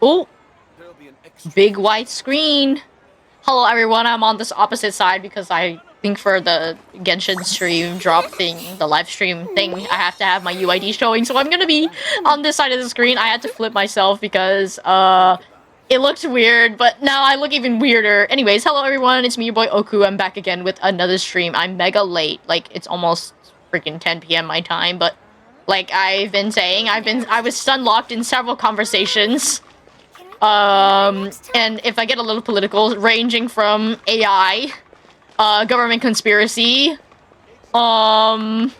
Oh, big white screen. Hello everyone, I'm on this opposite side because I think for the Genshin stream drop thing, the live stream thing, I have to have my UID showing, so I'm gonna be on this side of the screen. I had to flip myself because, it looked weird, but now I look even weirder. Anyways, hello everyone, it's me, your boy Oku. I'm back again with another stream. I'm mega late, like, it's almost freaking 10 p.m. my time, but like I've been saying, I was stun locked in several conversations. And if I get a little political, ranging from AI, government conspiracy, and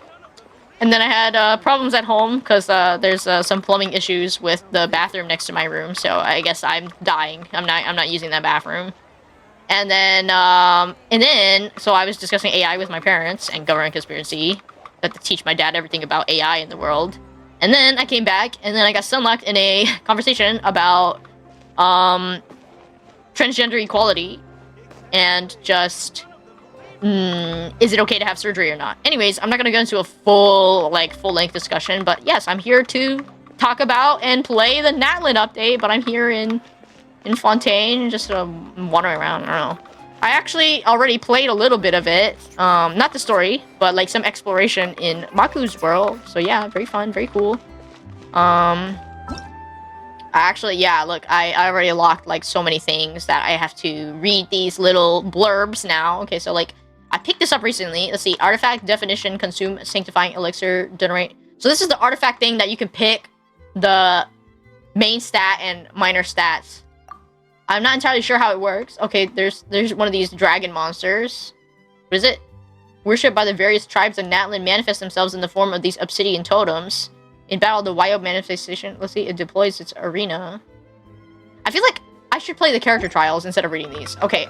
then I had problems at home because there's some plumbing issues with the bathroom next to my room. So I guess I'm dying. I'm not using that bathroom. And then so I was discussing AI with my parents and government conspiracy. I had to teach my dad everything about AI in the world. And then I came back, and then I got stunlocked in a conversation about transgender equality and just is it okay to have surgery or not. Anyways, I'm not gonna go into a full-length discussion, but yes, I'm here to talk about and play the Natlan update, but I'm here in Fontaine, just wandering around. I don't know. I actually already played a little bit of it, not the story, but like some exploration in Maku's world. So yeah, very fun, very cool. Actually, yeah, look, I already locked, like, so many things that I have to read these little blurbs now. Okay, so, like, I picked this up recently. Let's see. Artifact definition, consume sanctifying elixir, generate. So this is the artifact thing that you can pick the main stat and minor stats. I'm not entirely sure how it works. Okay, there's one of these dragon monsters. What is it? Worshipped by the various tribes of Natlan manifest themselves in the form of these obsidian totems. In battle, the wild manifestation, let's see, it deploys its arena. I feel like I should play the character trials instead of reading these. Okay,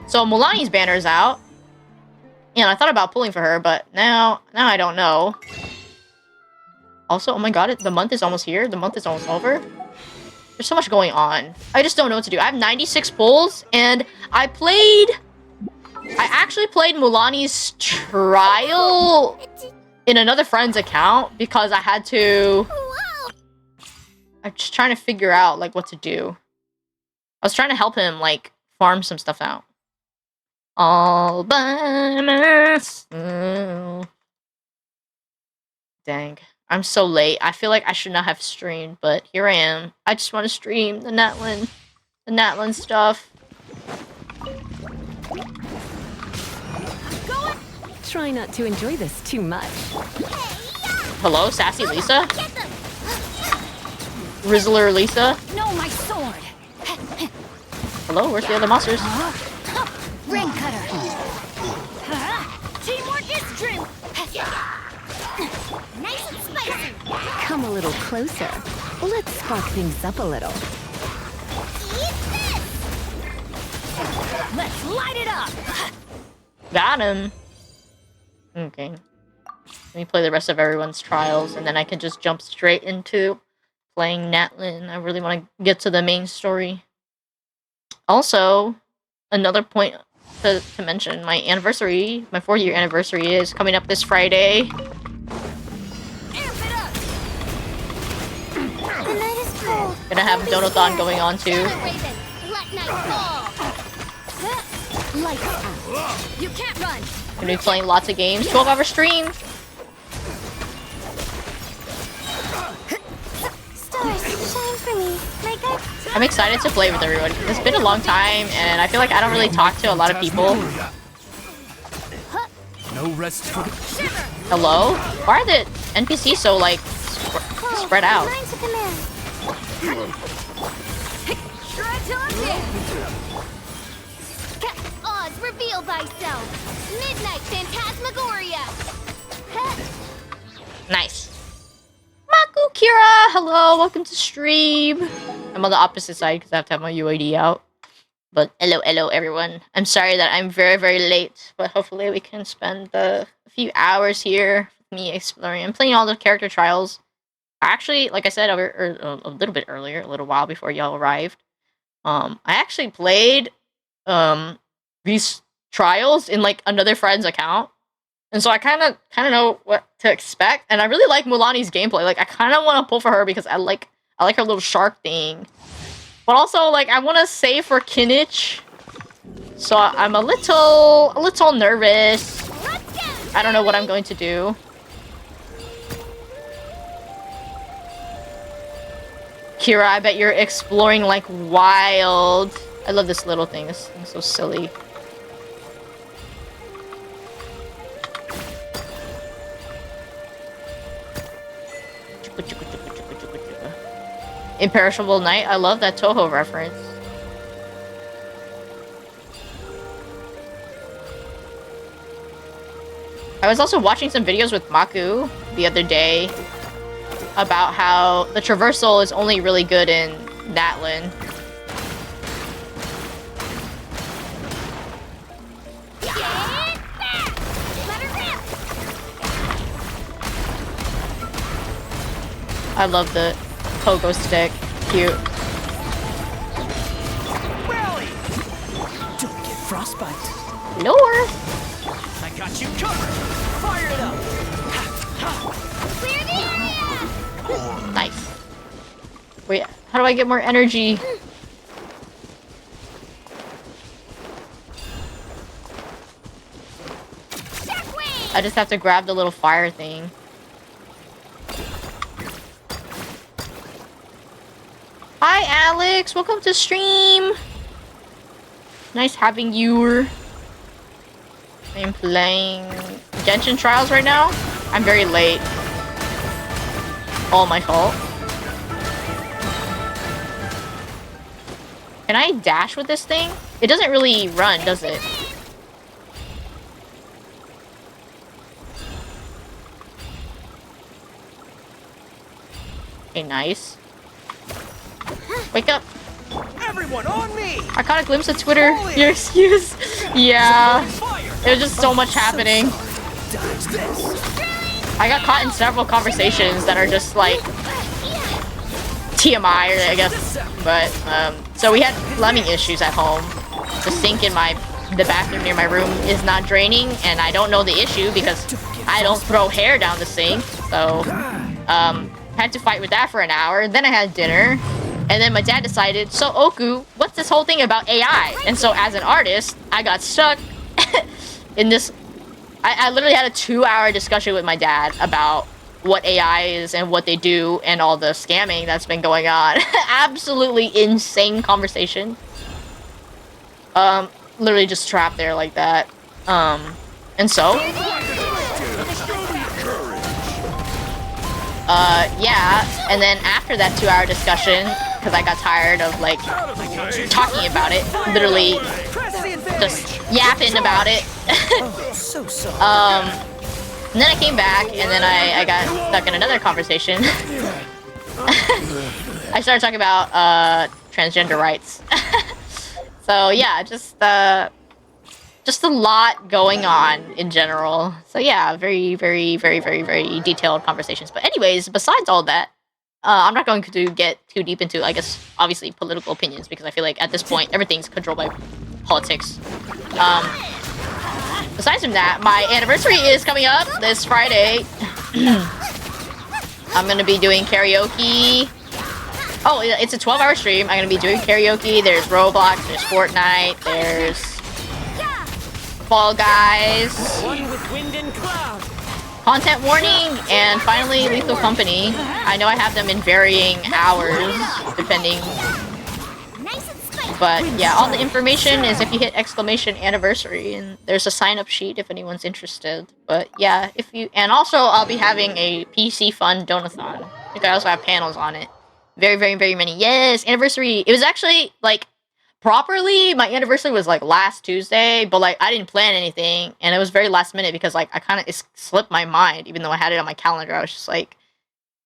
so Mulani's banner is out. And I thought about pulling for her, but now I don't know. Also, oh my god, the month is almost here. The month is almost over. There's so much going on. I just don't know what to do. I have 96 pulls, and I actually played Mulani's trial in another friend's account because I had to... I'm just trying to figure out, like, what to do. I was trying to help him, like, farm some stuff out. All by myself. Dang. I'm so late. I feel like I should not have streamed, but here I am. I just want to stream the Natlan stuff. Try not to enjoy this too much. Hello, Sassy Lisa? Rizzler Lisa? No, my sword. Hello, where's the other monsters? Ring cutter. Teamwork is true. Nice and spicy. Come a little closer. Let's spark things up a little. Eat this. Let's light it up. Got him. Okay. Let me play the rest of everyone's trials, and then I can just jump straight into playing Natlan. I really want to get to the main story. Also, another point to mention, my 4-year anniversary is coming up this Friday. Amp it up. The night is cold. Gonna have Donathon going on too. Raven, let night fall. Lights out. You can't run. Gonna be playing lots of games. 12-hour stream. Stars, shine for me. Like I'm excited to play with everyone. It's been a long time, and I feel like I don't really talk to a lot of people. No rest for the... Hello? Why are the NPCs so, like, spread out? Line to command. Shred till I'm dead. Oz, reveal thyself. Midnight Phantasmagoria. Nice. Maku Kira, hello, welcome to stream. I'm on the opposite side because I have to have my UID out. But hello everyone. I'm sorry that I'm very, very late, but hopefully we can spend a few hours here with me exploring. I'm playing all the character trials. Actually, like I said a little bit earlier, a little while before y'all arrived, I actually played these trials in like another friend's account. And so I kind of know what to expect, and I really like Mulani's gameplay. Like, I kind of want to pull for her because I like I like her little shark thing. But also, like, I want to save for Kinich. So I'm a little nervous. I don't know what I'm going to do. Kira, I bet you're exploring like wild. I love this little thing. This thing's so silly. Imperishable Night. I love that Toho reference. I was also watching some videos with Maku the other day about how the traversal is only really good in Natlan. I love the pogo stick. Cute. Rally! Don't get frostbite. Lower. I got you covered. Fire it up. Clear the area! Nice. Wait, how do I get more energy? Shockwave! I just have to grab the little fire thing. Hi, Alex. Welcome to stream. Nice having you. I'm playing Genshin Trials right now. I'm very late. All my fault. Can I dash with this thing? It doesn't really run, does it? Okay, nice. Wake up. Everyone on me! I caught a glimpse of Twitter. Your excuse. Yeah. There's just so much happening. Dodge this. I got caught in several conversations that are just like TMI, I guess. But so we had plumbing issues at home. The sink in the bathroom near my room is not draining, and I don't know the issue because I don't throw hair down the sink. So had to fight with that for an hour. Then I had dinner, and then my dad decided, so Oku, what's this whole thing about AI? And so as an artist, I got stuck in this. I literally had a 2-hour discussion with my dad about what AI is and what they do and all the scamming that's been going on. Absolutely insane conversation. Literally just trapped there like that. And so yeah, and then after that 2-hour discussion, because I got tired of like talking about it, literally just yapping about it. So sorry. And then I came back, and then I got stuck in another conversation. I started talking about transgender rights. So yeah, just a lot going on in very, very detailed conversations. But anyways, besides all that, I'm not going to get too deep into, I guess, obviously political opinions, because I feel like at this point everything's controlled by politics. Besides from that, my anniversary is coming up this Friday. I'm gonna be doing karaoke. Oh, it's a 12-hour stream. I'm gonna be doing karaoke. There's Roblox, there's Fortnite, there's Fall Guys, One with wind and cloud. content warning, and finally Lethal Company. I know I have them in varying hours, depending. Nice and spicy. But yeah, all the information is if you hit !anniversary, and there's a sign-up sheet if anyone's interested. But yeah, and also I'll be having a PC Fun Donathon. I think I also have panels on it. Very, very, very many. Yes, anniversary. It was actually like properly my anniversary was like last Tuesday, but like I didn't plan anything, and it was very last minute because like I kind of slipped my mind, even though I had it on my calendar. I was just like,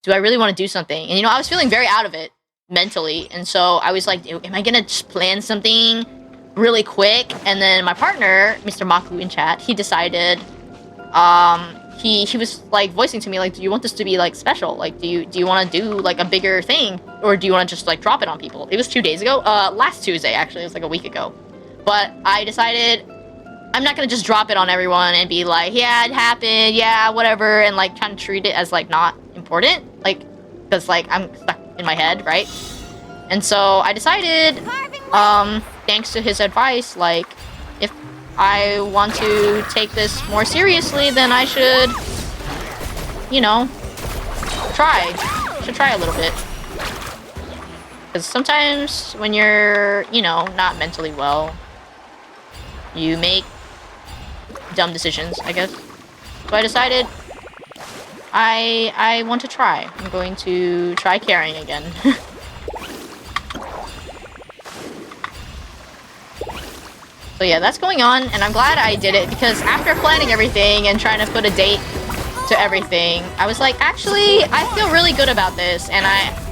do I really want to do something? And I was feeling very out of it mentally, and so I was like, am I gonna just plan something really quick? And then my partner, Mr. Maku in chat, he decided, he was like voicing to me like, do you want this to be like special? Like, do you want to do like a bigger thing, or do you want to just like drop it on people? It was 2 days ago, last Tuesday actually. It was like a week ago. But I decided I'm not gonna just drop it on everyone and be like, yeah, it happened, yeah, whatever, and like kind of treat it as like not important, like, because like I'm stuck in my head, right? And so I decided, thanks to his advice, like, if I want to take this more seriously, then I should, you know, should try a little bit. Because sometimes when you're, you know, not mentally well, you make dumb decisions, I guess. So I decided I want to try. I'm going to try carrying again. So yeah, that's going on, and I'm glad I did it, because after planning everything and trying to put a date to everything, I was like, actually, I feel really good about this, and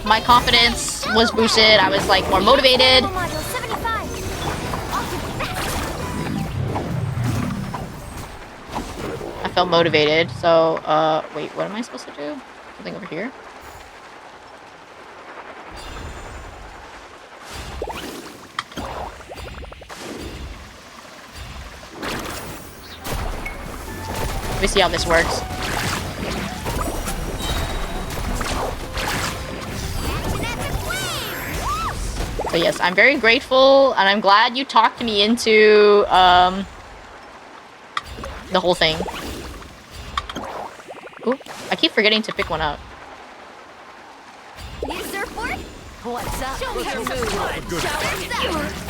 my confidence was boosted. I was like more motivated. I felt motivated. So, wait, what am I supposed to do? Something over here? Let me see how this works. So yes, I'm very grateful, and I'm glad you talked me into, the whole thing. Ooh, I keep forgetting to pick one up. Need a surfboard? What's up? Show me how to move.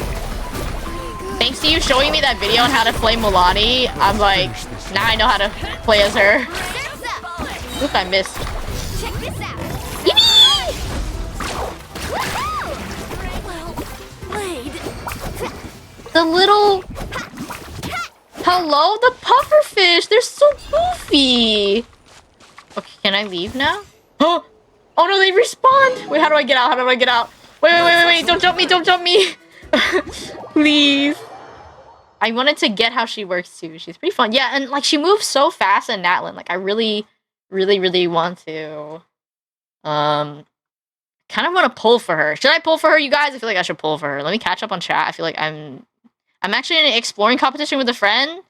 Thanks to you showing me that video on how to play Milani, I'm like, now I know how to play as her. Oop, I missed. Check this out. The little... Hello, the pufferfish! They're so goofy! Okay, can I leave now? Oh! Oh no, they respawned! Wait, how do I get out? How do I get out? Wait, don't jump me, don't jump me! Please. I wanted to get how she works too. She's pretty fun. Yeah, and like she moves so fast in Natlan. Like I really want to kind of want to pull for her. Should I pull for her, you guys? I feel like I should pull for her. Let me catch up on chat. I feel like I'm actually in an exploring competition with a friend.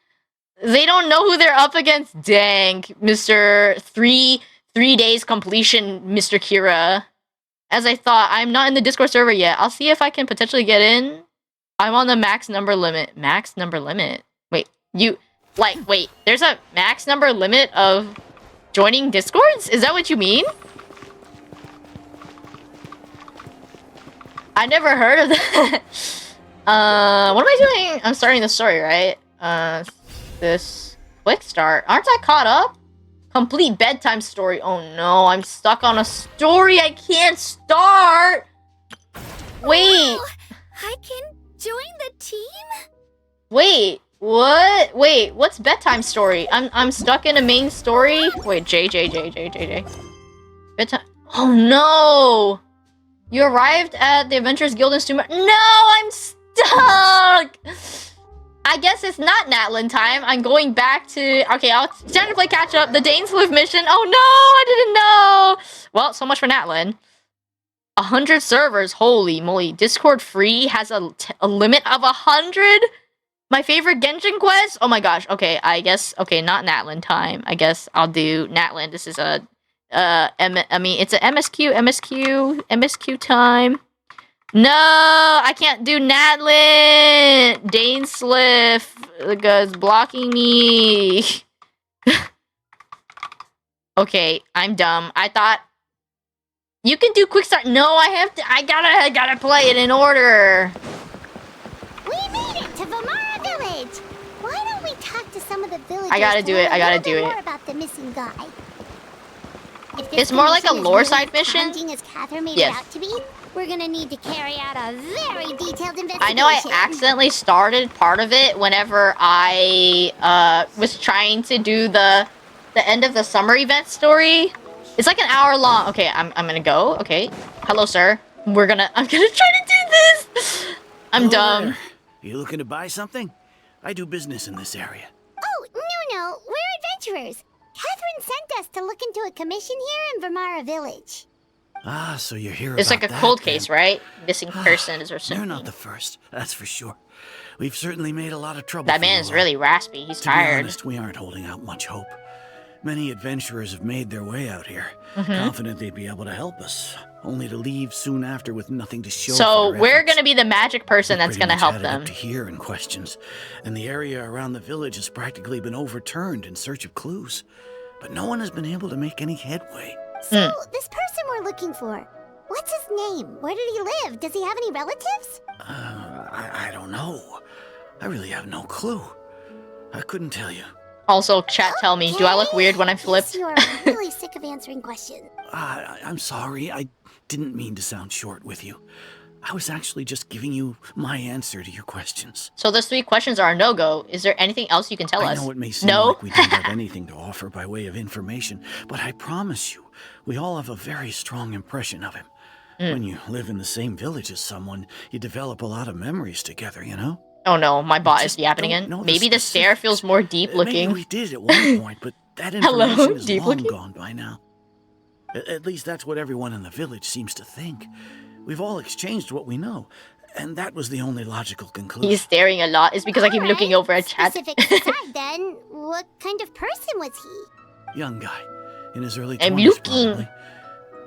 They don't know who they're up against. Dang, Mr. Three days completion, Mr. Kira. As I thought, I'm not in the Discord server yet. I'll see if I can potentially get in. I'm on the max number limit. Max number limit? Wait, wait, there's a max number limit of joining Discords? Is that what you mean? I never heard of that. What am I doing? I'm starting the story, right? This quick start. Aren't I caught up? Complete bedtime story. Oh no, I'm stuck on a story I can't start. Wait. Oh, I can join the team? Wait, what? Wait, what's bedtime story? I'm stuck in a main story. Wait, J. Bedtime. Oh no. You arrived at the Adventurers Guild in Stuma. No, I'm stuck. I guess it's not Natlan time. I'm going back to... Okay, it's time to play catch up. The Dainslift mission. Oh no, I didn't know. Well, so much for Natlan. 100 servers. Holy moly. Discord free has a limit of 100? My favorite Genshin quest? Oh my gosh. Okay, I guess... Okay, not Natlan time. I guess I'll do Natlan. This is a... it's a MSQ time. No, I can't do Natlan. Dainslift is blocking me. Okay, I'm dumb. I thought you can do quick start. No, I gotta play it in order. We made it to Vamara Village. Why don't we talk to some of the villagers? I gotta do it. I gotta do it. More about the missing guy. It's more like a lore side mission. As Catherine made Yes. it out to be, we're gonna need to carry out a very detailed investigation. I know I accidentally started part of it whenever I was trying to do the end of the summer event story. It's like an hour long. Okay, I'm gonna go. Okay, hello, sir. I'm gonna try to do this. I'm dumb. There. You looking to buy something? I do business in this area. Oh, no, we're adventurers. Catherine sent us to look into a commission here in Vamara Village. Ah, so you're here It's about like a that, cold then. case, right? Missing persons or You're something. not the first, that's for sure. We've certainly made a lot of trouble. That for man you is all. really raspy. He's To be tired. honest, we aren't holding out much hope. Many adventurers have made their way out here, confident they'd be able to help us, only to leave soon after with nothing to show. So for their we're efforts. gonna be the magic person that's gonna help them. Up to here in questions, and the area around the village has practically been overturned in search of clues, but no one has been able to make any headway. So, this person we're looking for, what's his name? Where did he live? Does he have any relatives? I don't know. I really have no clue. I couldn't tell you. Also, chat, tell me, do I look weird when I flipped? You're really sick of answering questions. I'm sorry. I didn't mean to sound short with you. I was actually just giving you my answer to your questions. So those 3 questions are a no-go. Is there anything else you can tell us? I know it may seem like we don't have anything to offer by way of information, but I promise you, we all have a very strong impression of him. When you live in the same village as someone, you develop a lot of memories together, you know? Oh no, my bot is just yapping don't again. know the Maybe the stare specifics. feels more deep looking. Maybe we did at one point, but that Hello, information is deep long looking? gone by now. At least that's what everyone in the village seems to think. We've all exchanged what we know, and that was the only logical conclusion. He's staring a lot. It's because I keep Alright, looking over at chat. Specifics aside then, what kind of person was he? Young guy, in his early 20s, I'm looking. probably.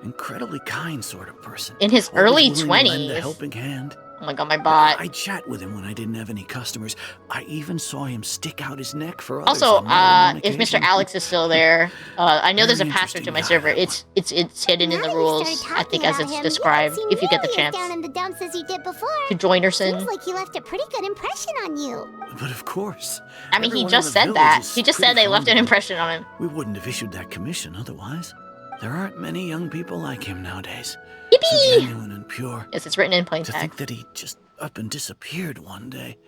Incredibly kind sort of person. In his Always early willing to lend a 20s. helping hand. Oh my god, my bot. I'd chat with him when I didn't have any customers. I even saw him stick out his neck for others. Also, on more than one if Mr. occasion. Alex is still there, I know there's a Very password to my interesting server. guy, It's hidden in Now the that you've rules, started I think, talking as about it's him, described, you don't if you get the seem nearly chance. as down in the dumps as you did before. To join her Seems sin. like he left a pretty good impression on you. But of course. I mean, he everyone in just the said village that. is He just pretty said they fond left of an him. impression on him. We wouldn't have issued that commission otherwise. There aren't many young people like him nowadays. Yippee! So genuine and pure. Yes, it's written in plain To think text. that he just up and disappeared one day.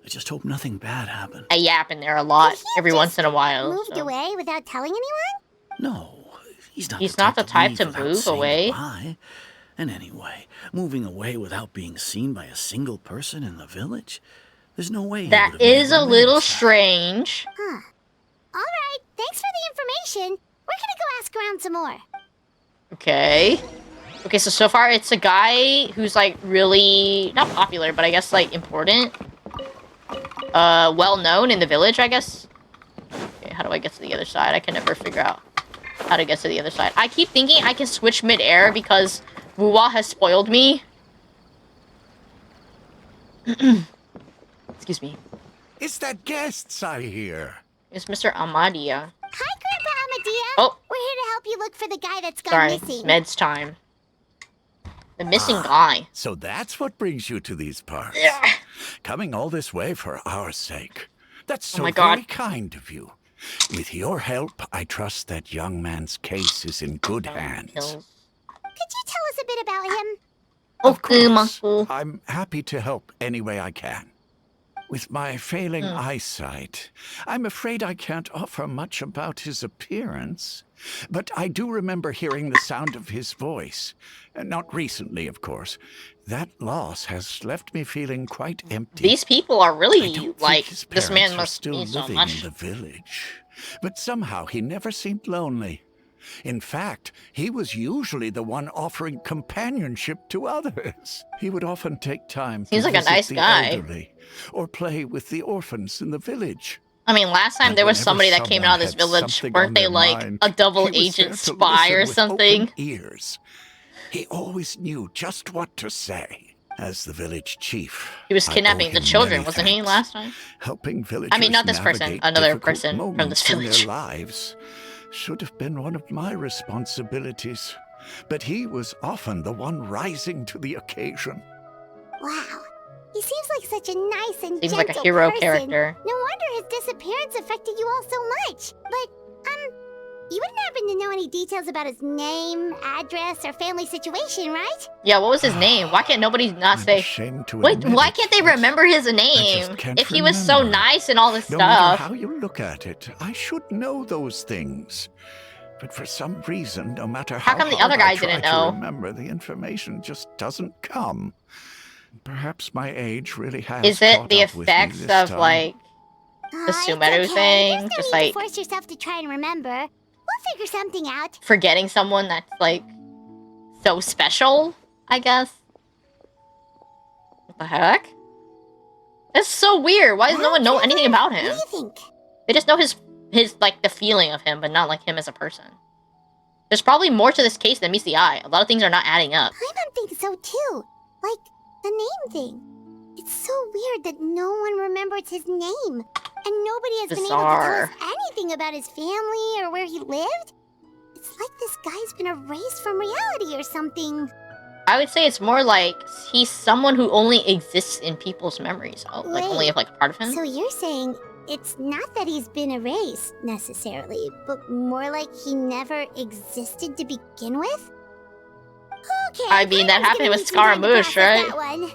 I just hope nothing bad happened. I yap in there a lot, Did he every just once in a while. Moved so. away without telling anyone? No, he's not. He's not the type leave to without move saying away. goodbye. And anyway, moving away without being seen by a single person in the village, there's no way. he That would have is a never little managed that. Alright, strange. thanks for the information. We're gonna go ask around some more. Okay. Okay, so far it's a guy who's like really not popular, but I guess like important. Well known in the village, I guess. Okay, how do I get to the other side? I can never figure out how to get to the other side. I keep thinking I can switch mid-air because Wuwa has spoiled me. Excuse me. It's that guests I hear. It's Mr. Amadia. Hi, Grandpa Amadia. Oh. We're here to help you look for the guy that's gone Sorry, it's missing. Med's time. The missing guy. So that's what brings you to these parts. Yeah. Coming all this way for our sake. That's so Oh my God. very kind of you. With your help, I trust that young man's case is in good hands. Kills. Could you tell us a bit about him? Of Okay, course, Marco. I'm happy to help any way I can. With my failing eyesight, I'm afraid I can't offer much about his appearance. But I do remember hearing the sound of his voice. Not recently, of course. That loss has left me feeling quite empty. These people are I really don't like think his this parents man are must still mean so living much. in the village. But somehow he never seemed lonely. In fact, he was usually the one offering companionship to others. He would often take time Seems to like a visit nice the guy. elderly or play with the orphans in the village. I mean, last time And there was whenever somebody that came someone out of this had village. something Weren't on they their like mind, a double he was there agent to spy listen or with something? open ears. He always knew just what to say. As the village chief, He was I owe kidnapping the him children, many wasn't he, thanks. last time? Helping villagers I mean, not this person, navigate another difficult person from this moments in village. their lives should have been one of my responsibilities. But he was often the one rising to the occasion. Wow. He seems like such a nice and Seems gentle like a hero person. character. No wonder his disappearance affected you all so much. But, you wouldn't happen to know any details about his name, address, or family situation, right? Yeah, what was his name? Why can't nobody not I'm say? ashamed to Wait, admit why it, can't they but remember his name? can't If he was so remember. nice and all this No matter stuff. how you look at it, I should know those things. But for some reason, no matter How how come the hard other guy I try didn't to know? remember, the information just doesn't come. Perhaps my age really has Is it caught the up with me effects this of time. like Oh, the it's Sumeru okay. thing? There's no Just need like to force yourself to try and remember. We'll figure something out. forgetting someone that's like so special, I guess. What the heck? That's so weird. Why does no one know anything about What him? do you think? They just know his his, like, the feeling of him, but not, like, him as a person. There's probably more to this case than meets the eye. A lot of things are not adding up. Paimon thinks so too. Like, the name thing. It's so weird that no one remembers his name. And nobody has been able to tell us anything about his family or where he lived. It's like this guy's been erased from reality or something. I would say it's more like he's someone who only exists in people's memories. Like, only if, like, a part of him. So you're saying it's not that he's been erased, necessarily, but more like he never existed to begin with? Okay, I mean, that happened with Scaramouche, right? That one.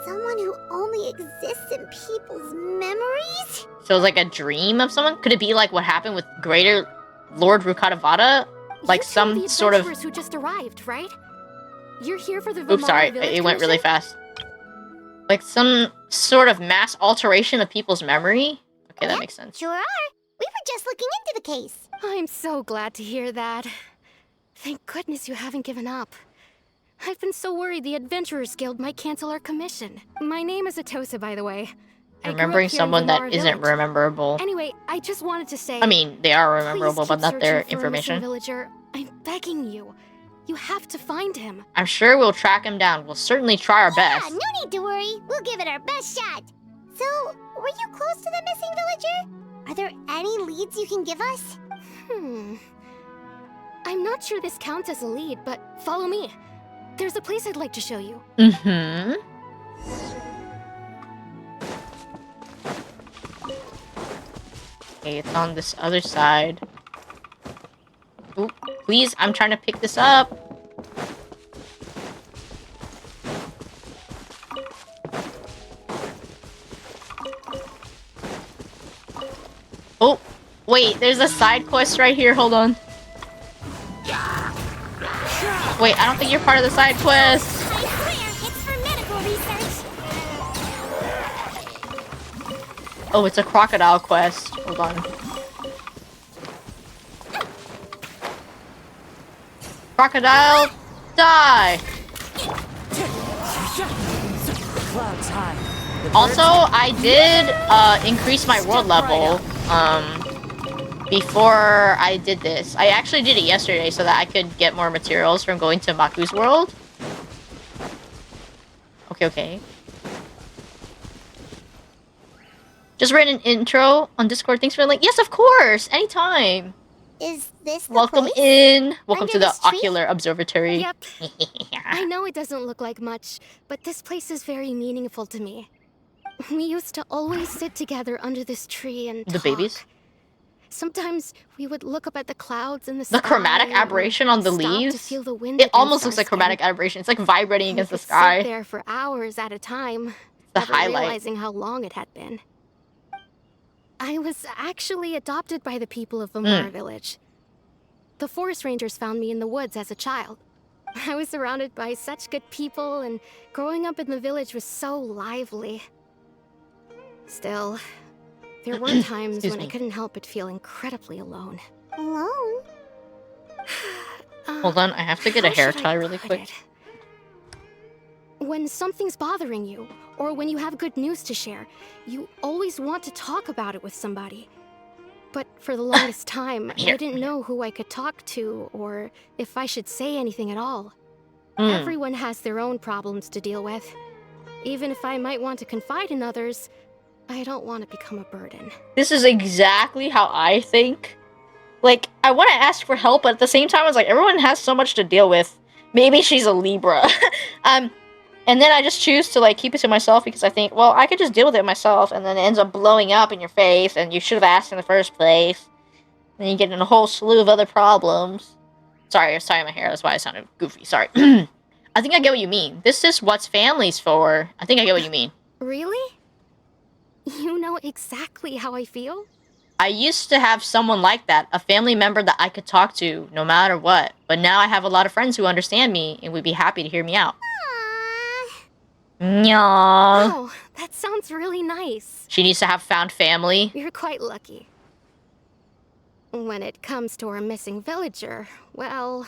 Someone who only exists in people's memories? So it's like a dream of someone? Could it be like what happened with Greater Lord Rukadavada? Like some sort of... who just arrived, right? You're here for the Oops, sorry, it went really fast. Like some sort of mass alteration of people's memory? Okay, that makes sense. Sure are. We were just looking into the case. I'm so glad to hear that. Thank goodness you haven't given up. I've been so worried the Adventurers Guild might cancel our commission. My name is Atosa, by the way. Remembering someone that isn't rememberable. Anyway, I just wanted to say... I mean, they are rememberable, please but keep not their searching for a information. missing villager. I'm begging you. You have to find him. I'm sure we'll track him down. We'll certainly try our Yeah, best. no need to worry. We'll give it our best shot. So, were you close to the missing villager? Are there any leads you can give us? I'm not sure this counts as a lead, but follow me. There's a place I'd like to show you. Mm-hmm. Okay, it's on this other side. Ooh, please, I'm trying to pick this up. Oh, wait, there's a side quest right here. Hold on. Wait, I don't think you're part of the side quest. I swear, it's for medical research. Oh, it's a crocodile quest. Hold on. Crocodile, die! Clouds high. Also, I did increase my world level before I did this. I actually did it yesterday so that I could get more materials from going to Maku's world. Okay. Just read an intro on Discord. Thanks for the link. Yes, of course! Anytime! Is this the Welcome place? in! Welcome Under to the this tree? Ocular Observatory. Yep. I know it doesn't look like much, but this place is very meaningful to me. We used to always sit together under this tree and The talk. babies? Sometimes we would look up at the clouds in the sky. The chromatic and aberration on the stop leaves? To feel the wind It against almost our looks like skin. chromatic aberration. It's like vibrating We against the could sky. Sit there for hours at a time, The never highlight. realizing how long it had been. I was actually adopted by the people of Vamara Village. The forest rangers found me in the woods as a child. I was surrounded by such good people, and growing up in the village was so lively. Still, there were times Excuse when I me. couldn't help but feel incredibly alone. Alone? Hold on, I have to get a How hair should I tie really put quick. it? When something's bothering you, or when you have good news to share, you always want to talk about it with somebody. But for the longest time, Here, I didn't know who I could talk to, or if I should say anything at all. Mm. Everyone has their own problems to deal with. Even if I might want to confide in others, I don't want to become a burden. This is exactly how I think. Like, I want to ask for help, but at the same time, it's like, everyone has so much to deal with. Maybe she's a Libra. And then I just choose to, like, keep it to myself because I think, well, I could just deal with it myself, and then it ends up blowing up in your face, and you should have asked in the first place. And you get in a whole slew of other problems. Sorry, I was tying my hair, that's why I sounded goofy, sorry. I think I get what you mean. This is what's family's for. I think I get what you mean. Really? You know exactly how I feel? I used to have someone like that, a family member that I could talk to no matter what. But now I have a lot of friends who understand me and would be happy to hear me out. Aww. Nyah. Oh, that sounds really nice. She needs to have found family. You're quite lucky. When it comes to our missing villager, well...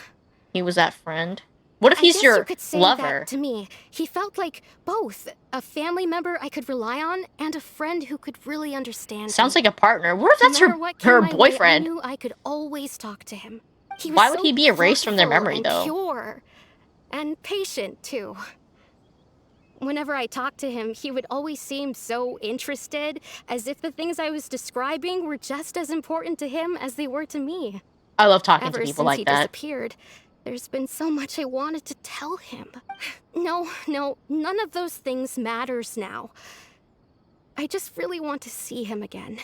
He was that friend. What if I he's guess your you could say lover? that to me. He felt like both a family member I could rely on and a friend who could really understand Sounds me. like a partner. What if No that's matter what came her my way, I boyfriend? knew I could always talk to him. He was Why would so he be erased from their thoughtful memory, and though? Pure and patient too. Whenever I talked to him, he would always seem so interested, as if the things I was describing were just as important to him as they were to me. I love talking to Ever people since like he that. disappeared, there's been so much I wanted to tell him. No, none of those things matters now. I just really want to see him again.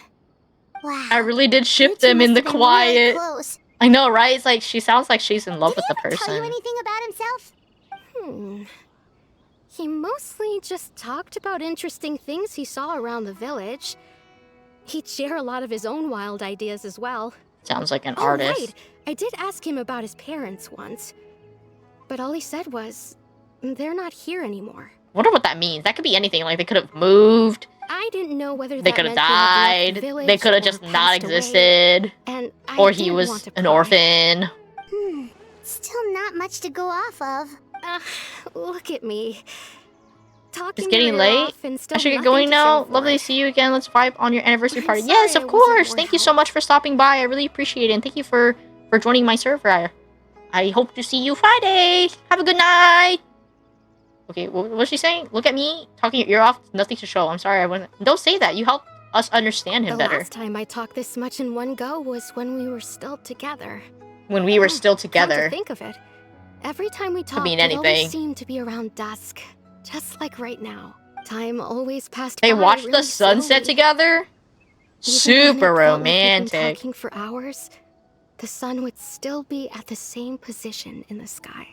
Wow. I really did You ship two them in must the have been really quiet. close. I know, right? It's like she sounds like she's in love with the Did he ever tell you person. anything about himself? He mostly just talked about interesting things he saw around the village. He'd share a lot of his own wild ideas as well. Sounds like an Oh, artist. right. I did ask him about his parents once. But all he said was, they're not here anymore. Wonder what that means. That could be anything. Like they could have moved. I didn't know whether They that could have meant they had left died. the village They could have or just not passed away, existed. and I Or he didn't want was to an pry. orphan. Still not much to go off of. Look at me. Talking It's getting your ear late. off and I still should get nothing going to now. show for Lovely it. to see you again. Let's vibe on your anniversary I'm party. sorry Yes, I of wasn't course. more Thank you so help. much for stopping by. I really appreciate it. And thank you for joining my server. I hope to see you Friday. Have a good night. Okay, what was she saying? Look at me, talking your ear off. Nothing to show. I'm sorry. I wasn't. Don't say that. You help us understand him The better. last time I talked this much in one go was when we were still together. When we were still Come together. to think of it, every time we talked, mean it anything. always seemed to be around dusk, just like right now. Time always passed They by watched really the sunset slowly. together. Even when it Super felt like we'd been romantic. talking for hours, the sun would still be at the same position in the sky.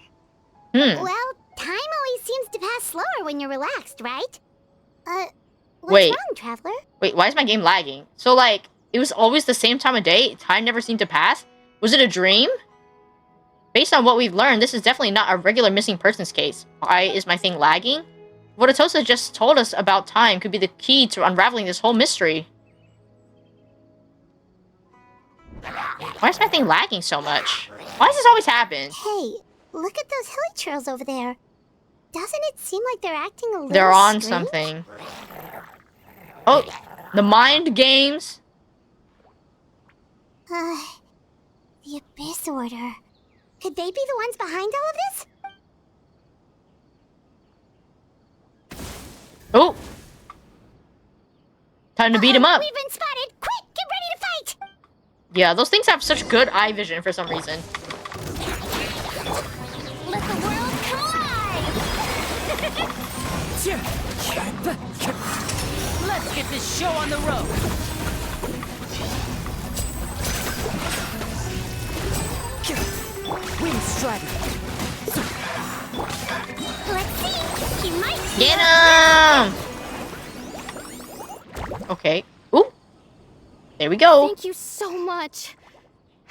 Well, time always seems to pass slower when you're relaxed, right? What's Wait. wrong, Traveler? Wait, why is my game lagging? So, like, it was always the same time of day? Time never seemed to pass? Was it a dream? Based on what we've learned, this is definitely not a regular missing persons case. Why is my thing lagging? What Atosa just told us about time could be the key to unraveling this whole mystery. Why is my thing lagging so much? Why does this always happen? Hey, look at those hilly trails over there. Doesn't it seem like they're acting a little They're on strange? something. Oh, the mind games. The Abyss Order. Could they be the ones behind all of this? Oh. Time to beat him up. We've been spotted! Quick, get ready to fight! Yeah, those things have such good eye vision for some reason. Let the world collide! Let's get this show on the road. Wind strider. Let's see! He might be Get him! Okay. Ooh. There we go. Thank you so much.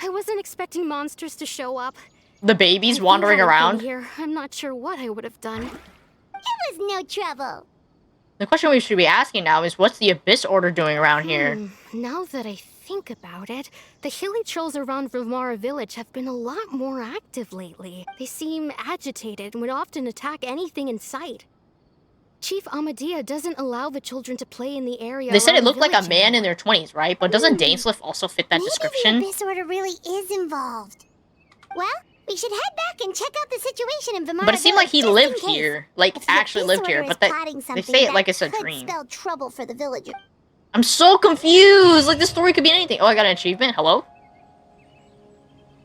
I wasn't expecting monsters to show up. The baby's If you wandering hadn't been around. here, I'm not sure what I would have done. It was no trouble. The question we should be asking now is, what's the Abyss Order doing around here? Now that I think about it, the hilly trolls around Vimara village have been a lot more active lately. They seem agitated and would often attack anything in sight. Chief Amadea doesn't allow the children to play in the area. They said it around the looked like a village man in anymore. their 20s, right? But doesn't Dainsliff also fit that Maybe description? the Abyss Order really is involved. Well, we should head back and check out the situation in Vimara But it seemed like he village, just lived in case. here. Like, If the actually Abyss lived here. Order But is they plotting something, say it that like it's a could dream. spell trouble for the villagers. I'm so confused! Like, this story could be anything. Oh, I got an achievement. Hello?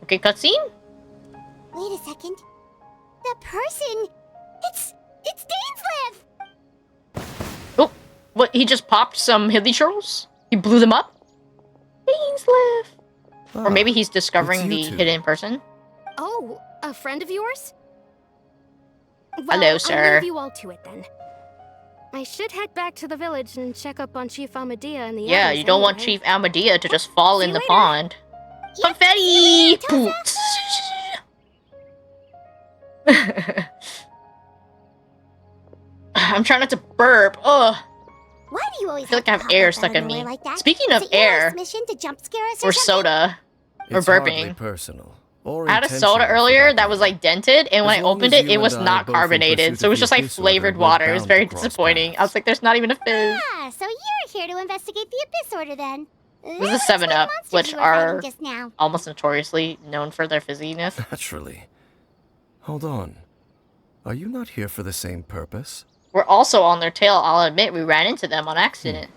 Okay, cutscene? Wait a second. The person... It's Dainsliff! Oh, what? He just popped some hilly trolls? He blew them up? Dainsliff! Or maybe he's discovering the it's you two. hidden person? Oh, a friend of yours? Well, Hello, sir. I'll leave you all to it then. I should head back to the village and check up on Chief Amadea and the Yeah, others you don't want anyway. Chief Amadea to just fall See in you the later. pond. Yep, Confetti! Tosa. I'm trying not to burp. Ugh. Why do you always I feel like I have have to air pop up stuck out in of me. nowhere like that? Speaking Is of it your air, last mission to jump scare us or something? soda, or It's hardly burping. personal. I had a soda earlier that was like dented, and when I opened it, it was not carbonated, so it was just like flavored water. It was very disappointing. I was like, "There's not even a fizz." Ah, so you're here to investigate the Abyss Order then. This is 7-Up, which are almost notoriously known for their fizziness. Naturally. Hold on. Are you not here for the same purpose? We're also on their tail. I'll admit we ran into them on accident.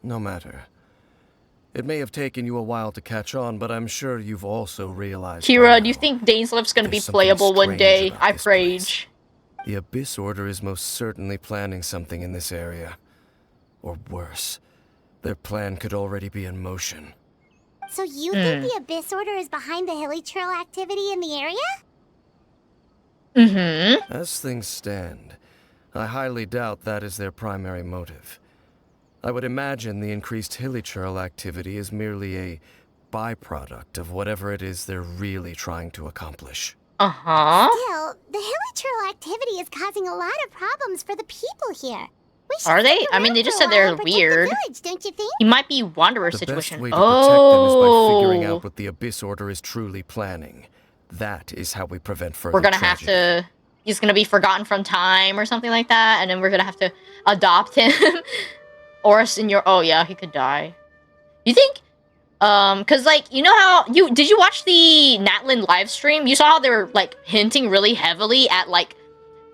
No matter. It may have taken you a while to catch on, but I'm sure you've also realized... Kira, do you think Dainsleif's gonna be playable one day? I rage. The Abyss Order is most certainly planning something in this area. Or worse, their plan could already be in motion. So you think the Abyss Order is behind the hilly trail activity in the area? Mm-hmm. As things stand, I highly doubt that is their primary motive. I would imagine the increased hilly trail activity is merely a byproduct of whatever it is they're really trying to accomplish. Uh-huh. Still, the hilly trail activity is causing a lot of problems for the people here. Are they? I mean, they just said they're weird. Village, don't you think? He might be Wanderer The situation. best way to protect them is by figuring out Oh, what the Abyss Order is truly planning. That is how we prevent further we're gonna tragedy. have to. He's gonna be forgotten from time or something like that, and then we're gonna have to adopt him. Or a senior. Oh yeah, he could die. You think? Cause like you know how did you watch the Natlan live stream? You saw how they were like hinting really heavily at like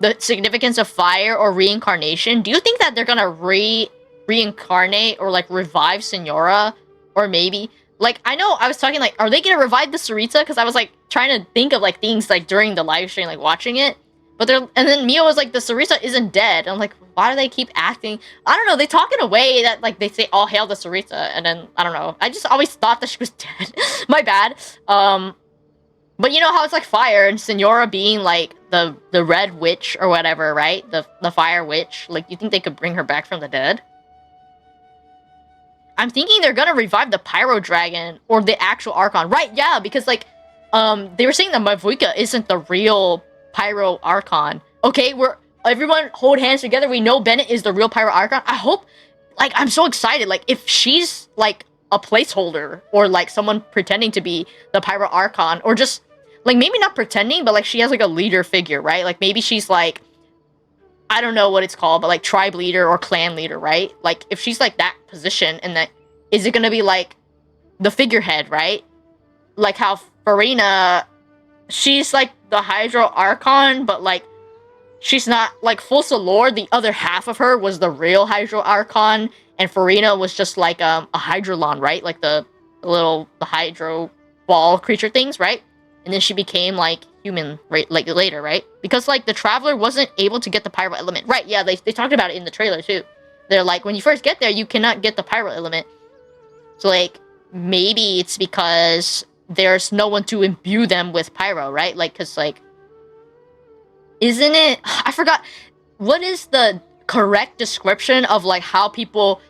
the significance of fire or reincarnation. Do you think that they're gonna reincarnate or like revive Senora? Or maybe like I know I was talking like, are they gonna revive the Sarita? Because I was like trying to think of like things like during the live stream, like watching it. But and then Mio was like, the Sarita isn't dead. And I'm like, why do they keep acting? I don't know. They talk in a way that like they say, "All hail the Sarita," and then I don't know. I just always thought that she was dead. My bad. But you know how it's like fire and Senora being like the red witch or whatever, right? The fire witch. Like, you think they could bring her back from the dead? I'm thinking they're gonna revive the Pyro Dragon or the actual Archon, right? Yeah, because like they were saying that Mavuika isn't the real Pyro Archon. Okay, everyone hold hands together. We know Bennett is the real Pyro Archon. I hope, like, I'm so excited. Like, if she's like a placeholder or like someone pretending to be the Pyro Archon, or just like maybe not pretending, but like she has like a leader figure, right? Like maybe she's like, I don't know what it's called, but like tribe leader or clan leader, right? Like if she's like that position, and that is it gonna be like the figurehead, right? Like how Farina, she's like the Hydro Archon, but like she's not like full Solor. The other half of her was the real Hydro Archon, and Farina was just like a Hydrolon, right? Like the Hydro ball creature things, right? And then she became like human, right? Like later, right? Because like the Traveler wasn't able to get the Pyro element, right? Yeah, they talked about it in the trailer too. They're like, when you first get there, you cannot get the Pyro element. So like maybe it's because there's no one to imbue them with Pyro, right? Like, cause like, isn't it? I forgot. What is the correct description of like how people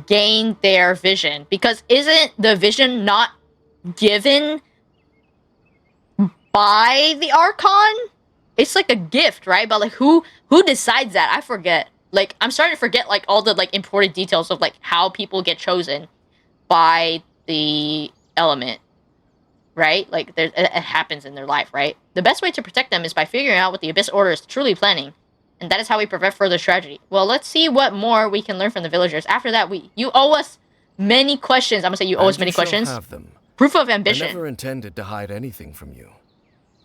gain their vision? Because isn't the vision not given by the Archon? It's like a gift, right? But like who decides that? I forget. Like I'm starting to forget like all the like important details of like how people get chosen by the element, right? Like it happens in their life, right? The best way to protect them is by figuring out what the Abyss Order is truly planning, and that is how we prevent further tragedy. Well, let's see what more we can learn from the villagers. After that, you owe us many questions. I'm gonna say you owe us many questions. Have them. Proof of ambition. I never intended to hide anything from you.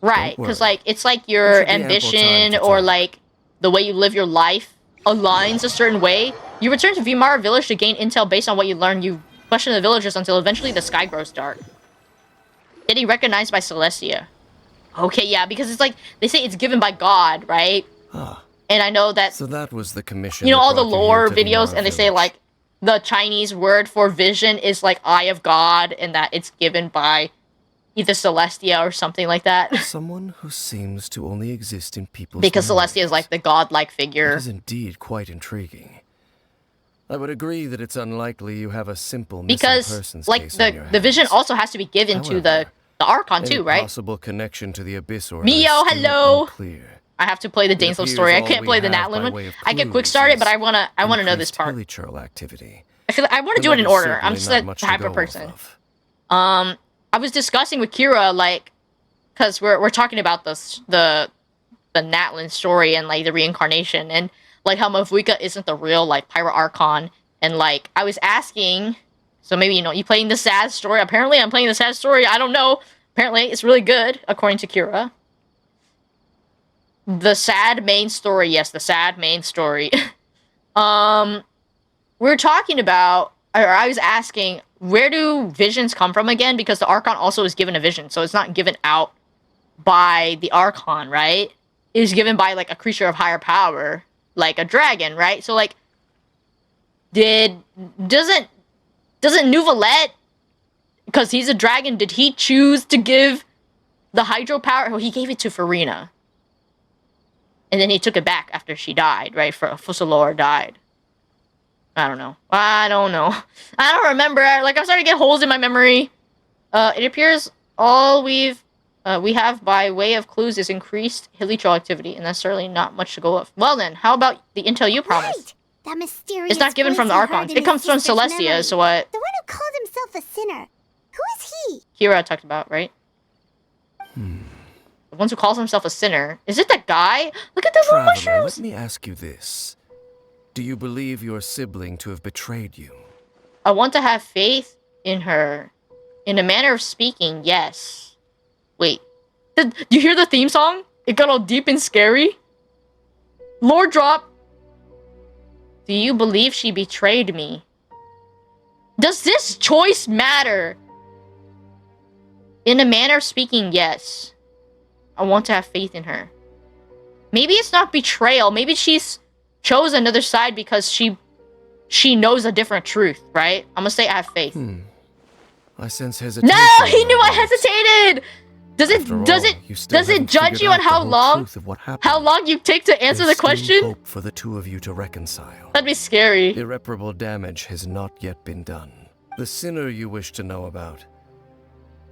Right, because like it's like your ambition or like the way you live your life aligns a certain way. You return to Vimara village to gain intel based on what you learn. You question the villagers until eventually the sky grows dark. Getting recognized by Celestia. Okay, yeah, because it's like they say it's given by God, right? And I know that. So that was the commission. You know all the lore videos, and they say like the Chinese word for vision is like Eye of God, and that it's given by either Celestia or something like that. Someone who seems to only exist in people's because memories. Celestia is like the godlike figure. It is indeed quite intriguing. I would agree that it's unlikely you have a simple missing persons like case on your the vision hands. also has to be given to the Archon too, right? Possible connection to the Abyss Order. Mio, hello. I have to play the Dainsleif story. I can't play the Natlan one. I can quick start it, but I wanna know this part. Activity. I feel like I want to do it in order. I'm just that type of person. I was discussing with Kira like because we're talking about the Natlan story and like the reincarnation and like how Mavuika isn't the real like Pirate Archon, and like I was asking, so maybe you playing the sad story. Apparently, I'm playing the sad story. I don't know. Apparently, it's really good according to Kira. The sad main story, yes, the sad main story. We're talking about, or I was asking, where do visions come from again? Because the Archon also is given a vision, so it's not given out by the Archon, right? It is given by like a creature of higher power, like a dragon, right? So like, doesn't Nouvelet, because he's a dragon, did he choose to give the hydro power? Well, he gave it to Farina. And then he took it back after she died, right? Fussalor died. I don't know. I don't remember. Like, I'm starting to get holes in my memory. It appears all we have by way of clues is increased hilichurl activity, and that's certainly not much to go off. Well then, how about the intel you promised? Right! That mysterious It's not given voice from the you Archons. heard in It his comes from sister's Celestia, memory. so what The one who called himself a sinner. Who is he? Kira talked about, right? The ones who calls himself a sinner. Is it that guy? Look at the little Traveler, mushrooms! let me ask you this. Do you believe your sibling to have betrayed you? I want to have faith in her. In a manner of speaking, yes. Wait. Did you hear the theme song? It got all deep and scary. Lore drop. Do you believe she betrayed me? Does this choice matter? In a manner of speaking, yes. I want to have faith in her. Maybe it's not betrayal. Maybe she's chose another side because she knows a different truth, right? I'm gonna say I have faith. I sense hesitation. No, he knew I hesitated. Does it You judge you on how long you take to answer the There's still question? hope for the two of you to reconcile. That'd be scary. Irreparable damage has not yet been done. The sinner you wish to know about,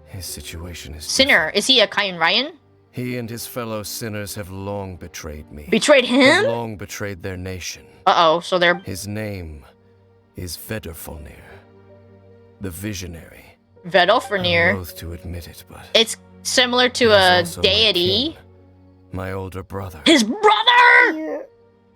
his situation is Sinner, is he a Kain Ryan? He and his fellow sinners have long betrayed me. Betrayed Have him? long betrayed their nation. Uh-oh, so they're His name is Vedrfolnir, the Visionary. I'm Vedolfrenir. loath to admit it, but It's similar to he's a also my deity. kin, my older brother. His brother! Your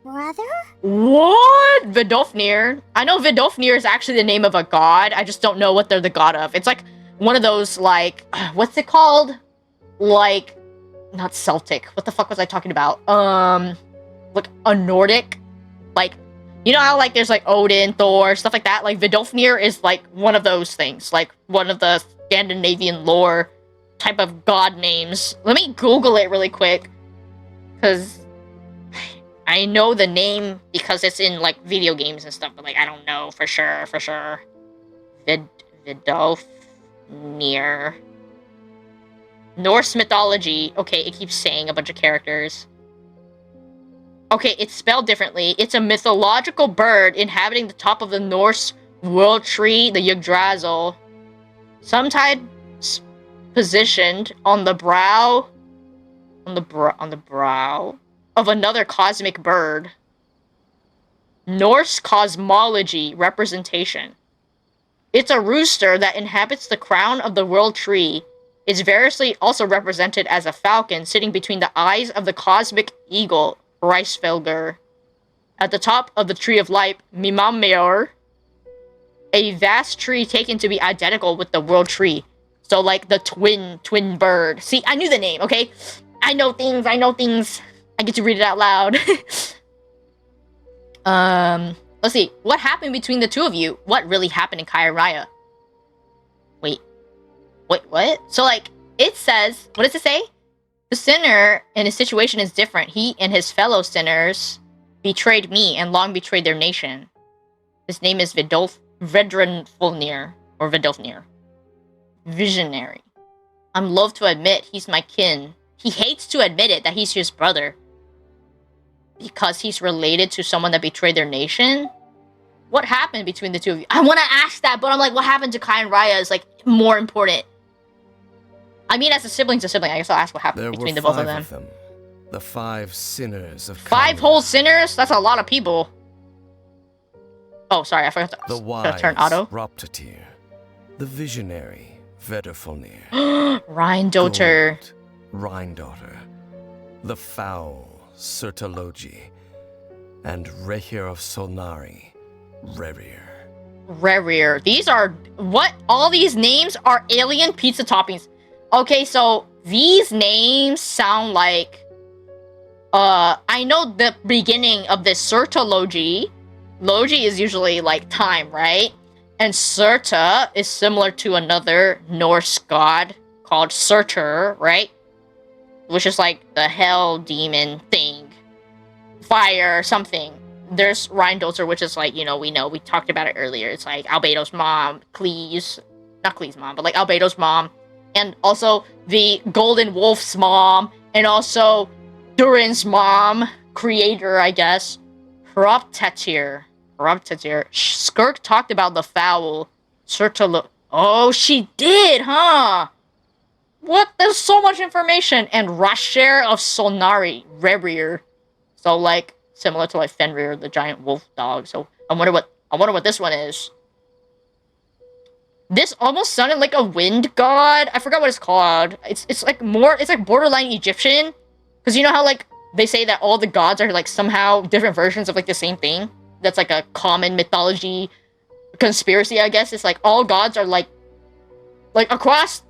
brother? What? Vedolfnir. I know Vedolfnir is actually the name of a god. I just don't know what they're the god of. It's like one of those, like, what's it called? Like, not Celtic. What the fuck was I talking about? Like a Nordic. Like, you know how like there's like Odin, Thor, stuff like that? Like Vedolfnir is like one of those things. Like one of the Scandinavian lore type of god names. Let me Google it really quick. Because I know the name because it's in like video games and stuff, but like I don't know for sure. Vedolfnir. Norse mythology. Okay, it keeps saying a bunch of characters. Okay, it's spelled differently. It's a mythological bird inhabiting the top of the Norse world tree, the Yggdrasil. Sometimes positioned on the brow of another cosmic bird. Norse cosmology representation. It's a rooster that inhabits the crown of the world tree. It's variously also represented as a falcon sitting between the eyes of the cosmic eagle, Reisfelger. At the top of the Tree of Life, Mimammeor, a vast tree taken to be identical with the world tree. So like the twin bird. See, I knew the name, okay? I know things. I get to read it out loud. Let's see. What happened between the two of you? What really happened in Kairaya? Wait, what? So, like, it says, what does it say? The sinner in his situation is different. He and his fellow sinners betrayed me and long betrayed their nation. His name is Vedrfolnir, or Vedolfnir. Visionary. I'm loath to admit he's my kin. He hates to admit it, that he's his brother. Because he's related to someone that betrayed their nation? What happened between the two of you? I want to ask that, but I'm like, what happened to Kai and Raya is, like, more important. I mean, as a sibling to sibling, I guess I'll ask what happened between the both of them. The 5 sinners of 5 whole sinners? That's a lot of people. Oh, sorry, I forgot to turn auto. Roptatir, the Visionary, Vedrfolnir. Ryan Doter. Gold, Rhine-daughter, the foul Sertologi, and Rehir of Solnari, Rerir. Rerir. These are what? All these names are alien pizza toppings. Okay, so these names sound like I know the beginning of this Sertologi. Logi is usually like time, right? And Serta is similar to another Norse god called Surtur, right? Which is like the hell demon thing. Fire or something. There's Rhine-daughter, which is like, we talked about it earlier. It's like Albedo's mom, not Clee's mom, but like Albedo's mom. And also the Golden Wolf's mom. And also Durin's mom, creator, I guess. Hrobtetir. Skirk talked about the foul. Oh, she did, huh? What? There's so much information. And Rasher of Solnari, Rerir. So like similar to like Fenrir, the giant wolf dog. So I wonder what this one is. This almost sounded like a wind god. I forgot what it's called. It's like borderline Egyptian. Because you know how like they say that all the gods are like somehow different versions of like the same thing? That's like a common mythology conspiracy, I guess. It's like all gods are like across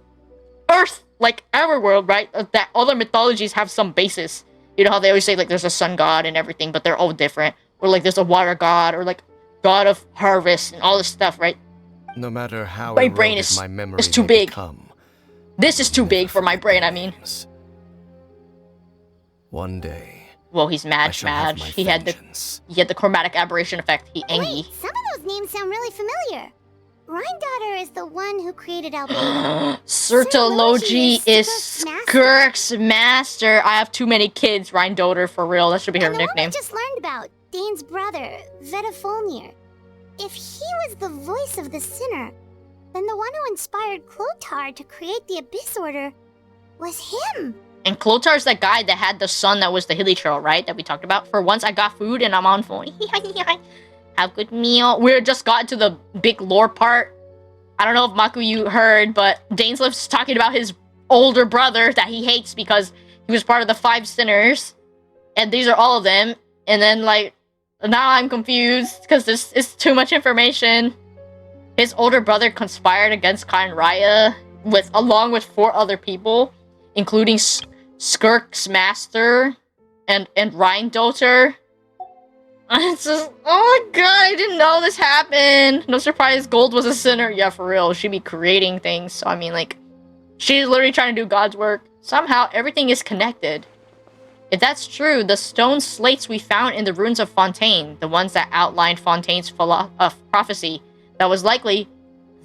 Earth, like our world, right? That all the mythologies have some basis. You know how they always say like there's a sun god and everything, but they're all different. Or like there's a water god, or like god of harvest and all this stuff, right? No matter how my brain is my memory too big. Become, this is too big for my brain, I mean. One day. Well, he's mad. He had the chromatic aberration effect. He Engi. Wait, some of those names sound really familiar. Rhine-daughter is the one who created Albedo. Sertologi is Skirk's master. I have too many kids. Rhine-daughter, for real. That should be her nickname. The one we just learned about, Dane's brother, Vedafulnir. If he was the voice of the sinner, then the one who inspired Clotar to create the Abyss Order was him. And Clotar's that guy that had the son that was the Hilichurl, right? That we talked about. For once, I got food and I'm on phone. Have a good meal. We just got to the big lore part. I don't know if Maku you heard, but Dainsliff's talking about his older brother that he hates because he was part of the 5 sinners. And these are all of them. And then, like, now I'm confused because this is too much information. His older brother conspired against Khan Raya along with 4 other people, including Skirk's master and Rhine-daughter. It's just, oh my god, I didn't know this happened. No surprise Gold was a sinner. Yeah, for real. She'd be creating things. So, I mean, like, she's literally trying to do God's work. Somehow, everything is connected. If that's true, the stone slates we found in the ruins of Fontaine, the ones that outlined Fontaine's prophecy, that was likely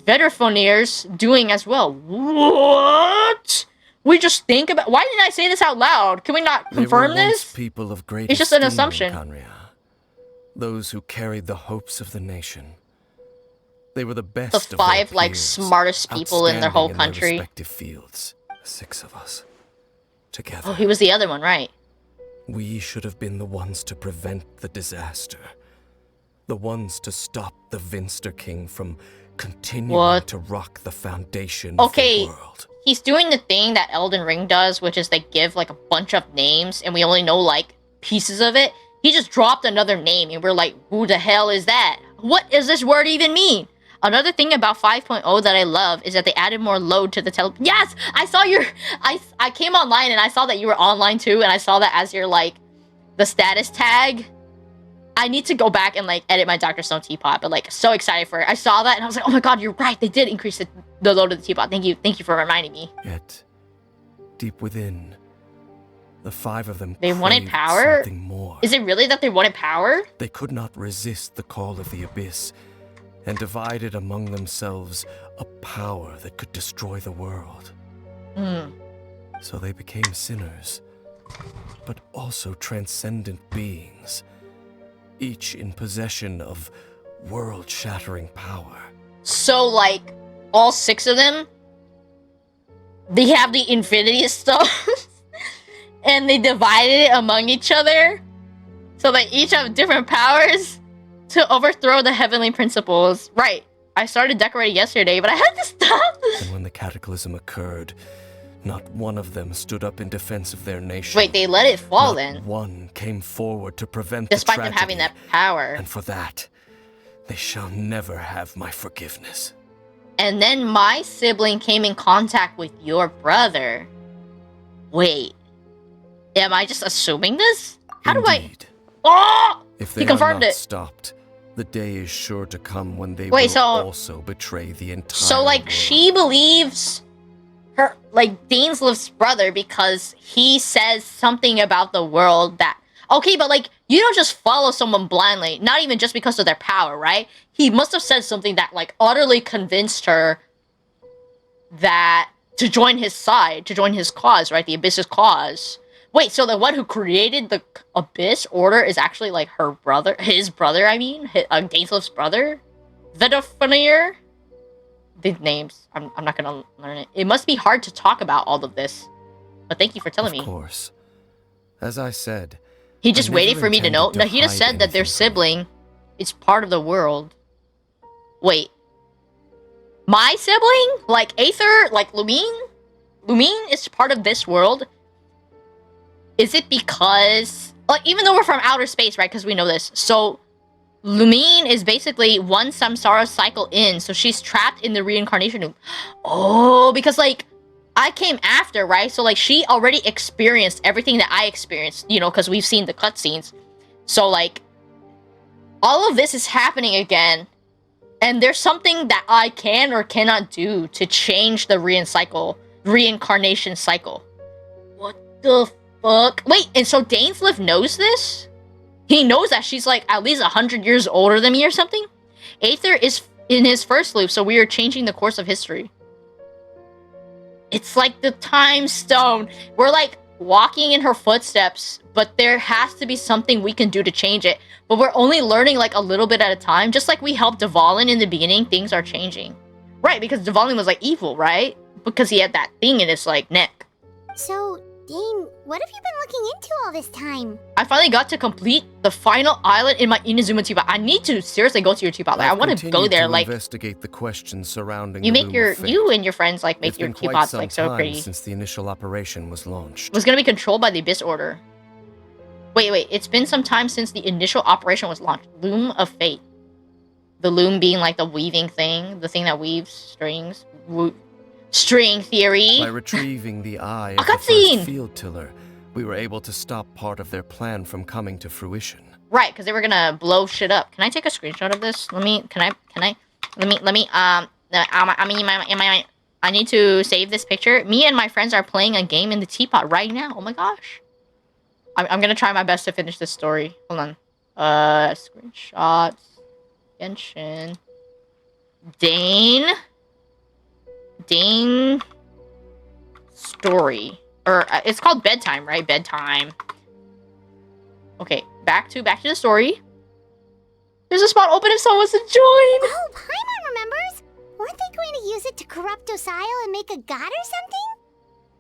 Vedafulnir's doing as well. What? We just think about... Why didn't I say this out loud? Can we not confirm this? People of great it's just an assumption. Those who carried the hopes of the nation. They were the best the 5 like smartest people in their whole country. In their respective fields. 6 of us. Together. Oh, he was the other one, right? We should have been the ones to prevent the disaster. The ones to stop the Vinster King from continuing to rock the foundation of the world. He's doing the thing that Elden Ring does, which is they give like a bunch of names and we only know like pieces of it. He just dropped another name and we're like, who the hell is that? What does this word even mean? Another thing about 5.0 that I love is that they added more load to the Yes! I saw your... I came online and I saw that you were online too, and I saw that as your, like, the status tag. I need to go back and, like, edit my Dr. Stone teapot, but, like, so excited for it. I saw that and I was like, oh my god, you're right. They did increase the load of the teapot. Thank you for reminding me. Yet, deep within, the 5 of them they wanted power? Something more. Is it really that they wanted power? They could not resist the call of the Abyss, and divided among themselves a power that could destroy the world. So they became sinners, but also transcendent beings, each in possession of world-shattering power. So, like, all 6 of them, they have the Infinity Stone, and they divided it among each other, so they each have different powers to overthrow the heavenly principles. Right. I started decorating yesterday, but I had to stop. And when the cataclysm occurred, Not one of them stood up in defense of their nation. Wait, they let it fall Not then? one came forward to prevent Despite the them tragedy. having that power. And for that, they shall never have my forgiveness. And then my sibling came in contact with your brother. Wait. Am I just assuming this? How Indeed. do I... Oh! If He they are confirmed not it. stopped, the day is sure to come when they Wait, will so- also betray the entire So, like, world. she believes her, like, Dainslev's brother because he says something about the world that... Okay, but, like, you don't just follow someone blindly, not even just because of their power, right? He must have said something that, like, utterly convinced her that... to join his side, to join his cause, right? The Abyss's cause. Wait, so the one who created the Abyss Order is actually, like, her brother? His brother, I mean? Dainslev's brother? Vedofenir? The names. I'm not gonna learn it. It must be hard to talk about all of this. But thank you for telling me. Of course. As I said, He just I waited never for me to know. intended No, he just hide said that their anything from sibling is part of the world. Wait. My sibling? Like Aether? Like Lumine? Lumine is part of this world? Is it because... Like, even though we're from outer space, right? Because we know this. So, Lumine is basically one samsara cycle in, so she's trapped in the reincarnation loop. Oh, because, like, I came after, right? So, like, she already experienced everything that I experienced, you know, because we've seen the cutscenes. So, like, all of this is happening again, and there's something that I can or cannot do to change the reincarnation cycle. What the fuck? Wait, and so Dainslev knows this? He knows that she's, like, at least 100 years older than me or something? Aether is in his first loop, so we are changing the course of history. It's like the time stone. We're, like, walking in her footsteps, but there has to be something we can do to change it. But we're only learning, like, a little bit at a time. Just like we helped Dvalin in the beginning, things are changing. Right, because Dvalin was, like, evil, right? Because he had that thing in his, like, neck. So, Dane, what have you been looking into all this time? I finally got to complete the final island in my Inazuma teapot. I need to seriously go to your teapot. Like, I I've want to go continued there, to like... investigate the questions surrounding You the make Loom your... of Fate. You and your friends, like, make It's your been quite teapots, some like, so time pretty. since the initial operation was launched. It was gonna be controlled by the Abyss Order. Wait, it's been some time since the initial operation was launched. Loom of Fate. The loom being, like, the weaving thing. The thing that weaves strings. String theory. By retrieving the eye A of the cutscene! first field tiller, we were able to stop part of their plan from coming to fruition. Right, because they were gonna blow shit up. Can I take a screenshot of this? Let me, I need to save this picture. Me and my friends are playing a game in the teapot right now. Oh my gosh. I'm gonna try my best to finish this story. Hold on. Screenshots. Genshin. Dane story. Or, it's called Bedtime, right? Bedtime. Okay, back to the story. There's a spot open if someone wants to join. Oh, Paimon remembers! Weren't they going to use it to corrupt Osial and make a god or something?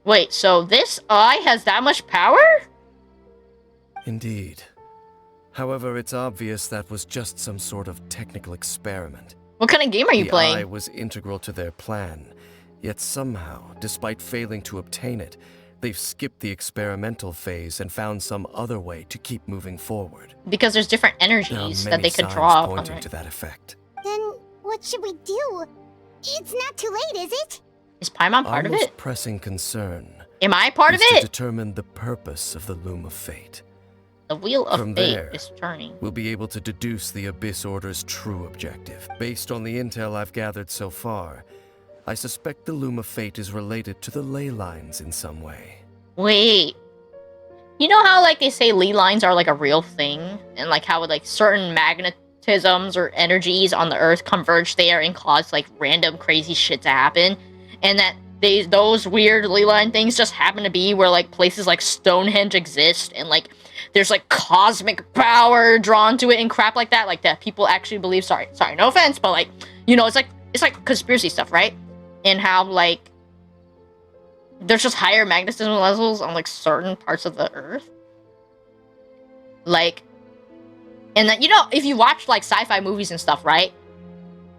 Wait, so this eye has that much power? Indeed. However, it's obvious that was just some sort of technical experiment. What kind of game are you The playing? eye was integral to their plan, yet somehow, despite failing to obtain it, they've skipped the experimental phase and found some other way to keep moving forward. Because there's different There are energies that many they could signs draw upon, pointing right? to that effect. Then, what should we do? It's not too late, is it? Is Paimon part Our of most it? pressing concern Am I part of is to it? determine the purpose of the Loom of Fate. The Wheel of From Fate there, is turning. We'll be able to deduce the Abyss Order's true objective. Based on the intel I've gathered so far, I suspect the Loom of Fate is related to the ley lines in some way. Wait. You know how, like, they say ley lines are, like, a real thing? And, like, how, like, certain magnetisms or energies on the Earth converge there and cause, like, random crazy shit to happen? And that those weird ley line things just happen to be where, like, places like Stonehenge exist and, like, there's, like, cosmic power drawn to it and crap like that? Like, that people actually believe, sorry, no offense, but, like, you know, it's like conspiracy stuff, right? And how, like, there's just higher magnetism levels on, like, certain parts of the Earth. Like, and that, you know, if you watch, like, sci-fi movies and stuff, right?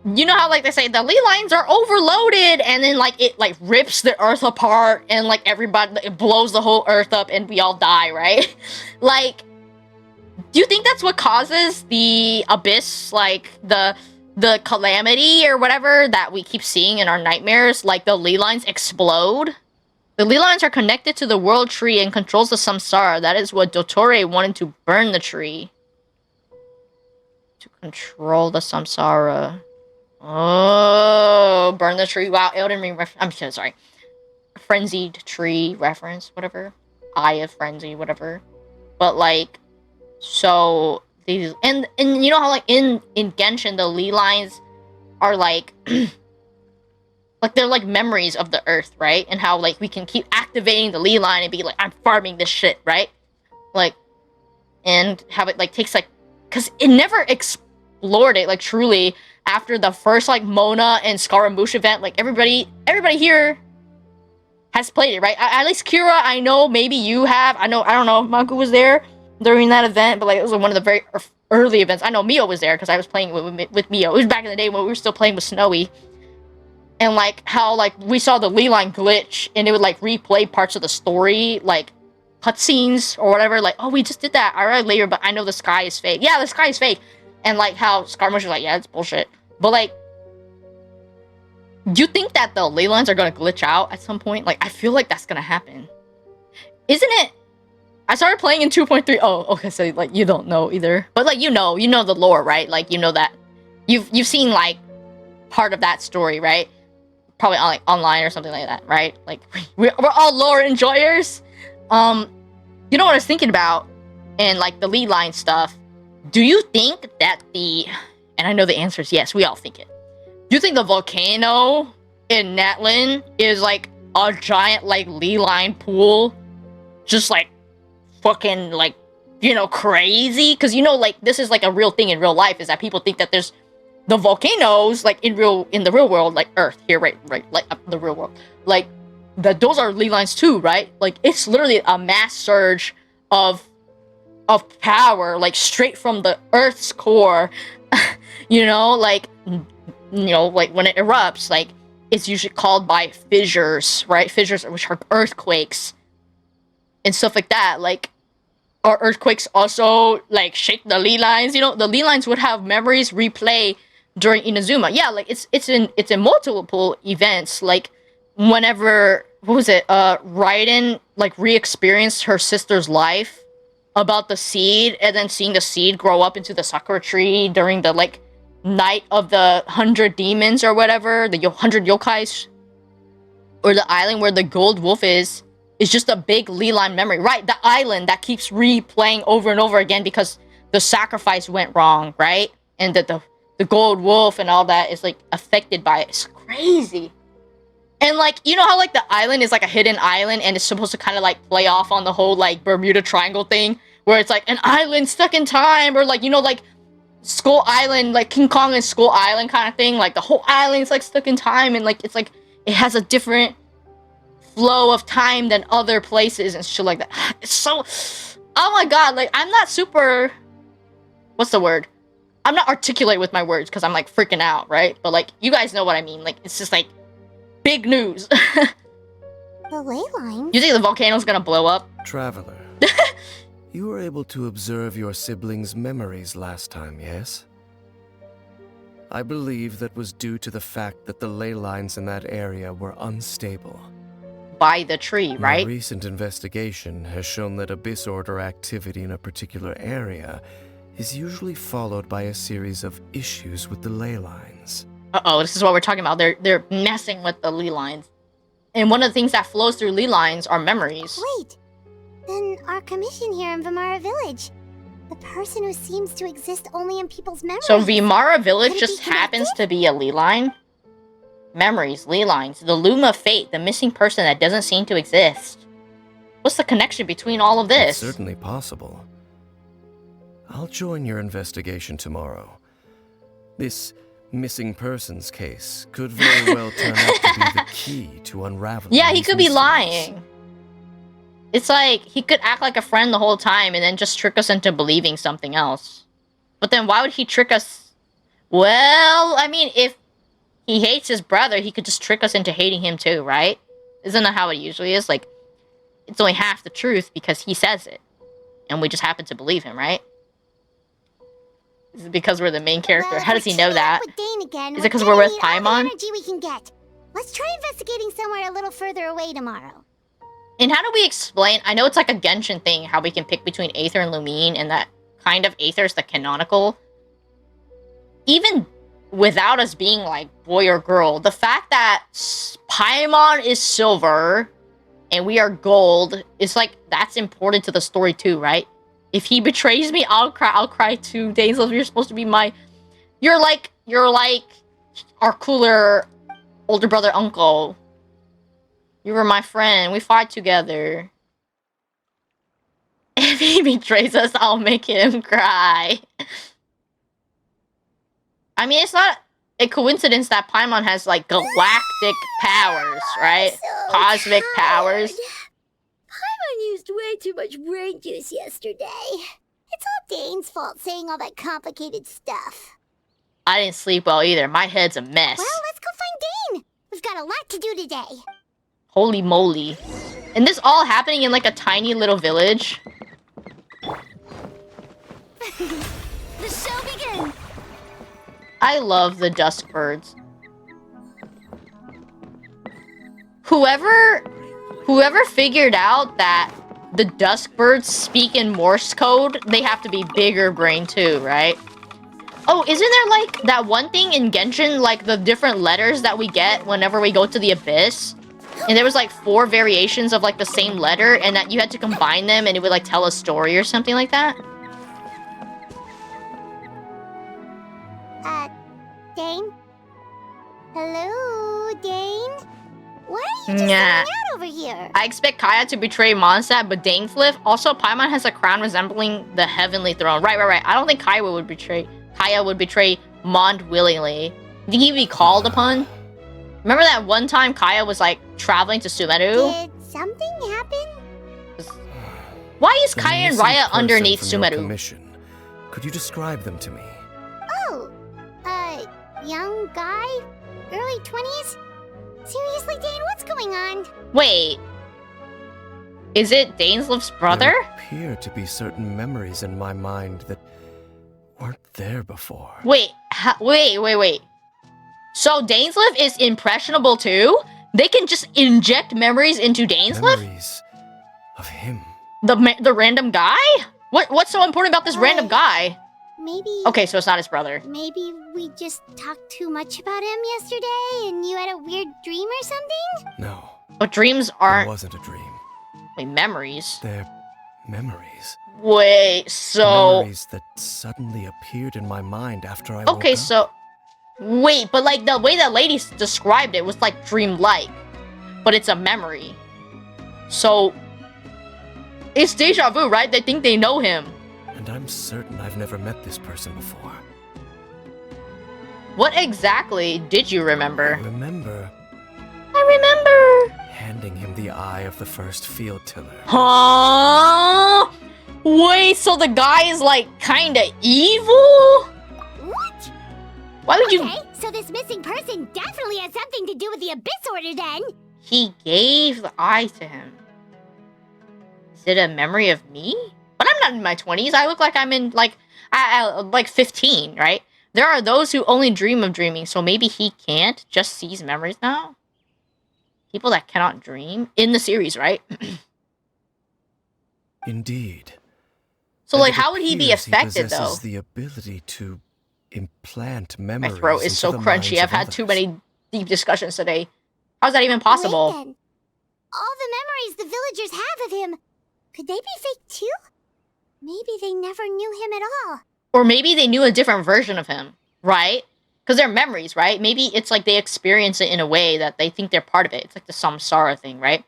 you know how like they say the ley lines are overloaded, and then like it like rips the earth apart, and like everybody, it blows the whole earth up, and we all die, right? Like, do you think that's what causes the abyss, like the calamity or whatever that we keep seeing in our nightmares? Like the ley lines explode. The ley lines are connected to the world tree and controls the samsara. That is what Dottore wanted to burn the tree. To control the samsara. Oh, burn the tree. Wow, Elden Ring I'm so sorry. Frenzied tree reference, whatever. Eye of Frenzy, whatever. But like, so these and you know how like in Genshin the ley lines are like like they're like memories of the earth, right? And how like we can keep activating the ley line and be like, I'm farming this shit, right? Like, and how it like takes like, cause it never explored it like truly after the first like Mona and Scaramouche event. Like everybody here has played it, right? At least Kira, I know maybe you have. I don't know if Maku was there during that event, but like it was one of the very early events. I know Mio was there because I was playing with Mio. It was back in the day when we were still playing with Snowy. And like how like we saw the ley line glitch and it would like replay parts of the story, like cutscenes or whatever. Like, oh, we just did that. I read later, but I know the sky is fake. Yeah, the sky is fake. And like how Scaramouche was like, yeah, it's bullshit. But like, do you think that the ley lines are gonna glitch out at some point? Like, I feel like that's gonna happen. Isn't it? I started playing in 2.3. Oh, okay, so like you don't know either. But like you know the lore, right? Like you know that you've seen like part of that story, right? Probably on, like online or something like that, right? Like we're all lore enjoyers. You know what I was thinking about, and like the ley line stuff. Do you think that and I know the answer is yes, we all think it. Do you think the volcano in Natlan is like a giant like ley line pool, just like fucking like, you know, crazy? Because you know, like this is like a real thing in real life, is that people think that there's the volcanoes like in the real world, like Earth here, right, like the real world, like that those are ley lines too, right? Like it's literally a mass surge of power, like straight from the Earth's core. You know, like like when it erupts, like it's usually called by fissures, right? Fissures, which are earthquakes and stuff like that. Like, are earthquakes also like shake the ley lines? You know, the ley lines would have memories replay during Inazuma. Yeah, like it's in multiple events. Like whenever, what was it? Raiden like re-experienced her sister's life about the seed, and then seeing the seed grow up into the sakura tree during the like night of the 100 demons or whatever, the 100 yokais, or the island where the gold wolf is just a big ley line memory, right? The island that keeps replaying over and over again because the sacrifice went wrong, right? And that the gold wolf and all that is like affected by it. It's crazy. And like, you know how like the island is like a hidden island and it's supposed to kind of like play off on the whole like Bermuda Triangle thing, where it's like an island stuck in time, or like, you know, like Skull Island, like King Kong and Skull Island kind of thing. Like the whole island's like stuck in time, and like it's like it has a different flow of time than other places and shit like that. It's so, oh my god, like I'm not super, what's the word? I'm not articulate with my words because I'm like freaking out, right? But like you guys know what I mean. Like it's just like big news. The ley line? You think the volcano's gonna blow up? Traveler, you were able to observe your siblings' memories last time, yes? I believe that was due to the fact that the ley lines in that area were unstable. By the tree, right? My recent investigation has shown that Abyss Order activity in a particular area is usually followed by a series of issues with the ley lines. Uh-oh, this is what we're talking about. They're messing with the ley lines. And one of the things that flows through ley lines are memories. Wait, then our commission here in Vimara Village, the person who seems to exist only in people's memories. So Vimara Village just happens to be a ley line? Memories, ley lines, the loom of fate, the missing person that doesn't seem to exist. What's the connection between all of this? It's certainly possible. I'll join your investigation tomorrow. This missing persons case could very well turn out to be the key to unraveling. Yeah, he could be mysteries. lying. It's like, he could act like a friend the whole time and then just trick us into believing something else. But then why would he trick us? Well, I mean, if he hates his brother, he could just trick us into hating him too, right? Isn't that how it usually is? Like, it's only half the truth because he says it. And we just happen to believe him, right? Is it because we're the main character? Well, How does he know that? Again, Is it because we're with Paimon? Energy we can get. Let's try investigating somewhere a little further away tomorrow. And how do we explain? I know it's like a Genshin thing, how we can pick between Aether and Lumine, and that kind of Aether is the canonical. Even without us being like boy or girl, the fact that Paimon is silver and we are gold is like, that's important to the story too, right? If he betrays me, I'll cry too. Dainsleif, you're supposed to be my... You're like our cooler older brother uncle. You were my friend. We fought together. If he betrays us, I'll make him cry. I mean, it's not a coincidence that Paimon has, like, galactic powers, right? So Cosmic powers. Paimon used way too much brain juice yesterday. It's all Dane's fault saying all that complicated stuff. I didn't sleep well either. My head's a mess. Well, let's go find Dane. We've got a lot to do today. Holy moly. And this all happening in, like, a tiny little village. The show begins. I love the dusk birds. Whoever figured out that the dusk birds speak in Morse code, they have to be bigger brain too, right? Oh, isn't there like that one thing in Genshin, like the different letters that we get whenever we go to the abyss? And there was like 4 variations of like the same letter, and that you had to combine them and it would like tell a story or something like that? Dane? Hello, Dane? Why are you just Yeah. hanging out over here? I expect Kaya to betray Mondstadt, but Dainsleif, also Paimon has a crown resembling the heavenly throne. Right. I don't think Kaya would betray Mond willingly. Do you think he'd be called upon? Remember that one time Kaya was like traveling to Sumeru? Did something happen? Why is The Kaya and missing Raya person underneath from your Sumeru? commission. Could you describe them to me? Oh, young guy? Early 20s? Seriously, Dane, what's going on? Wait. Is it Dainsleif's brother? There appear to be certain memories in my mind that weren't there before. Wait. Wait. So Dainsleif is impressionable too? They can just inject memories into Dainsleif? Memories of him. The random guy? What's so important about this random guy? Maybe... Okay, so it's not his brother. Maybe we just talked too much about him yesterday and you had a weird dream or something? No, But dreams it aren't... wasn't a dream. Wait, memories? They're memories. Wait, so... Memories that suddenly appeared in my mind after I woke Okay, up. so... Wait, but like the way that lady described it was like dream-like. But it's a memory. So... It's deja vu, right? They think they know him. And I'm certain I've never met this person before. What exactly did you I remember? remember I remember! handing him the eye of the first field tiller. Huh? Wait, so the guy is like kinda evil? What? Why would you... Okay, so this missing person definitely has something to do with the Abyss Order then. He gave the eye to him. Is it a memory of me? But I'm not in my 20s. I look like I'm in like... like 15, right? There are those who only dream of dreaming, so maybe he can't, just sees memories now? People that cannot dream? In the series, right? Indeed. So And like it how would he be appears affected though? possesses the ability to implant memories. My throat is into so the crunchy. minds I've of had too others. many deep discussions today. How's that even possible? Wait then. All the memories the villagers have of him, could they be fake too? Maybe they never knew him at all. Or maybe they knew a different version of him, right? Because they're memories, right? Maybe it's like they experience it in a way that they think they're part of it. It's like the samsara thing, right?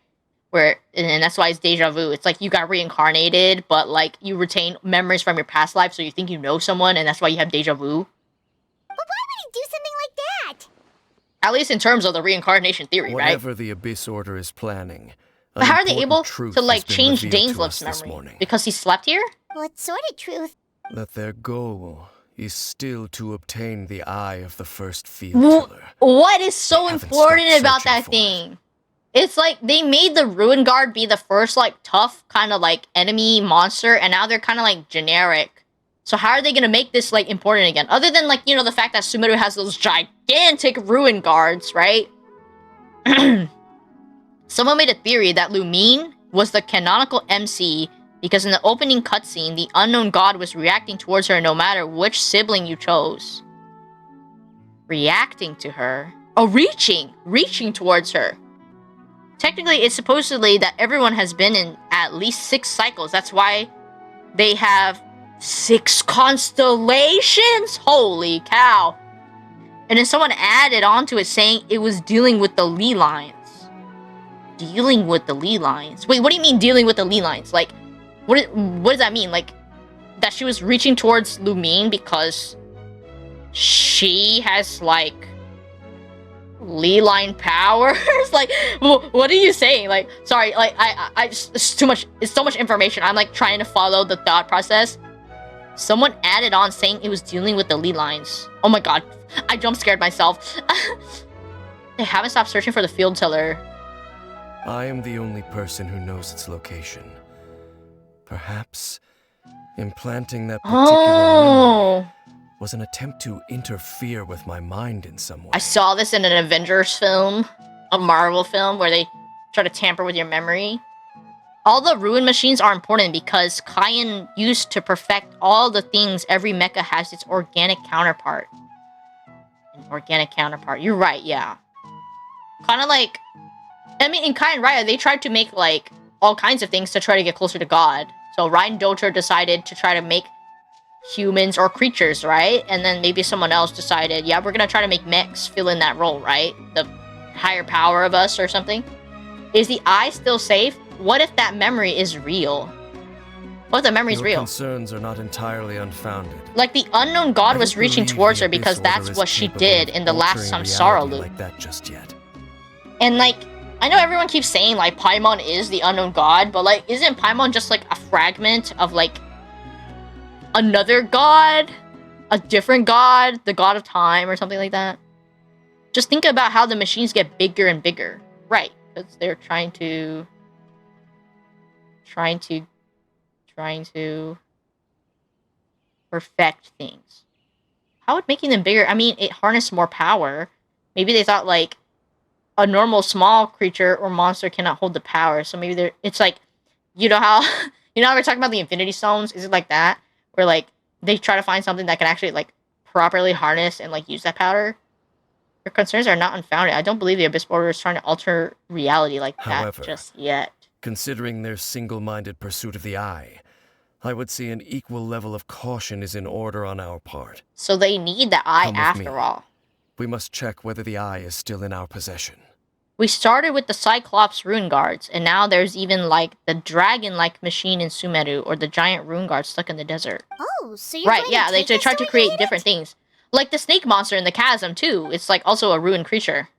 Where, and that's why it's deja vu. It's like you got reincarnated, but like you retain memories from your past life, so you think you know someone, and that's why you have deja vu. But why would he do something like that? At least in terms of the reincarnation theory, right? Whatever the Abyss Order is planning. But how are they an able important truth to like has been change revealed to us Dainsleif's this memory? morning. Because he slept here? What sort of truth? That their goal is still to obtain the eye of the first field killer. What is so They haven't important stopped about searching that for thing? It's like they made the Ruin Guard be the first like tough kind of like enemy monster, and now they're kind of like generic. So how are they gonna make this like important again? Other than like, you know, the fact that Sumeru has those gigantic Ruin Guards, right? Someone made a theory that Lumine was the canonical MC because in the opening cutscene, the unknown god was reacting towards her no matter which sibling you chose. Reacting to her? Oh, reaching towards her. Technically, it's supposedly that everyone has been in at least 6 cycles. That's why they have 6 constellations. Holy cow. And then someone added onto it saying it was dealing with the Lee lines. Dealing with the Lee lines? Wait, what do you mean dealing with the Lee lines? Like, what does that mean? Like, that she was reaching towards Lumine because she has, like, Lee line powers? Like, what are you saying? Like, sorry, like, I just, it's so much information. I'm, like, trying to follow the thought process. Someone added on saying it was dealing with the Lee lines. Oh my god, I jump scared myself. They haven't stopped searching for the field tiller. I am the only person who knows its location. Perhaps implanting that particular memory was an attempt to interfere with my mind in some way. I saw this in an Avengers film, a Marvel film, where they try to tamper with your memory. All the ruin machines are important because Kayan used to perfect all the things every mecha has its organic counterpart. An organic counterpart. You're right, yeah. Kind of like, I mean, in Kayan Raya, they tried to make, like, all kinds of things to try to get closer to God. So Ryan Docher decided to try to make humans or creatures, right? And then maybe someone else decided, yeah, we're gonna try to make mechs fill in that role, right? The higher power of us or something. Is the eye still safe? What if that memory is real? What if the memory is real? Concerns are not entirely unfounded. Like the unknown god was reaching towards her because that's what she did in the last Samsara loop. Like that just yet. And like, I know everyone keeps saying like Paimon is the unknown god, but like, isn't Paimon just like a fragment of like another god? A different god? The god of time or something like that? Just think about how the machines get bigger and bigger. Right, because they're trying to perfect things. How would making them bigger? I mean, it harnessed more power. Maybe they thought like a normal small creature or monster cannot hold the power. So maybe it's like, you know how we're talking about the Infinity Stones? Is it like that? Where like they try to find something that can actually like properly harness and like use that power? Your concerns are not unfounded. I don't believe the Abyss Border is trying to alter reality like that just yet. Considering their single-minded pursuit of the eye, I would say an equal level of caution is in order on our part. So they need the eye after all. We must check whether the eye is still in our possession. We started with the Cyclops Rune Guards, and now there's even like the dragon-like machine in Sumeru, or the giant Rune Guard stuck in the desert. Oh, so you're right? going Yeah, to they take tried us to where create we need different it? things, like the snake monster in the chasm too. It's like also a ruined creature.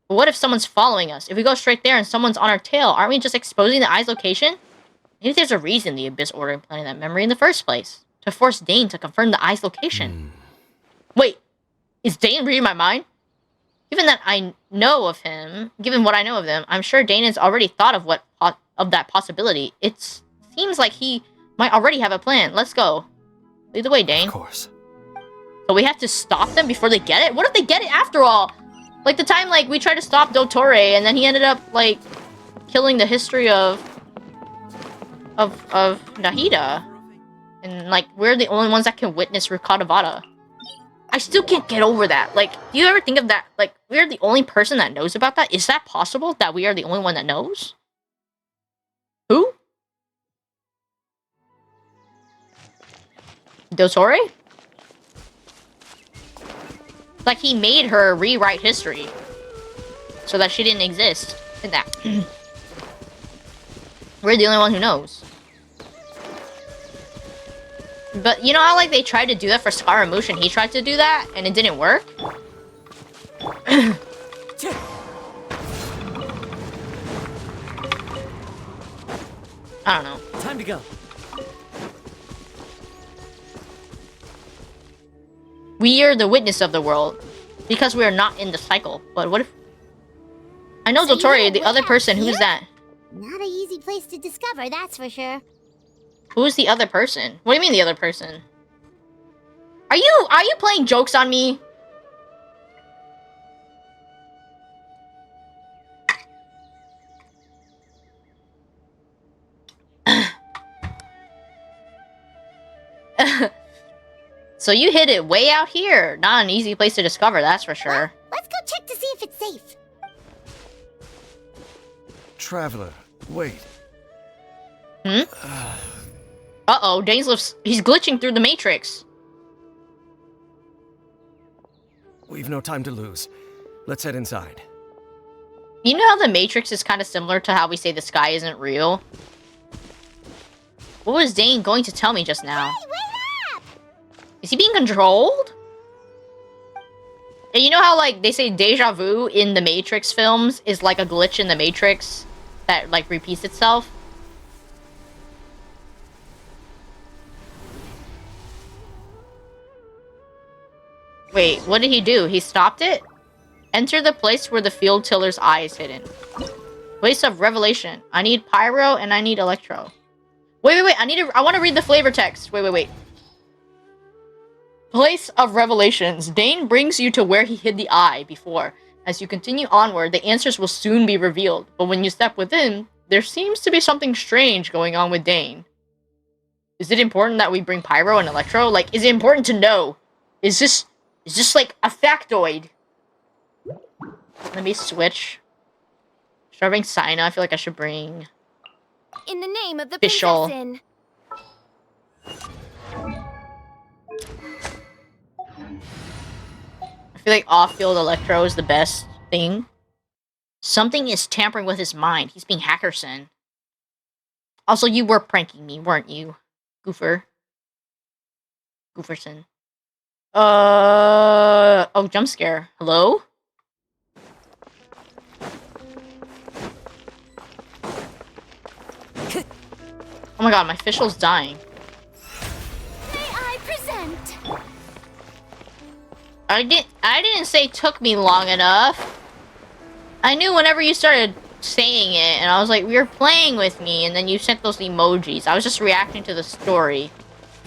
But what if someone's following us? If we go straight there and someone's on our tail, aren't we just exposing the eye's location? Maybe there's a reason the Abyss Order implanted that memory in the first place. To force Dane to confirm the eye's location. Wait, is Dane reading my mind? Given what I know of them, I'm sure Dane has already thought of that possibility. It seems like he might already have a plan. Let's go. Lead the way, Dane. Of course. So we have to stop them before they get it? What if they get it after all? Like the time like we tried to stop Dottore and then he ended up like killing the history of Nahida. And like we're the only ones that can witness Rukadavada. I still can't get over that. Like, do you ever think of that? Like, we're the only person that knows about that? Is that possible? That we are the only one that knows? Who? Dottore? Like, he made her rewrite history. So that she didn't exist. In that. We're the only one who knows. But you know how like they tried to do that for Scaramouche, he tried to do that and it didn't work? I don't know. Time to go. We are the witness of the world. Because we are not in the cycle. But what if... I know So Dotori, you're the way other out person. here? Who's that? Not an easy place to discover, that's for sure. Who's the other person? What do you mean the other person? Are you playing jokes on me? So you hit it way out here. Not an easy place to discover, that's for sure. Let's go check to see if it's safe. Traveler, wait. Hmm? Uh-oh, he's glitching through the Matrix. We've no time to lose. Let's head inside. You know how the Matrix is kind of similar to how we say the sky isn't real? What was Dane going to tell me just now? Hey, wait up! Is he being controlled? And you know how, like, they say deja vu in the Matrix films is like a glitch in the Matrix that, like, repeats itself? Wait, what did he do? He stopped it? Enter the place where the field tiller's eye is hidden. Place of revelation. I need pyro and I need electro. Wait. I want to read the flavor text. Wait. Place of revelations. Dane brings you to where he hid the eye before. As you continue onward, the answers will soon be revealed. But when you step within, there seems to be something strange going on with Dane. Is it important that we bring pyro and electro? Like, is it important to know? Is this like a factoid? Let me switch. Should I bring Sina? I feel like I should bring... In the name of the Official. princess. I feel like off-field electro is the best thing. Something is tampering with his mind. He's being Hackerson. Also, you were pranking me, weren't you? Gooferson. Oh, jump scare. Hello? Oh my god, my official's dying. May I present? I didn't say took me long enough. I knew whenever you started saying it, and I was like, you're playing with me, and then you sent those emojis. I was just reacting to the story.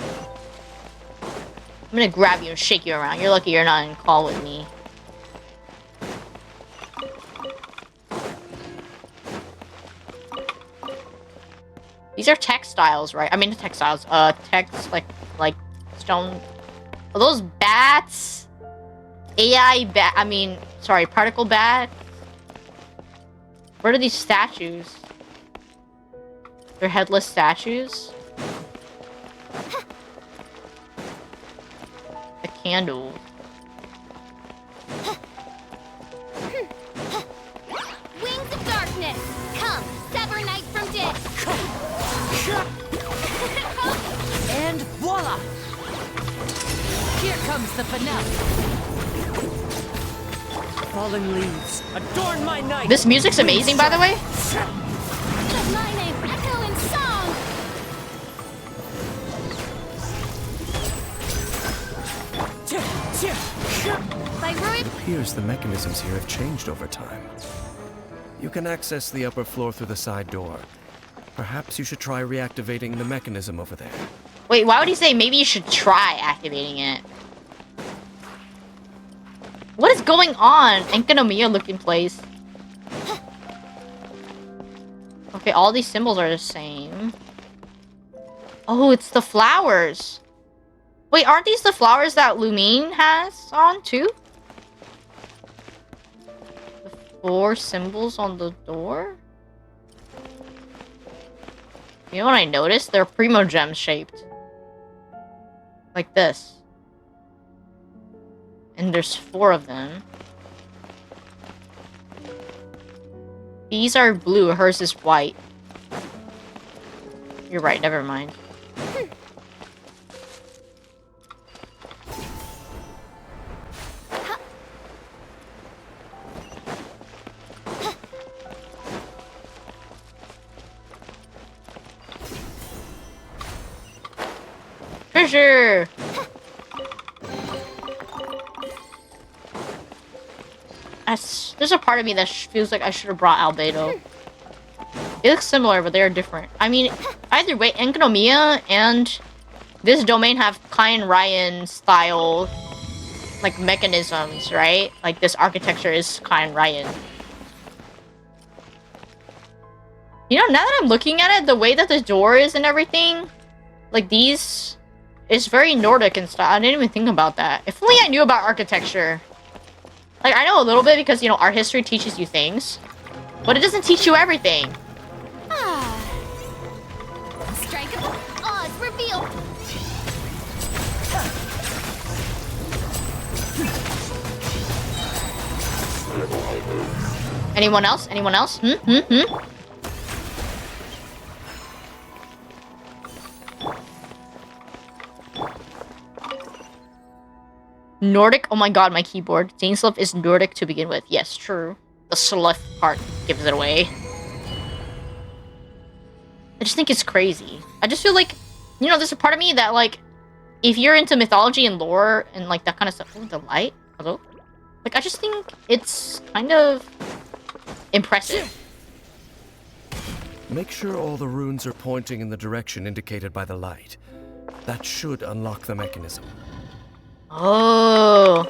I'm gonna grab you and shake you around. You're lucky you're not in call with me. These are textiles, right? I mean, textiles. Text, like stone. Are those bats? AI bat. I mean, sorry, particle bat. What are these statues? They're headless statues. A candle. Wings of darkness, come, sever night from day. And voila! Here comes the finale. Fallen leaves, adorn my night. This music's amazing, by the way. Let my name echo in song. By Roy. It appears the mechanisms here have changed over time. You can access the upper floor through the side door. Perhaps you should try reactivating the mechanism over there. Wait, why would he say maybe you should try activating it? What is going on? Enkanomiya looking place. Okay, all these symbols are the same. Oh, it's the flowers. Wait, aren't these the flowers that Lumine has on too? The 4 symbols on the door? You know what I noticed? They're primo gem shaped. Like this. And there's 4 of them. These are blue, hers is white. You're right, never mind. Treasure! there's a part of me that feels like I should have brought Albedo. It looks similar, but they are different. I mean, either way, Enkanomiya and this domain have Klein Ryan style, like, mechanisms, right? Like, this architecture is Klein Ryan. You know, now that I'm looking at it, the way that the door is and everything, like, these, is very Nordic and stuff. I didn't even think about that. If only I knew about architecture. Like, I know a little bit because, you know, art history teaches you things. But it doesn't teach you everything. Strike of Oz revealed. Anyone else? Anyone else? Nordic? Oh my god, my keyboard. Zanesluff is Nordic to begin with. Yes, true. The sluff part gives it away. I just think it's crazy. I just feel like, you know, there's a part of me that, like, if you're into mythology and lore and, like, that kind of stuff... Oh, the light? Hello? Like, I just think it's kind of impressive. Make sure all the runes are pointing in the direction indicated by the light. That should unlock the mechanism. Oh.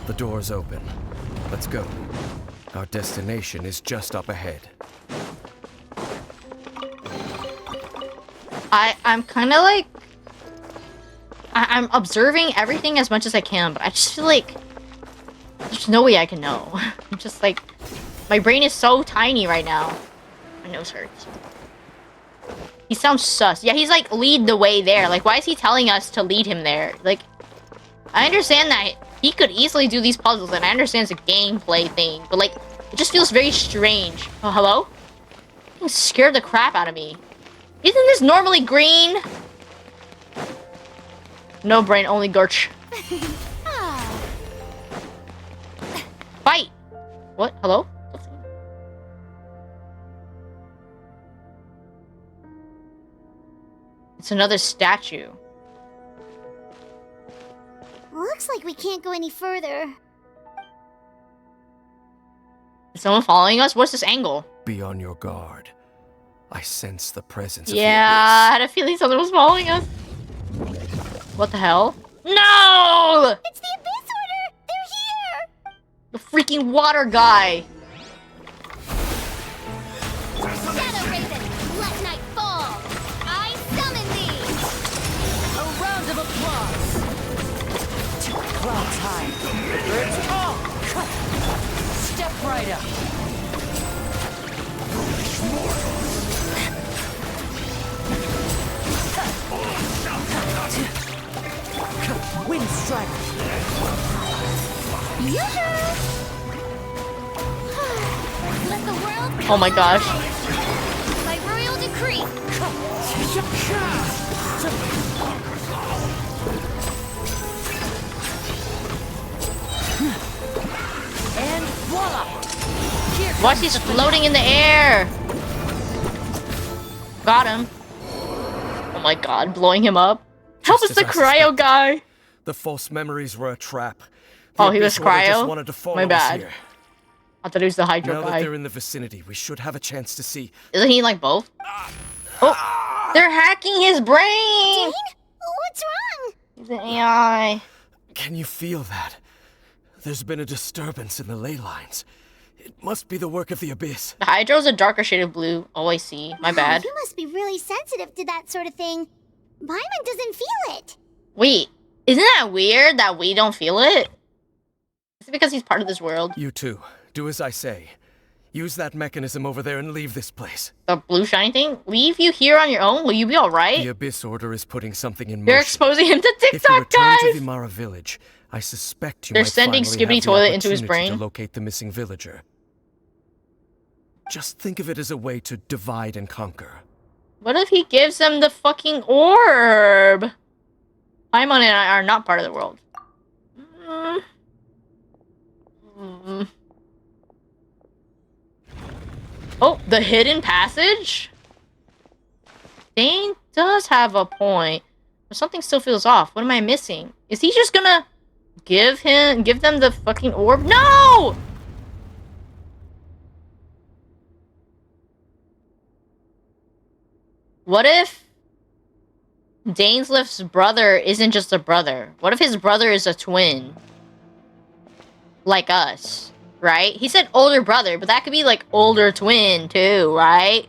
The door's open. Let's go. Our destination is just up ahead. I'm kind of like... I'm observing everything as much as I can, but I just feel like... There's no way I can know. I'm just like... My brain is so tiny right now. My nose hurts. He sounds sus. Yeah, he's like, lead the way there. Like, why is he telling us to lead him there? Like, I understand that he could easily do these puzzles, and I understand it's a gameplay thing, but, like, it just feels very strange. Oh, hello? It scared the crap out of me. Isn't this normally green? No brain, only Gurch. Fight! What? Hello? It's another statue. Looks like we can't go any further. Is someone following us? What's this angle? Be on your guard. I sense the presence of Yeah, I had a feeling someone was following us. What the hell? No! It's the Abyss Order! They're here! The freaking water guy. Shadow Raven, let night fall! I summon thee! A round of applause. To clouds high. Birds tall. Step right up. Wind strider. Let the world Oh my gosh. by royal decree! And voila! Here Watch, he's floating in the air. Got him. Oh my god, blowing him up. Help us, Just the as I cryo suspected. guy. The false memories were a trap. Oh, he was Abyss Order just cryo? wanted to follow My us bad. here. I thought he was the Hydro Now that guy. they're in the vicinity, we should have a chance to see. Isn't he like both? Oh, they're hacking his brain. What's wrong? He's an AI. Can you feel that? There's been a disturbance in the ley lines. It must be the work of the Abyss. The Hydro's a darker shade of blue. Oh, I see. My Wow, bad. You must be really sensitive to that sort of thing. Paimon doesn't feel it. Wait, isn't that weird that we don't feel it? Is it because he's part of this world? You too. Do as I say. Use that mechanism over there and leave this place. The blue shiny thing? Leave you here on your own? Will you be alright? The Abyss Order is putting something in You're motion. exposing him to If you TikTok, return to guys! Vimara village, I suspect you They're might sending finally Skibidi have the Toilet into his opportunity brain. to locate the missing villager. Just think of it as a way to divide and conquer. What if he gives them the fucking orb? Paimon and I are not part of the world. Oh, the hidden passage? Dane does have a point. But something still feels off. What am I missing? Is he just gonna give them the fucking orb? No! What if Dainsleif's brother isn't just a brother? What if his brother is a twin? Like us, right? He said older brother, but that could be like older twin too, right?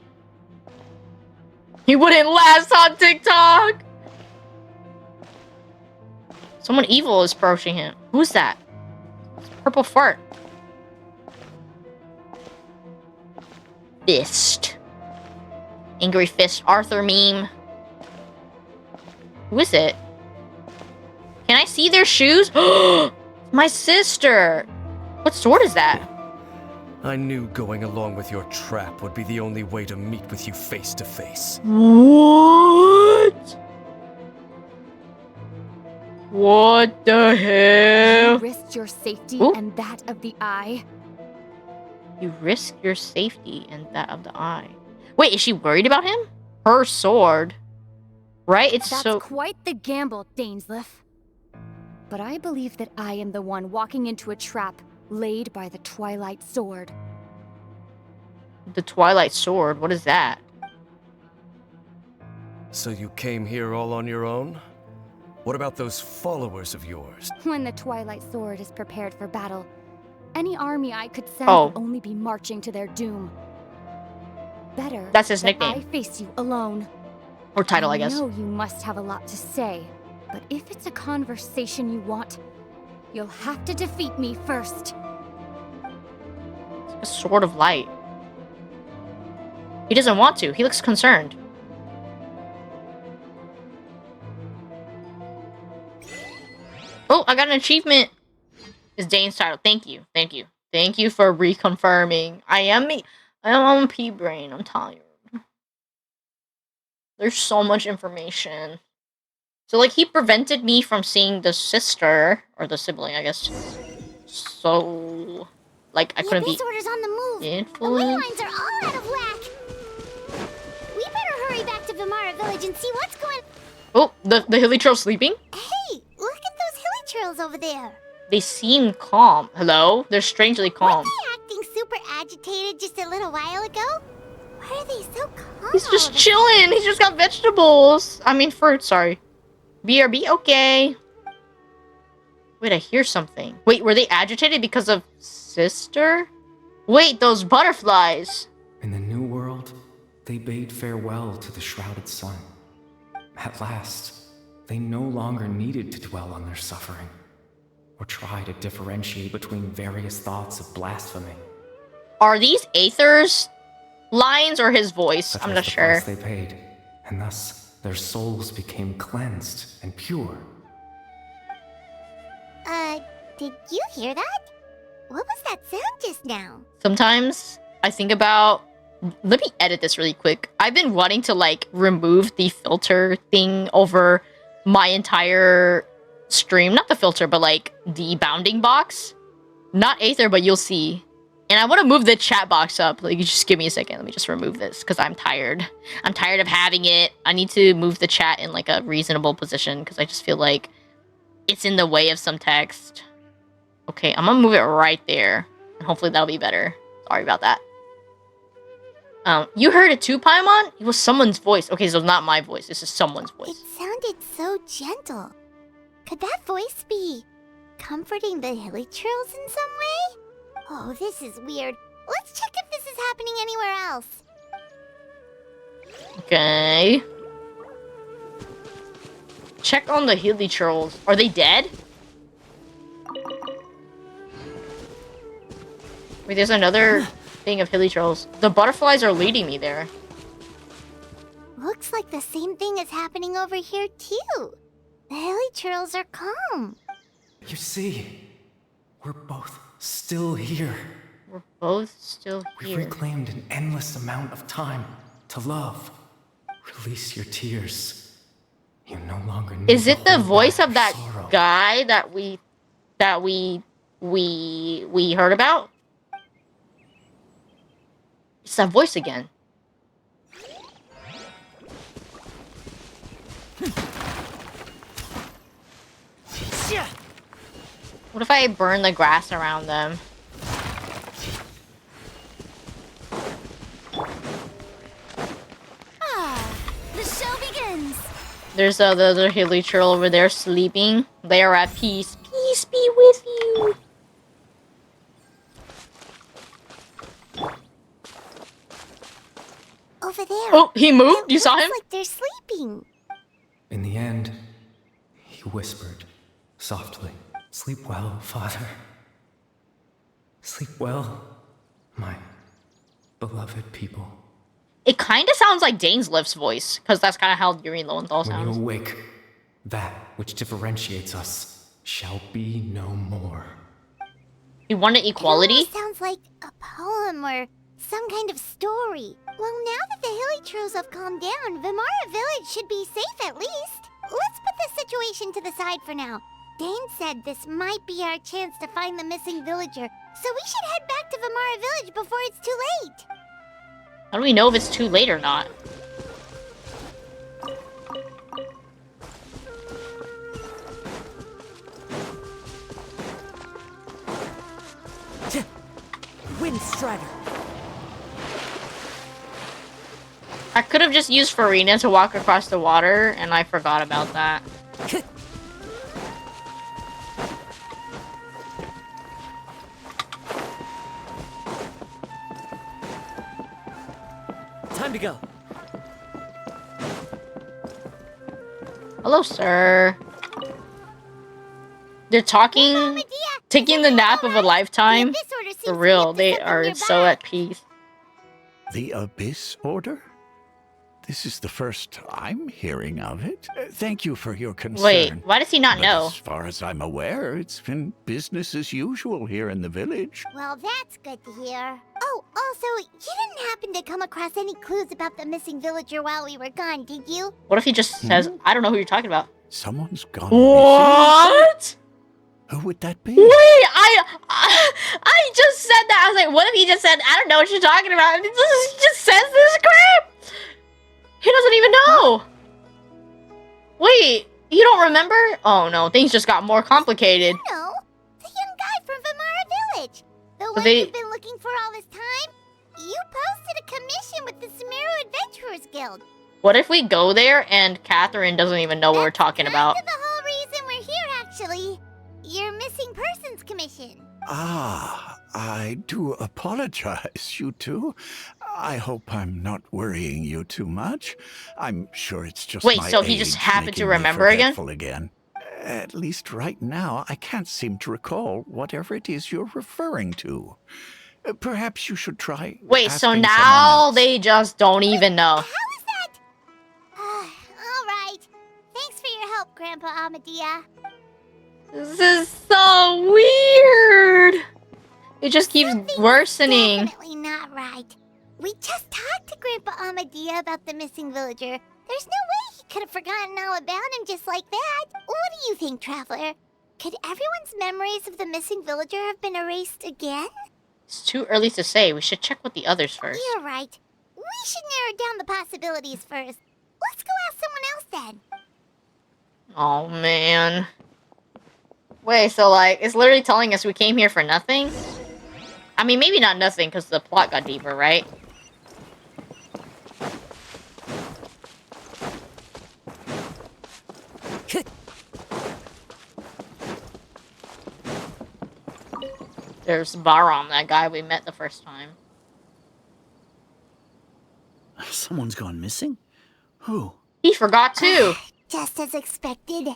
He wouldn't last on TikTok! Someone evil is approaching him. Who's that? It's purple fart. Fist. Angry fist Arthur meme. Who is it? Can I see their shoes? My sister! What sword is that? I knew going along with your trap would be the only way to meet with you face to face. What? What the hell? You risked your safety Ooh. and that of the eye. You risk your safety and that of the eye. Wait, is she worried about him? Her sword. Right? It's That's so... quite the gamble, Dainsleif. But I believe that I am the one walking into a trap laid by the Twilight Sword. The Twilight Sword? What is that? So you came here all on your own? What about those followers of yours? When the Twilight Sword is prepared for battle, any army I could send Oh. would only be marching to their doom. Better That's his that nickname. I face you alone. Or title, I guess. I know you must have a lot to say, but if it's a conversation you want, you'll have to defeat me first. A sword of light. He doesn't want to. He looks concerned. Oh, I got an achievement. It's Dane's title. Thank you. Thank you. Thank you for reconfirming. I am on P-brain. I'm tired. There's so much information. So, like, he prevented me from seeing the sister, or the sibling, I guess. So, like, I couldn't be This order's on the move. The ley influenced. lines are all out of whack. We better hurry back to Vimara Village and see what's going... Oh, the Hilichurl sleeping? Hey, look at those hilichurls over there. They seem calm. Hello? They're strangely calm. Weren't they acting super agitated just a little while ago? Why are they so calm? He's all just of a chilling. He's just got vegetables. I mean, fruit, sorry. BRB, okay. Wait, I hear something. Wait, were they agitated because of sister? Wait, those butterflies. In the new world, they bade farewell to the shrouded sun. At last, they no longer needed to dwell on their suffering, or try to differentiate between various thoughts of blasphemy. Are these Aether's lines or his voice? Such I'm was not the sure. price they paid, and thus their souls became cleansed and pure. Did you hear that? What was that sound just now? Sometimes I think about... Let me edit this really quick. I've been wanting to, like, remove the filter thing over my entire stream. Not the filter, but, like, the bounding box. Not Aether, but you'll see. And I want to move the chat box up. Like, just give me a second. Let me just remove this, because I'm tired. I'm tired of having it. I need to move the chat in, like, a reasonable position, because I just feel like it's in the way of some text. Okay, I'm gonna move it right there. And hopefully that'll be better. Sorry about that. You heard it too, Paimon? It was someone's voice. Okay, so it's not my voice. This is someone's It voice. sounded so gentle. Could that voice be comforting the hilichurls in some way? Oh, this is weird. Let's check if this is happening anywhere else. Okay. Check on the hilichurls. Are they dead? Wait, there's another thing of hilichurls. The butterflies are leading me there. Looks like the same thing is happening over here too. The hilichurls are calm. You see, we're both still here. We're both still We've here. reclaimed an endless amount of time to love. Release your tears. You no longer need Is to it the hold voice back of your that sorrow. guy that we heard about? It's that voice again. What if I burn the grass around them? Ah, the show begins. There's the other hilichurl over there sleeping. They are at peace. Peace be with you. Over there. Oh, he moved? You saw looks him? like they're sleeping. In the end, he whispered softly, "Sleep well, Father. Sleep well, my beloved people. It kind of sounds like Dainsleif's voice, because that's kind of how Yuri Lowenthal When you sounds. awake, that which differentiates us shall be no more." He wanted equality? It almost sounds like a poem or some kind of story. Well, now that the Hilichurls have calmed down, Vimara Village should be safe at least. Let's put this situation to the side for now. Dane said this might be our chance to find the missing villager, so we should head back to Vimara Village before it's too late. How do we know if it's too late or not? Wind Strider. I could have just used Farina to walk across the water, and I forgot about that. Time to go. Hello, sir. They're talking, taking the nap of a lifetime. This order seems For to real, be they up to are something so nearby. at peace. The Abyss Order? This is the first I'm hearing of it. Thank you for your concern. Wait, why does he not But know? As far as I'm aware, it's been business as usual here in the village. Well, that's good to hear. Oh, also, you didn't happen to come across any clues about the missing villager while we were gone, did you? What if he just says, I don't know who you're talking about? Someone's gone missing? What? Who would that be? Wait, I just said that. I was like, what if he just said, I don't know what you're talking about? And he just says this crap? He doesn't even know. Wait, you don't remember? Oh no, things just got more complicated. No, the young guy from Vimara Village. The one they- you've been looking for all this time. You posted a commission with the Sumeru Adventurers Guild. What if we go there and Catherine doesn't even know what we're talking about? That's the whole reason we're here, actually. Your missing persons commission. Ah, I do apologize, you two. I hope I'm not worrying you too much. I'm sure it's just Wait, my so he just age happened to making me remember again? forgetful again? At least right now, I can't seem to recall whatever it is you're referring to. Perhaps you should try. Wait, so asking now someone else. they just don't even know. How is that? All right. Thanks for your help, Grandpa Amadea. This is so weird. It just keeps Something's worsening. Definitely not right. We just talked to Grandpa Amadea about the missing villager. There's no way he could have forgotten all about him just like that. What do you think, Traveler? Could everyone's memories of the missing villager have been erased again? It's too early to say. We should check with the others first. You're right. We should narrow down the possibilities first. Let's go ask someone else then. Oh man. Wait, so like, it's literally telling us we came here for nothing? I mean, maybe not nothing, because the plot got deeper, right? There's Baram, that guy we met the first time. Someone's gone missing? Who? He forgot too. Just as expected.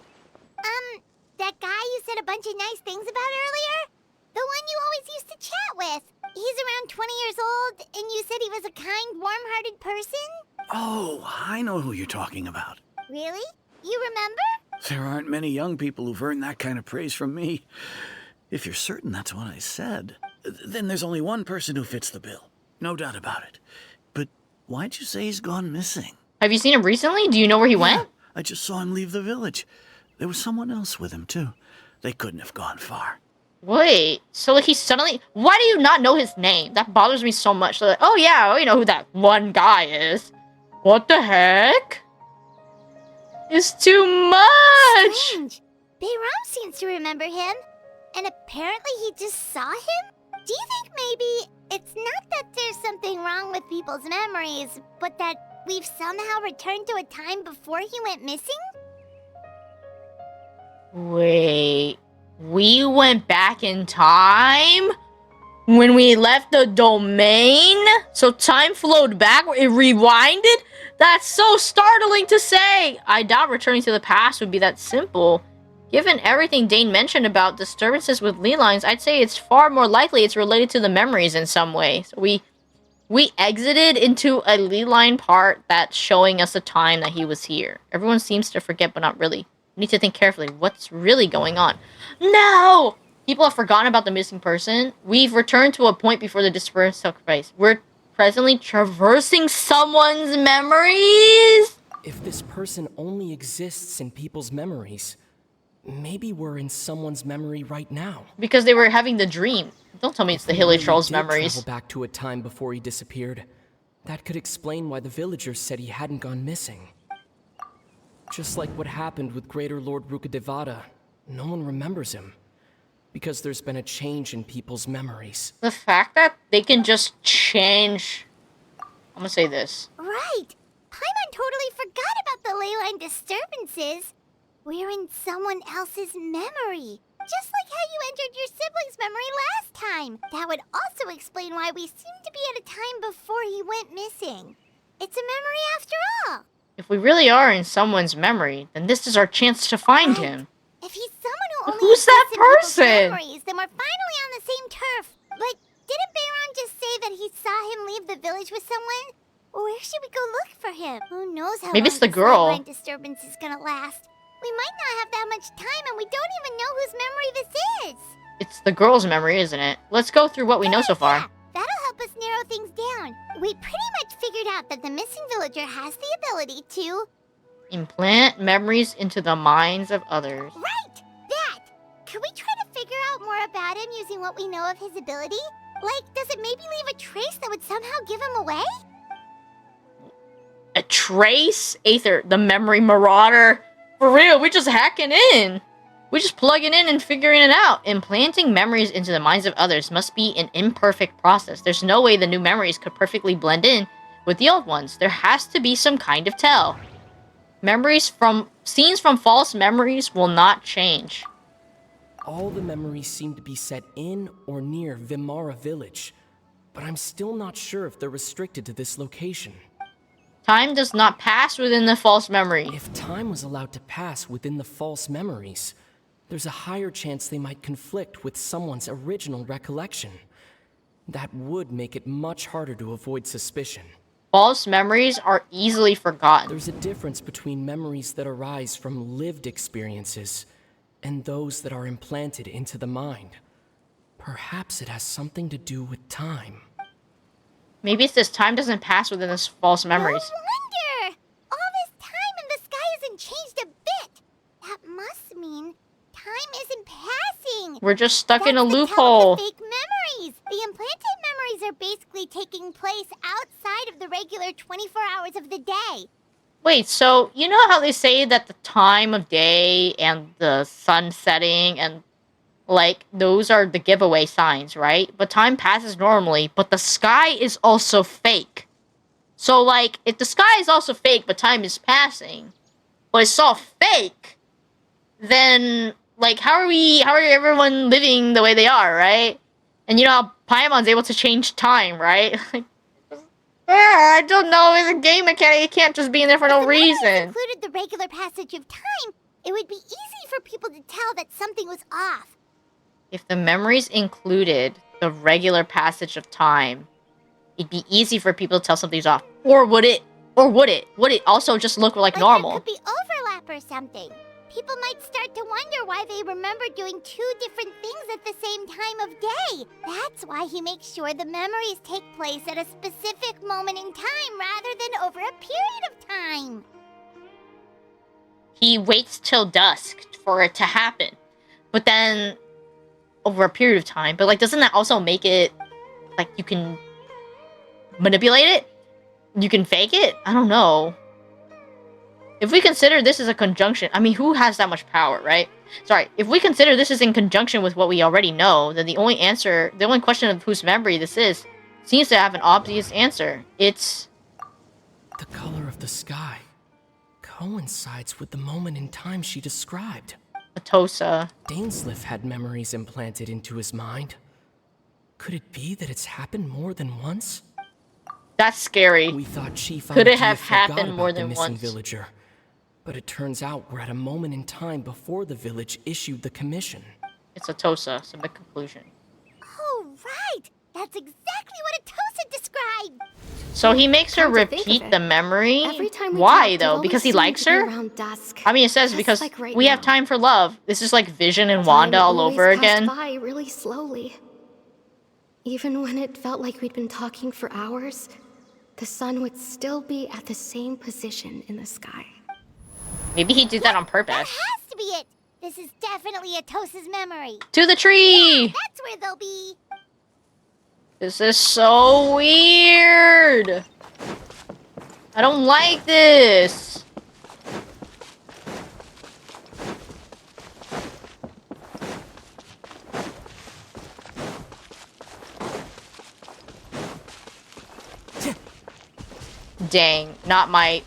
That guy you said a bunch of nice things about earlier? The one you always used to chat with. He's around 20 years old, and you said he was a kind, warm-hearted person? Oh, I know who you're talking about. Really? You remember? There aren't many young people who've earned that kind of praise from me. If you're certain that's what I said. Then there's only one person who fits the bill. No doubt about it. But why'd you say he's gone missing? Have you seen him recently? Do you know where he went? I just saw him leave the village. There was someone else with him, too. They couldn't have gone far. Wait, so like he suddenly... Why do you not know his name? That bothers me so much. So like, oh yeah, we know who that one guy is. What the heck? It's too much! Strange. Bayram seems to remember him. And apparently he just saw him? Do you think maybe it's not that there's something wrong with people's memories, but that we've somehow returned to a time before he went missing? Wait, we went back in time? When we left the domain? So time flowed back, it rewinded? That's so startling to say! I doubt returning to the past would be that simple. Given everything Dane mentioned about disturbances with ley lines, I'd say it's far more likely it's related to the memories in some way. So we exited into a ley line part that's showing us the time that he was here. Everyone seems to forget, but not really. We need to think carefully. What's really going on? No! People have forgotten about the missing person. We've returned to a point before the dispersed took place. We're presently traversing someone's memories? If this person only exists in people's memories, maybe we're in someone's memory right now. Because they were having the dream. Don't tell me it's the Hilly Troll's memories. Travel back to a time before he disappeared. That could explain why the villagers said he hadn't gone missing. Just like what happened with Greater Lord Rukadevada, no one remembers him. Because there's been a change in people's memories. The fact that they can just change... I'm gonna say this. Right! Paimon totally forgot about the ley line disturbances. We're in someone else's memory. Just like how you entered your sibling's memory last time. That would also explain why we seem to be at a time before he went missing. It's a memory after all. If we really are in someone's memory, then this is our chance to find him. If he's someone who only Who's that exists in people's person? memories, then we're finally on the same turf. But didn't Bayron just say that he saw him leave the village with someone? Where should we go look for him? Who knows how Maybe long it's the this girl. ley line disturbance is gonna last. We might not have that much time, and we don't even know whose memory this is. It's the girl's memory, isn't it? Let's go through what we know so far. Yeah, that'll help us narrow things down. We pretty much figured out that the missing villager has the ability to... Implant memories into the minds of others. Right! That! Could we try to figure out more about him using what we know of his ability? Like, does it maybe leave a trace that would somehow give him away? A trace? Aether, the memory marauder. For real, we're just hacking in. We're just plugging in and figuring it out. Implanting memories into the minds of others must be an imperfect process. There's no way the new memories could perfectly blend in with the old ones. There has to be some kind of tell. Scenes from false memories will not change. All the memories seem to be set in or near Vimara village, but I'm still not sure if they're restricted to this location. Time does not pass within the false memory. If time was allowed to pass within the false memories, there's a higher chance they might conflict with someone's original recollection. That would make it much harder to avoid suspicion. False memories are easily forgotten. There's a difference between memories that arise from lived experiences and those that are implanted into the mind. Perhaps it has something to do with time. Maybe it's this time doesn't pass within this false memories. No wonder! All this time and the sky hasn't changed a bit. That must mean time isn't passing. We're just stuck in a That's the loophole. tell of the fake memories. The implanted memories are basically taking place outside of the regular 24 hours of the day. Wait, so you know how they say that the time of day and the sun setting and like those are the giveaway signs, right? But time passes normally, but the sky is also fake. So like if the sky is also fake but time is passing, but it's all fake, then like how are everyone living the way they are, right? And you know how Paimon's able to change time, right? I don't know. It's a game mechanic. It can't just be in there for no reason. If the included the regular passage of time, it would be easy for people to tell that something was off. If the memories included the regular passage of time, it'd be easy for people to tell something's off. Or would it? Would it also just look like normal? There could be overlap or something. people might start to wonder why they remember doing two different things at the same time of day. That's why he makes sure the memories take place at a specific moment in time rather than over a period of time. He waits till dusk for it to happen. But then, over a period of time. But, like, doesn't that also make it, like, you can manipulate it? You can fake it? I don't know. If we consider this as a conjunction, I mean, who has that much power, right? Sorry, if we consider this is in conjunction with what we already know, then the only question of whose memory this is, seems to have an obvious answer. It's... The color of the sky coincides with the moment in time she described. Atosa. Dainsleif had memories implanted into his mind. Could it be that it's happened more than once? That's scary. We thought Chief Could it Idea have forgot happened more about the than missing once? villager. But it turns out we're at a moment in time before the village issued the commission. It's Atosa, so the conclusion. Oh, right! That's exactly what Atosa described! So he makes her Come to think repeat of it, the memory? every time we Why, talked, it though? always Because he seemed likes to be her? around dusk. I mean, it says Just because like right we have now. time for love. This is like Vision and Wanda Time all always over passed again. by really slowly. Even when it felt like we'd been talking for hours, the sun would still be at the same position in the sky. Maybe he did that on That purpose. has to be it! This is definitely Atosa's memory. To the tree! That's where they'll be. This is so weird! I don't like this! Dang, not my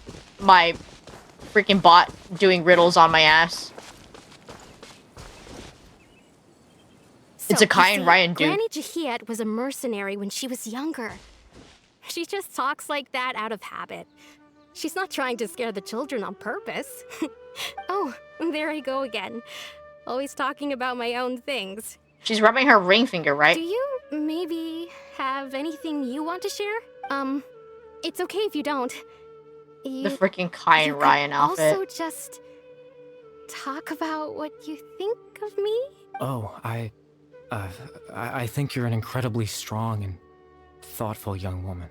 freaking bot doing riddles on my ass. It's So, a Kai you and see, Ryan dude. Granny Jahiet was a mercenary when she was younger. She just talks like that out of habit. She's not trying to scare the children on purpose. Oh, there I go again. Always talking about my own things. She's rubbing her ring finger, right? Do you maybe have anything you want to share? It's okay if you don't. The freaking Kai You and could Ryan outfit. also just talk about what you think of me? Oh, I think you're an incredibly strong and thoughtful young woman.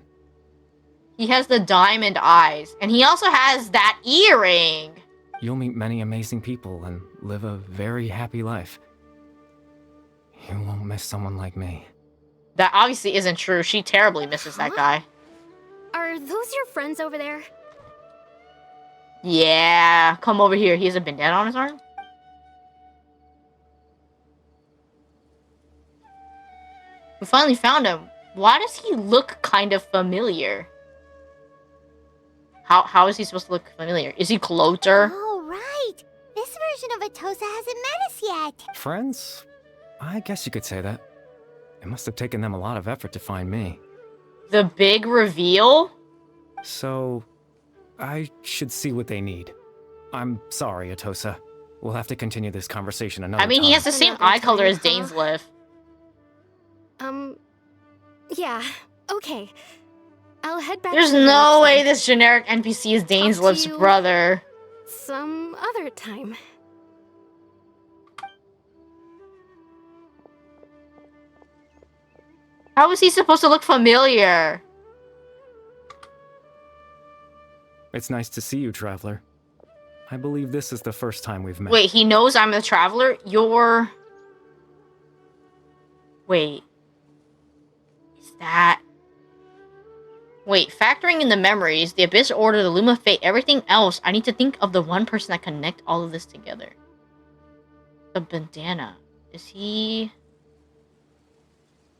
He has the diamond eyes, and he also has that earring. You'll meet many amazing people and live a very happy life. You won't miss someone like me. That obviously isn't true. She terribly misses that Huh? guy. Are those your friends over there? Yeah, come over here. He has a bandana on his arm. We finally found him. Why does he look kind of familiar? How is he supposed to look familiar? Is he Cloter? Oh, right! This version of Atosa hasn't met us yet. Friends? I guess you could say that. It must have taken them a lot of effort to find me. The big reveal? So, I should see what they need. I'm sorry, Atosa. We'll have to continue this conversation another I mean, time. he has the same Another eye color time, as huh? Dainsleif. Yeah, okay. I'll head back There's to the no village way then. this generic NPC is Dainsleif's you. brother. Some other time. How is he supposed to look familiar? It's nice to see you, Traveler. I believe this is the first time we've met. Wait, he knows I'm the Traveler? You're... Wait. Is that... Wait, factoring in the memories, the Abyss Order, the Loom of Fate, everything else, I need to think of the one person that connect all of this together. The bandana. Is he...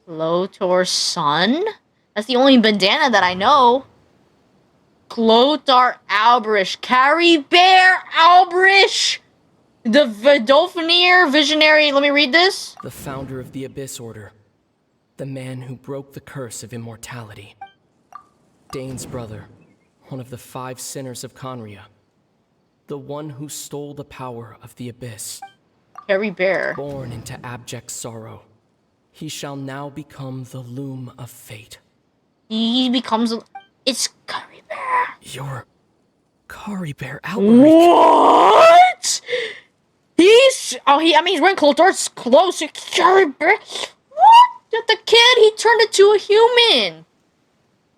Clotor's son? That's the only bandana that I know. Clothar Albrish. Caribert Albrish! The Vidolfinir Visionary. Let me read this. The founder of the Abyss Order. The man who broke the curse of immortality. Dane's brother. One of the 5 sinners of Conria. The one who stole the power of the Abyss. Caribert. Born into abject sorrow. He shall now become the Loom of Fate. He becomes a... It's Caribert. You're... Caribert Albright. What? Oh, I mean, he's wearing clothes. Close. Caribert. What? The kid, he turned into a human.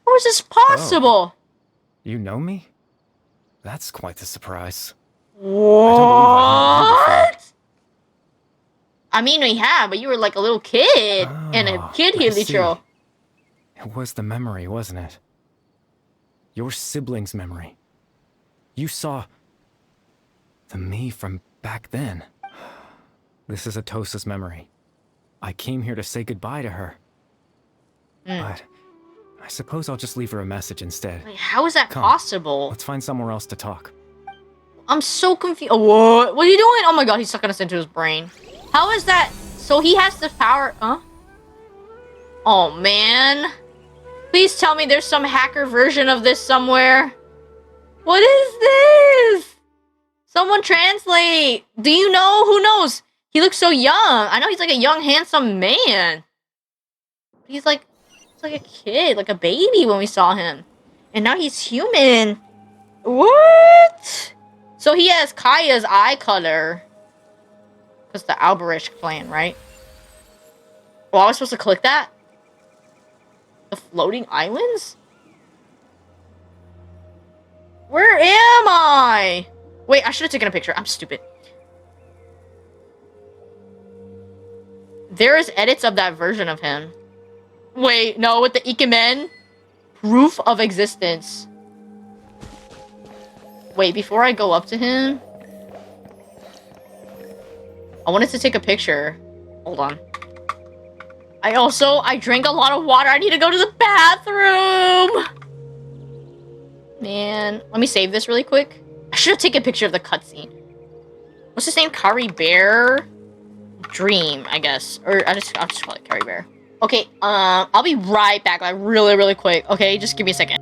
How is this possible? Oh, you know me? That's quite the surprise. What? I mean, we have, but you were like a little kid. And a kid here, literal. It was the memory, wasn't it? Your sibling's memory. You saw the me from back then. This is Atosa's memory. I came here to say goodbye to her. But I suppose I'll just leave her a message instead. Wait, how is that possible? Let's find somewhere else to talk. I'm so confused. What? What are you doing? Oh my god, he's sucking us into his brain. How is that? So he has the power, huh? Oh man. Please tell me there's some hacker version of this somewhere. What is this? Someone translate. Do you know? Who knows? He looks so young. I know he's like a young, handsome man. He's like a kid, like a baby when we saw him. And now he's human. What? So he has Kaya's eye color. That's the Alberish clan, right? Oh, I was supposed to click that? The floating islands? Where am I? Wait, I should have taken a picture. I'm stupid. There is edits of that version of him. Wait, no, with the Ikemen? Proof of existence. Wait, before I go up to him... I wanted to take a picture. Hold on. I drank a lot of water. I need to go to the bathroom! Man, let me save this really quick. I should have taken a picture of the cutscene. What's his name? Caribert? Dream, I guess. Or I'll just call it Caribert. Okay, I'll be right back, like really, really quick. Okay, just give me a second.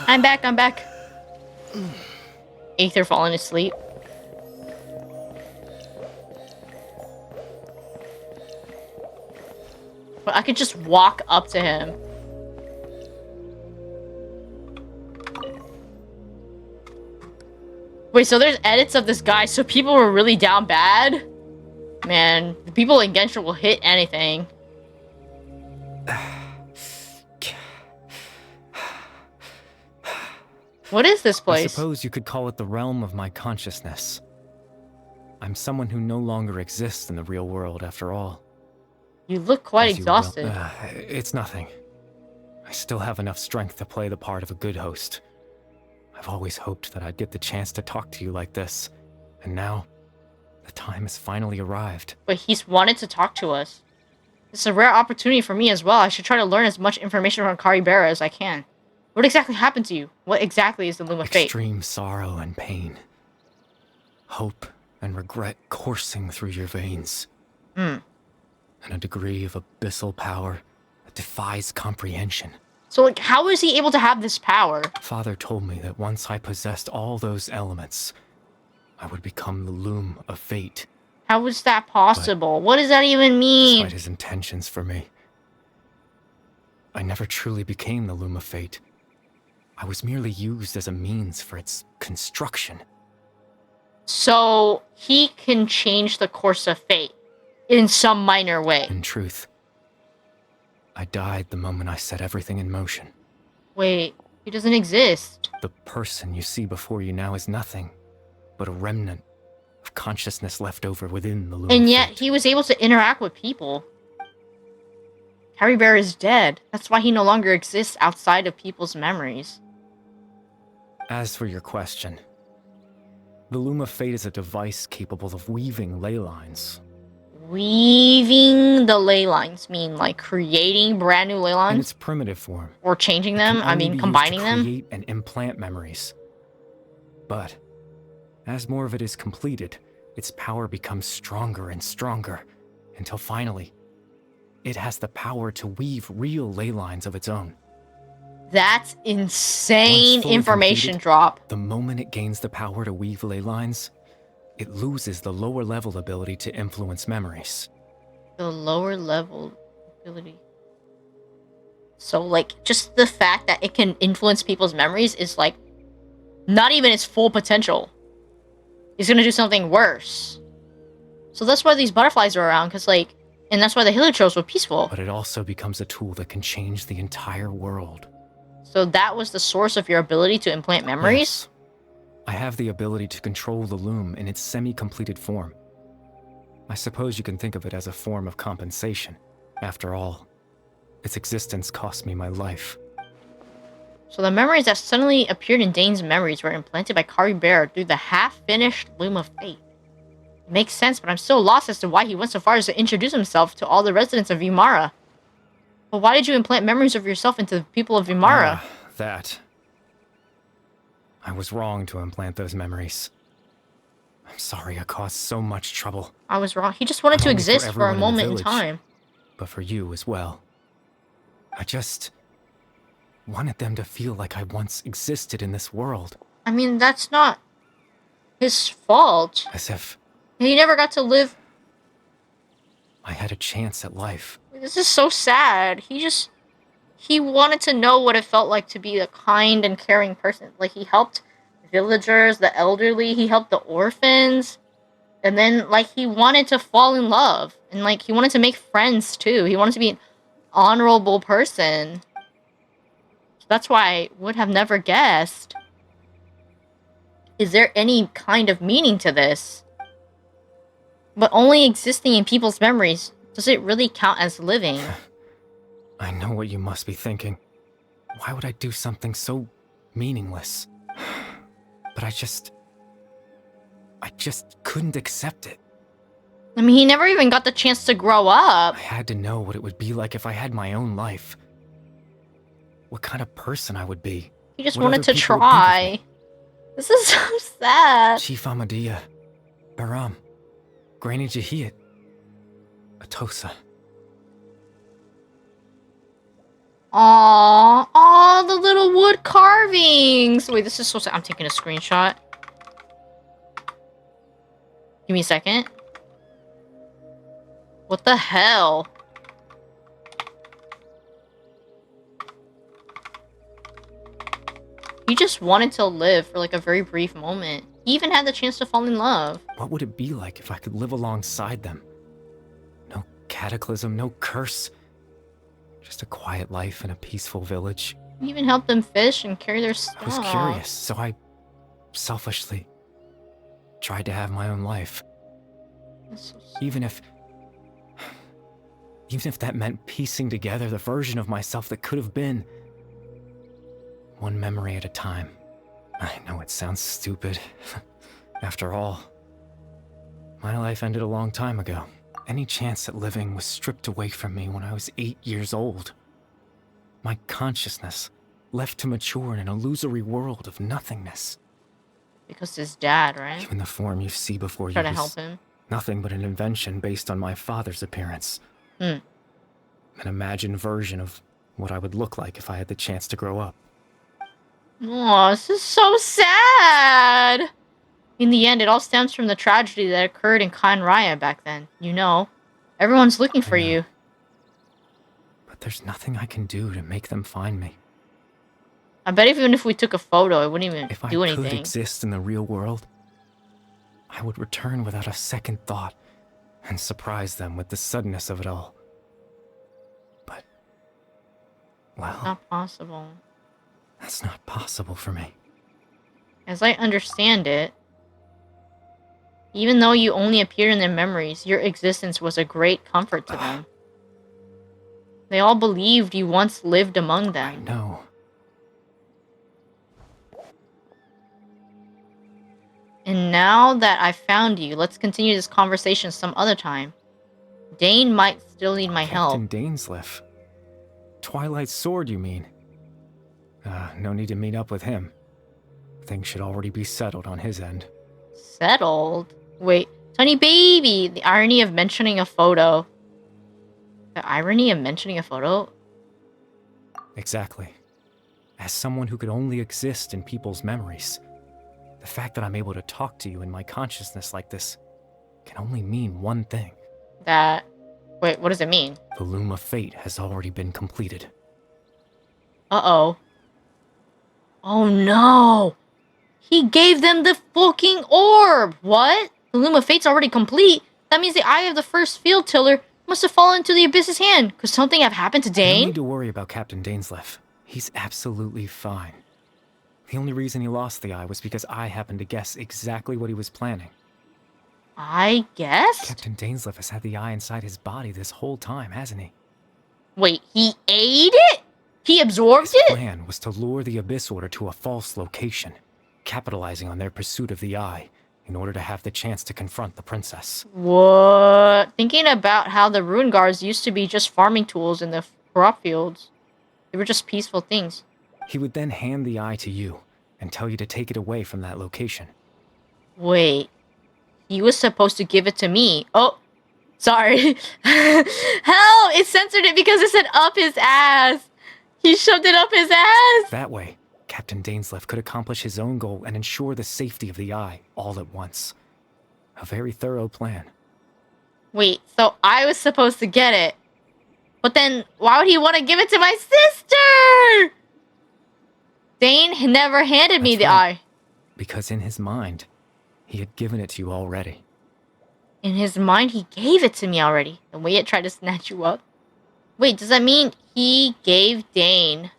I'm back. Aether falling asleep. But I could just walk up to him. Wait, so there's edits of this guy, so people were really down bad? Man, the people in Genshin will hit anything. What is this place? I suppose you could call it the realm of my consciousness. I'm someone who no longer exists in the real world, after all. You look quite As you exhausted. It's nothing. I still have enough strength to play the part of a good host. I've always hoped that I'd get the chance to talk to you like this, and now, the time has finally arrived. But he's wanted to talk to us. It's a rare opportunity for me as well. I should try to learn as much information from Caribert as I can. What exactly happened to you? What exactly is the Loom of Fate? Extreme sorrow and pain. Hope and regret coursing through your veins. And a degree of abyssal power that defies comprehension. So, like, how is he able to have this power? Father told me that once I possessed all those elements, I would become the Loom of Fate. How is that possible? What does that even mean? Despite his intentions for me, I never truly became the Loom of Fate. I was merely used as a means for its construction. So, he can change the course of fate in some minor way. In truth, I died the moment I set everything in motion. Wait, he doesn't exist. The person you see before you now is nothing but a remnant of consciousness left over within the Loom And of yet, Fate. he was able to interact with people. Caribert is dead. That's why he no longer exists outside of people's memories. As for your question, the Loom of Fate is a device capable of weaving ley lines. Weaving the ley lines mean like creating brand new ley In lines? its primitive form. Or changing It them? can I only mean, be used combining to them? create and implant memories. But as more of it is completed, its power becomes stronger and stronger, until finally, it has the power to weave real ley lines of its own. That's insane Once fully information completed, drop. The moment it gains the power to weave ley lines, it loses the lower level ability to influence memories. The lower level ability. So, like, just the fact that it can influence people's memories is, like, not even its full potential. He's gonna do something worse. So that's why these butterflies are around, because, like, and that's why the hilichurls were peaceful. But it also becomes a tool that can change the entire world. So that was the source of your ability to implant memories? Yes. I have the ability to control the loom in its semi-completed form. I suppose you can think of it as a form of compensation. After all, its existence cost me my life. So the memories that suddenly appeared in Dane's memories were implanted by Caribert through the half-finished Loom of Fate. It makes sense, but I'm still lost as to why he went so far as to introduce himself to all the residents of Vimara. But why did you implant memories of yourself into the people of Vimara? That. I was wrong to implant those memories. I'm sorry I caused so much trouble. I was wrong. He just wanted Not to only for exist for a everyone in the moment in village, time. But for you as well. I just wanted them to feel like I once existed in this world. I mean, that's not his fault. As if He never got to live. I had a chance at life. This is so sad. He wanted to know what it felt like to be a kind and caring person. Like, he helped villagers, the elderly, he helped the orphans. And then, like, he wanted to fall in love. And, like, he wanted to make friends, too. He wanted to be an honorable person. So that's why I would have never guessed. Is there any kind of meaning to this? But only existing in people's memories, does it really count as living? I know what you must be thinking. Why would I do something so meaningless? But I just couldn't accept it. I mean, he never even got the chance to grow up. I had to know what it would be like if I had my own life. What kind of person I would be. He just what wanted other to people would think of try. me. This is so sad. Chief Ahmadiyya, Baram, Granny Jahiyat, Atosa. Aww, the little wood carvings. Wait, this is so sad. I'm taking a screenshot. Give me a second. What the hell? He just wanted to live for like a very brief moment. even had the chance to fall in love. What would it be like if I could live alongside them? No cataclysm, no curse. Just a quiet life in a peaceful village. You even helped them fish and carry their stuff. I was curious, so I selfishly tried to have my own life. That's so Even if that meant piecing together the version of myself that could have been. One memory at a time. I know it sounds stupid. After all, my life ended a long time ago. Any chance at living was stripped away from me when I was 8 years old. My consciousness left to mature in an illusory world of nothingness. Because his dad, right? Even the form you see before you Try to was help him. nothing but an invention based on my father's appearance. An imagined version of what I would look like if I had the chance to grow up. Oh, this is so sad. In the end, it all stems from the tragedy that occurred in Khan Raya back then. You know, everyone's looking for you. But there's nothing I can do to make them find me. I bet even if we took a photo, it wouldn't even If I do could anything. exist in the real world, I would return without a second thought and surprise them with the suddenness of it all. But, well, Not possible. that's not possible for me. As I understand it, even though you only appear in their memories, your existence was a great comfort to them. They all believed you once lived among I them. know. And now that I've found you, let's continue this conversation some other time. Dane might still need my help. Captain Dainsleif. Twilight's sword, you mean? No need to meet up with him. Things should already be settled on his end. Settled? Wait, Tiny baby! The irony of mentioning a photo. The irony of mentioning a photo? Exactly. As someone who could only exist in people's memories, the fact that I'm able to talk to you in my consciousness like this can only mean one thing. That... Wait, what does it mean? The loom of fate has already been completed. Uh-oh. Oh no! He gave them the fucking orb! What? The Loom of Fate's already complete? That means the eye of the first field tiller must have fallen into the Abyss's hand. Could something have happened to No Dane? need to worry about Captain Dainsleif. He's absolutely fine. The only reason he lost the eye was because I happened to guess exactly what he was planning. I guessed? Captain Dainsleif has had the eye inside his body this whole time, hasn't he? Wait, he ate it? He absorbed His it? plan was to lure the Abyss Order to a false location, capitalizing on their pursuit of the eye, in order to have the chance to confront the princess. What? Thinking about how the Ruin Guards used to be just farming tools in the crop fields. They were just peaceful things. He would then hand the eye to you, and tell you to take it away from that location. Wait. He was supposed to give it to me. Oh, sorry. Hell, it censored it because it said up his ass. He shoved it up his ass. That way, Captain Dainsleif could accomplish his own goal and ensure the safety of the eye all at once. A very thorough plan. Wait, so I was supposed to get it. But then, why would he want to give it to my sister? Dane never handed me That's the right. eye. Because in his mind, he had given it to you already. In his mind, he gave it to me already. The way it tried to snatch you up. Wait, does that mean he gave Dane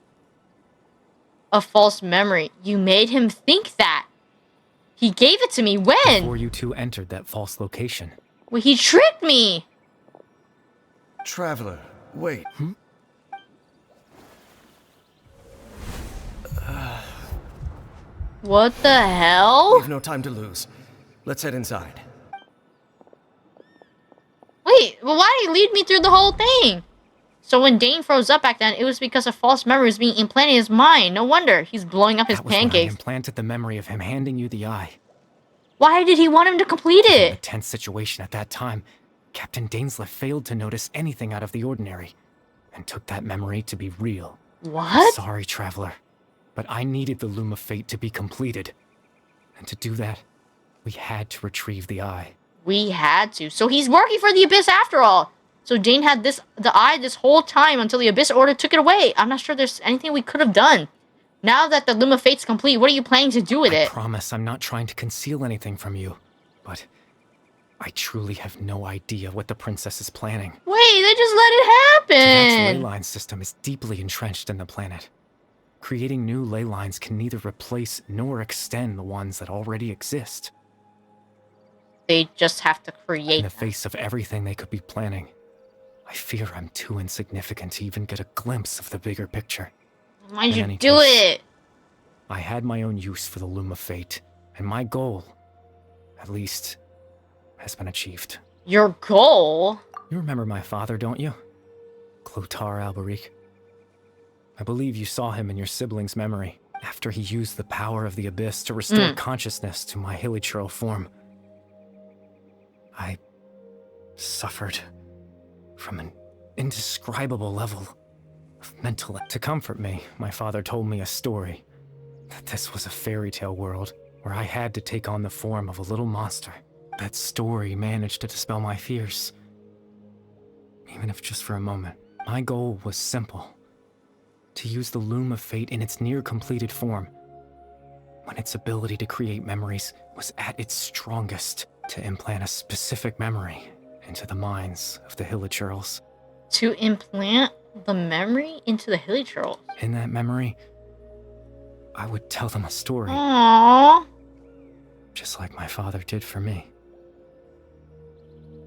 a false memory? You made him think that. He gave it to me when? Before you two entered that false location. Well, he tricked me. Traveler, wait. What the hell? We've no time to lose. Let's head inside. Wait, well, why did he lead me through the whole thing? So when Dane froze up back then, it was because a false memory was being implanted in his mind. No wonder he's blowing up his That was when I pancakes. implanted the memory of him handing you the eye. Why did he want him to complete In a it? tense situation at that time, Captain Dainsleif failed to notice anything out of the ordinary, and took that memory to be real. What? Sorry, Traveler, but I needed the Loom of Fate to be completed. And to do that, we had to retrieve the eye. We had to. So he's working for the Abyss after all. So Dane had the eye this whole time until the Abyss Order took it away. I'm not sure there's anything we could have done. Now that the Loom of Fate's complete, what are you planning to do with I it? promise I'm not trying to conceal anything from you, but I truly have no idea what the princess is planning. Wait, they just let it Tibet's ley happen! line system is deeply entrenched in the planet. Creating new ley lines can neither replace nor extend the ones that already exist. They just have to create In the them. face of everything they could be planning, I fear I'm too insignificant to even get a glimpse of the bigger picture. Why'd In you any do case, it? I had my own use for the Loom of Fate, and my goal, at least, has been achieved. Your goal? You remember my father, don't you? Clotar Alberic. I believe you saw him in your sibling's memory, after he used the power of the Abyss to restore consciousness to my hilichurl form. I suffered from an indescribable level of mental... To comfort me, my father told me a story, that this was a fairy tale world where I had to take on the form of a little monster. That story managed to dispel my fears, even if just for a moment. My goal was simple: to use the Loom of Fate in its near-completed form, when its ability to create memories was at its strongest, to implant a specific memory into the minds of the hilichurls. To implant the memory into the hilichurls? In that memory, I would tell them a story, Aww. just like my father did for me.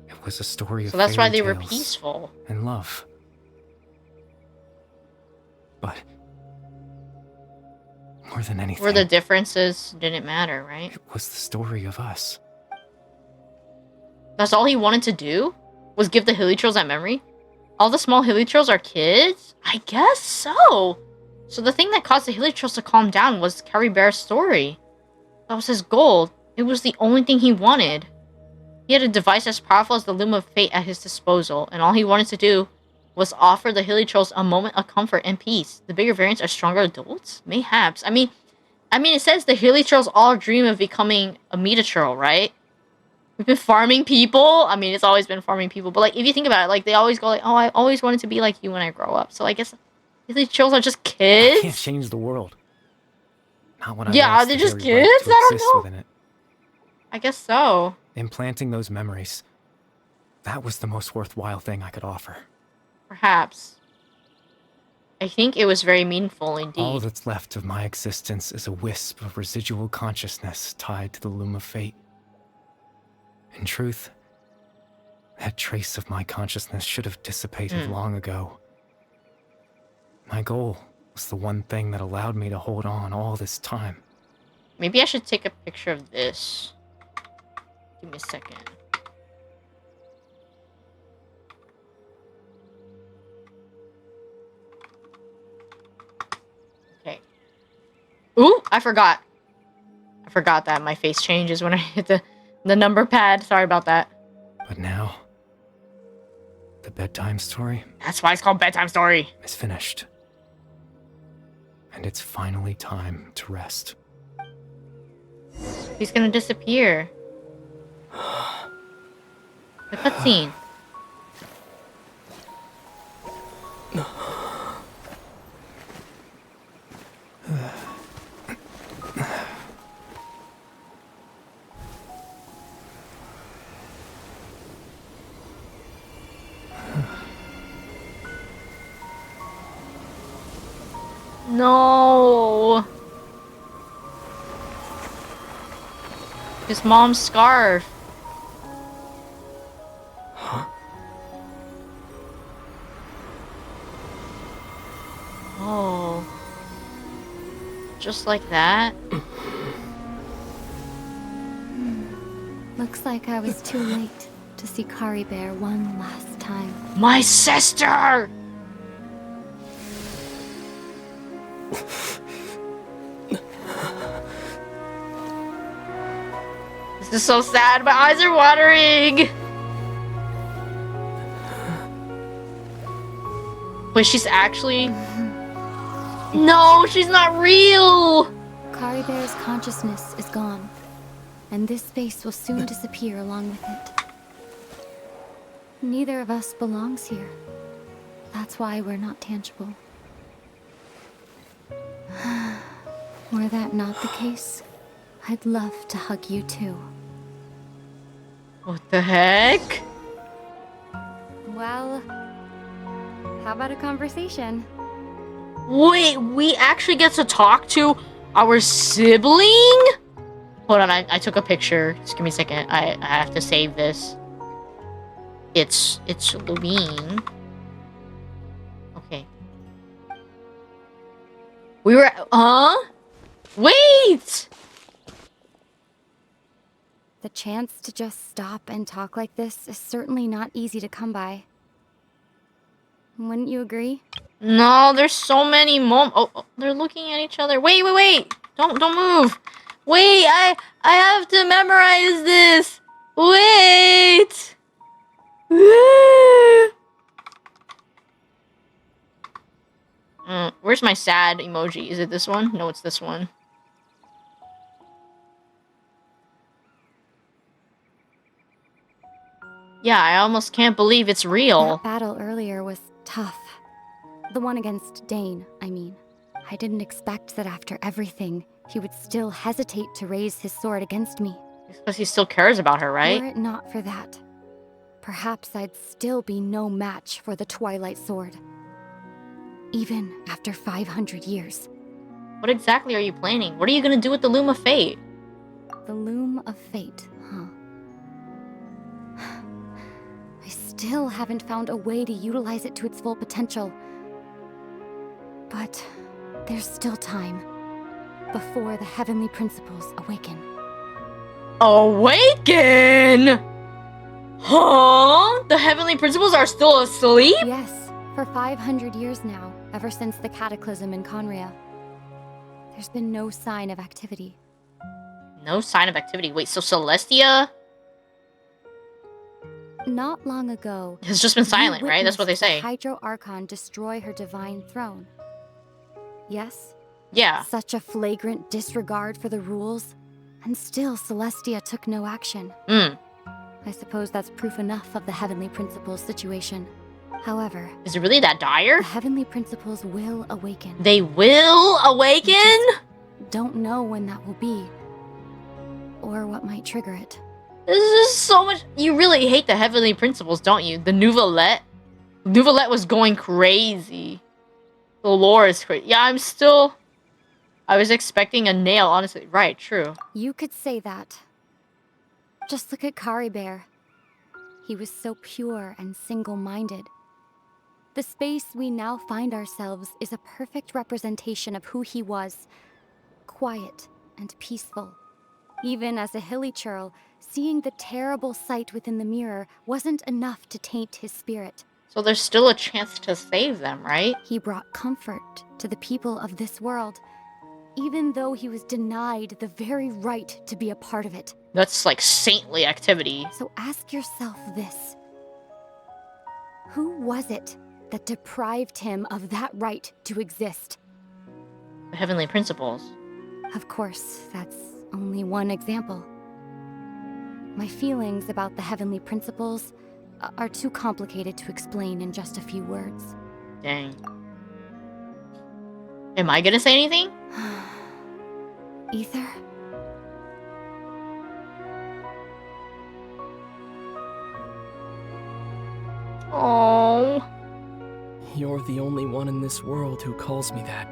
It was a story of So that's why fairy they were tales peaceful. and love. But more than anything, Where the differences didn't matter, right? it was the story of us. That's all he wanted to do? Was give the hilichurls that memory? All the small hilichurls are kids? I guess so. So the thing that caused the hilichurls to calm down was Caribert's story. That was his goal. It was the only thing he wanted. He had a device as powerful as the Loom of Fate at his disposal, and all he wanted to do was offer the hilichurls a moment of comfort and peace. The bigger variants are stronger adults? Mayhaps. I mean, it says the hilichurls all dream of becoming a metachurl, right? We've been farming people. I mean, it's always been farming people. But, like, if you think about it, like, they always go, like, oh, I always wanted to be like you when I grow up. So, I guess hilichurls are just kids? I can't change the world. Not when I Yeah, lost they're the just very right kids? to I don't exist know. within it. I guess so. Implanting those memories, that was the most worthwhile thing I could offer. Perhaps. I think it was very meaningful indeed. All that's left of my existence is a wisp of residual consciousness tied to the Loom of Fate. In truth, that trace of my consciousness should have dissipated long ago. My goal was the one thing that allowed me to hold on all this time. Maybe I should take a picture of this. Give me a second. Okay. Ooh, I forgot. I forgot that my face changes when I hit the number pad. Sorry about that. But now, the bedtime story That's why it's called Bedtime Story. is finished. And it's finally time to rest. He's gonna disappear. The cutscene. No. His mom's scarf. Oh. Just like that? Looks like I was too late to see Caribert one last time. My sister! This is so sad. My eyes are watering. Wait, she's actually... No, she's not real! Caribert's consciousness is gone, and this space will soon disappear along with it. Neither of us belongs here. That's why we're not tangible. Were that not the case, I'd love to hug you too. What the heck? Well, how about a conversation? Wait, we actually get to talk to our sibling? Hold on, I took a picture. Just give me a second. I have to save this. It's Lumine. Okay. We were Wait! The chance to just stop and talk like this is certainly not easy to come by. Wouldn't you agree? No, there's so many oh, they're looking at each other. Wait. Don't move. Wait, I have to memorize this. Wait. Where's my sad emoji? Is it this one? No, it's this one. Yeah, I almost can't believe it's real. That battle earlier was tough. The one against Dane, I mean. I didn't expect that after everything, he would still hesitate to raise his sword against me. Because he still cares about her, right? Were it not for that, perhaps I'd still be no match for the Twilight Sword. Even after 500 years. What exactly are you planning? What are you gonna do with the Loom of Fate? The Loom of Fate, huh? I still haven't found a way to utilize it to its full potential. But there's still time before the heavenly principles awaken. Awaken? Huh? The heavenly principles are still asleep? Yes, for 500 years now, ever since the cataclysm in Conria. There's been no sign of activity. No sign of activity. Wait, so Celestia Not long ago, has just been silent, right? That's what they say. the Hydro Archon destroy her divine throne. Yes? Yeah. Such a flagrant disregard for the rules, and still Celestia took no action. I suppose that's proof enough of the Heavenly Principles situation. However, is it really that dire? The Heavenly Principles will awaken. They will awaken? Don't know when that will be, or what might trigger it. This is so much. You really hate the Heavenly Principles, don't you? The Nouvellette? Nouvellette was going crazy. The lore is crazy. Yeah, I was expecting a nail, honestly. Right, true. You could say that. Just look at Caribert. He was so pure and single-minded. The space we now find ourselves is a perfect representation of who he was. Quiet and peaceful. Even as a hilly churl, seeing the terrible sight within the mirror wasn't enough to taint his spirit. So there's still a chance to save them, right? He brought comfort to the people of this world, even though he was denied the very right to be a part of it. That's like saintly activity. So ask yourself this. Who was it that deprived him of that right to exist? The Heavenly Principles. Of course, that's only one example. My feelings about the Heavenly Principles are too complicated to explain in just a few words. Dang. Am I gonna say anything? Ether? Oh. You're the only one in this world who calls me that.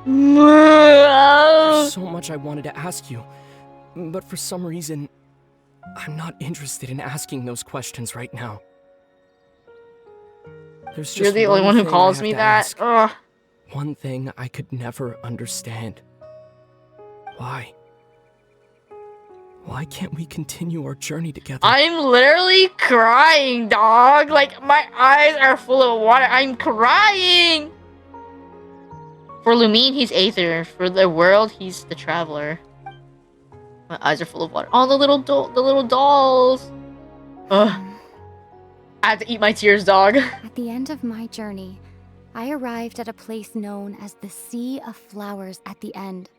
There's so much I wanted to ask you, but for some reason, I'm not interested in asking those questions right now. There's just You're the only one who calls me that? Ugh. One thing I could never understand. Why? Why can't we continue our journey together? I'm literally crying, dog. Like, my eyes are full of water. I'm crying! For Lumine, he's Aether. For the world, he's the Traveler. My eyes are full of water. Oh, the little dolls. Ugh. I have to eat my tears, dog. At the end of my journey, I arrived at a place known as the Sea of Flowers at the End.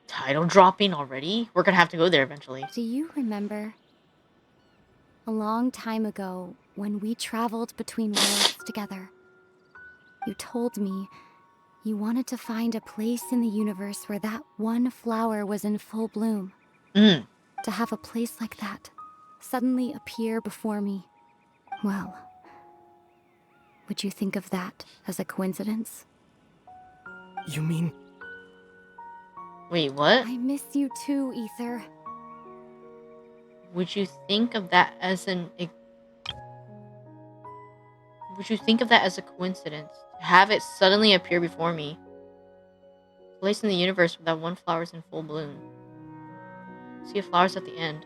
Title dropping already? We're gonna have to go there eventually. Do you remember? A long time ago, when we traveled between worlds together, you told me You wanted to find a place in the universe where that one flower was in full bloom. Mm. To have a place like that suddenly appear before me, well, would you think of that as a coincidence? You mean... Wait, what? I miss you too, Ether. Would you think of that as Would you think of that as a coincidence? To have it suddenly appear before me. Place in the universe where that one flower's in full bloom. See if flowers at the end.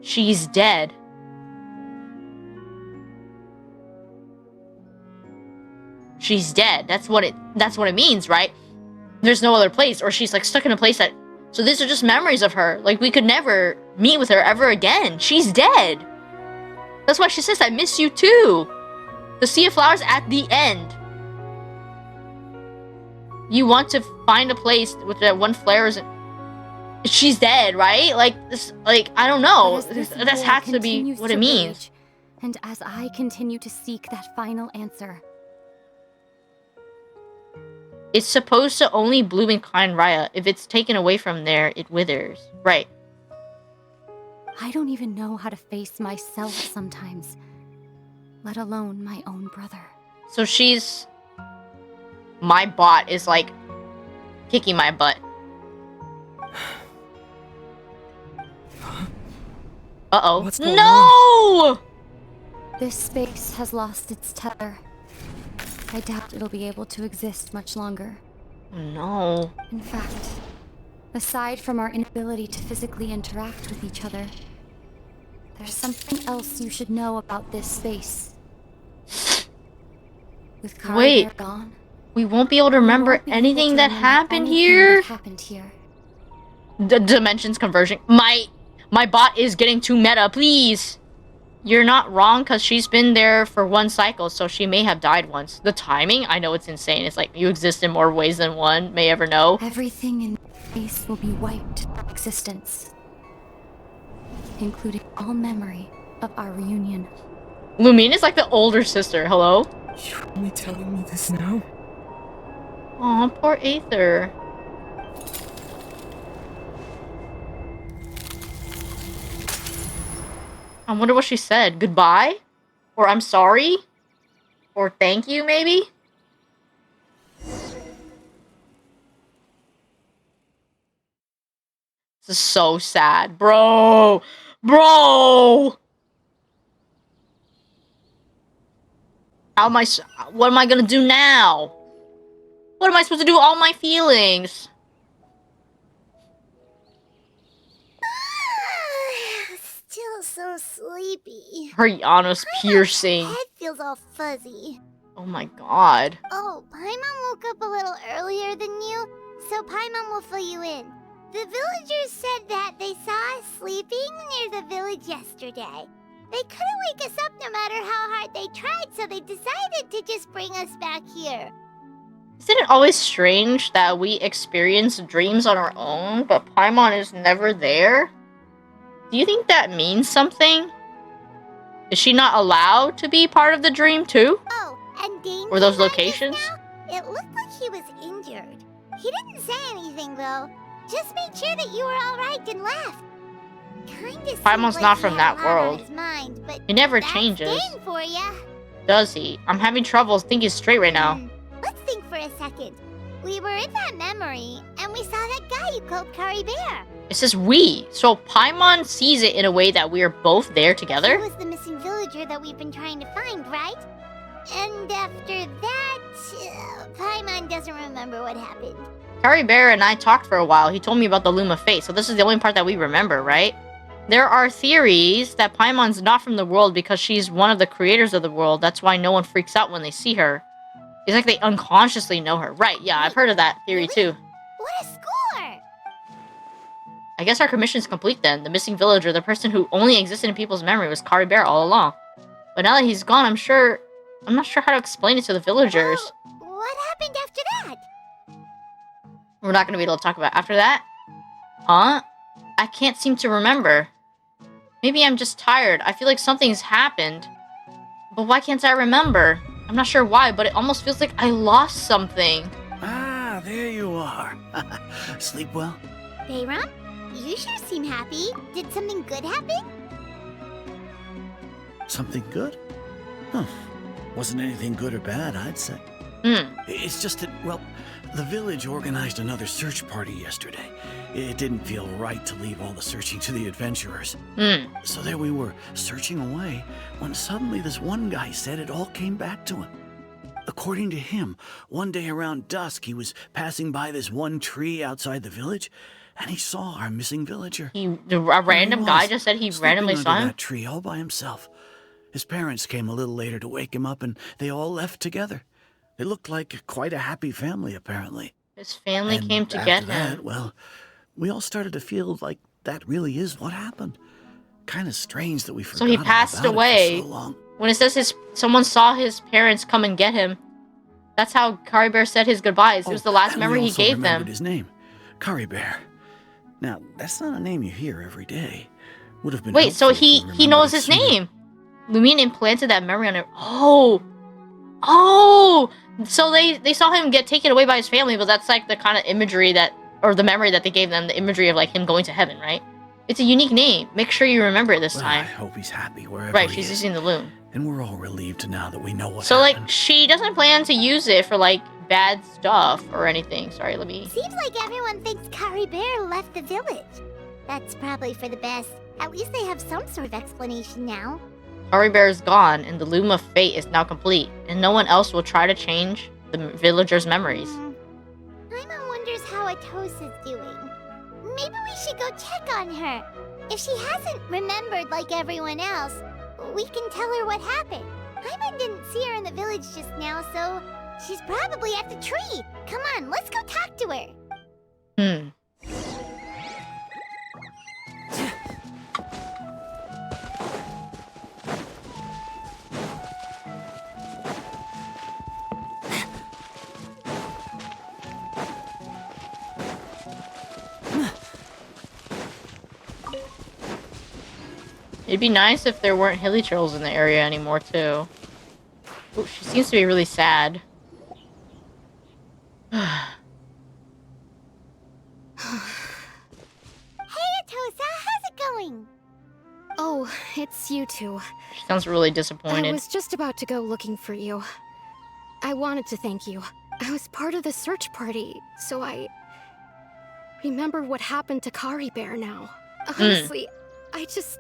She's dead. She's dead. That's what it means, right? There's no other place, or she's like stuck in a place that... So these are just memories of her. Like, we could never meet with her ever again. She's dead. That's why she says, I miss you too. The sea of flowers at the end. You want to find a place with that one flare is... She's dead, right? Like, this, like, I don't know. This has to be what it means. And as I continue to seek that final answer... It's supposed to only bloom in Klein Raya. If it's taken away from there, it withers. Right. I don't even know how to face myself sometimes, let alone my own brother. So she's... My bot is, like, kicking my butt. Uh-oh. What's going on? This space has lost its tether. I doubt it'll be able to exist much longer. No. In fact, aside from our inability to physically interact with each other, there's something else you should know about this space. With Caribert gone, we won't be able to remember anything that happened here? The dimensions conversion. My bot is getting too meta, please. You're not wrong, because she's been there for one cycle, so she may have died once. The timing, I know it's insane. It's like, you exist in more ways than one may ever know. Everything in space will be wiped from existence, including all memory of our reunion. Lumine is like the older sister, hello? You're only telling me this now? Aw, poor Aether. I wonder what she said. Goodbye? Or I'm sorry? Or thank you, maybe? This is so sad. Bro! Bro! What am I gonna do now? What am I supposed to do with all my feelings? Still so sleepy. Her Yano's piercing. My head feels all fuzzy. Oh my god. Oh, Paimon woke up a little earlier than you, so Paimon will fill you in. The villagers said that they saw us sleeping near the village yesterday. They couldn't wake us up no matter how hard they tried, so they decided to just bring us back here. Isn't it always strange that we experience dreams on our own, but Paimon is never there? Do you think that means something? Is she not allowed to be part of the dream too? Oh, and Dane or those came by locations? just now. It looked like he was injured. He didn't say anything though. Just made sure that you were alright and left. Kinda Paimon's like not he from had that a lot on world. his mind, but He never that's changes. Dane for ya. Does he? I'm having trouble thinking straight right now. Let's think for a second. We were in that memory, and we saw that guy you called Caribert. It says we. So Paimon sees it in a way that we are both there He together? was the missing villager that we've been trying to find, right? And after that, Paimon doesn't remember what happened. Caribert and I talked for a while. He told me about the Luma Fate, so this is the only part that we remember, right? There are theories that Paimon's not from the world because she's one of the creators of the world. That's why no one freaks out when they see her. It's like they unconsciously know her. Right, yeah, I've heard of that theory too. What a score! I guess our commission's complete then. The missing villager, the person who only existed in people's memory, was Caribert all along. But now that he's gone, I'm not sure how to explain it to the villagers. Well, what happened after that? We're not going to be able to talk about it. After that? Huh? I can't seem to remember. Maybe I'm just tired. I feel like something's happened. But why can't I remember? I'm not sure why, but it almost feels like I lost something. Ah, there you are. Sleep well? Bayram, you sure seem happy. Did something good happen? Something good? Huh. Wasn't anything good or bad, I'd say. It's just that, well, the village organized another search party yesterday. It didn't feel right to leave all the searching to the adventurers. So there we were, searching away, when suddenly this one guy said it all came back to him. According to him, one day around dusk, he was passing by this one tree outside the village, and he saw our missing villager. A random guy just said he randomly saw him? That tree all by himself. His parents came a little later to wake him up, and they all left together. They looked like quite a happy family, apparently. His family And came to after get him. that, well, we all started to feel like that really is what happened. Kind of strange that we forgot So he passed about it away. for so long. When it says someone saw his parents come and get him, that's how Caribert said his goodbyes. It was the last and memory we he also gave remembered them. his name, Caribert. Now, that's not a name you hear every day. Would have been Wait, so helpful if we he knows remembered his it sooner. name. Lumine implanted that memory on her. Oh! So they saw him get taken away by his family, but that's like the kind of imagery that, or the memory that they gave them, the imagery of like him going to heaven, right? It's a unique name. Make sure you remember it this Well, time. I hope he's happy wherever Right, he she's is. using the loom. And we're all relieved now that we know what So happened. like, she doesn't plan to use it for like bad stuff or anything. Sorry, let me... Seems like everyone thinks Caribert left the village. That's probably for the best. At least they have some sort of explanation now. Caribert is gone, and the loom of fate is now complete, and no one else will try to change the villagers' memories. Paimon wonders how Atosa's doing. Maybe we should go check on her. If she hasn't remembered like everyone else, we can tell her what happened. Paimon didn't see her in the village just now, so she's probably at the tree. Come on, let's go talk to her. It'd be nice if there weren't hilly trolls in the area anymore, too. Ooh, she seems to be really sad. Hey, Atosa, how's it going? Oh, it's you two. She sounds really I disappointed. was just about to go looking for you. I wanted to thank you. I was part of the search party, so I remember what happened to Caribert now. Honestly, I just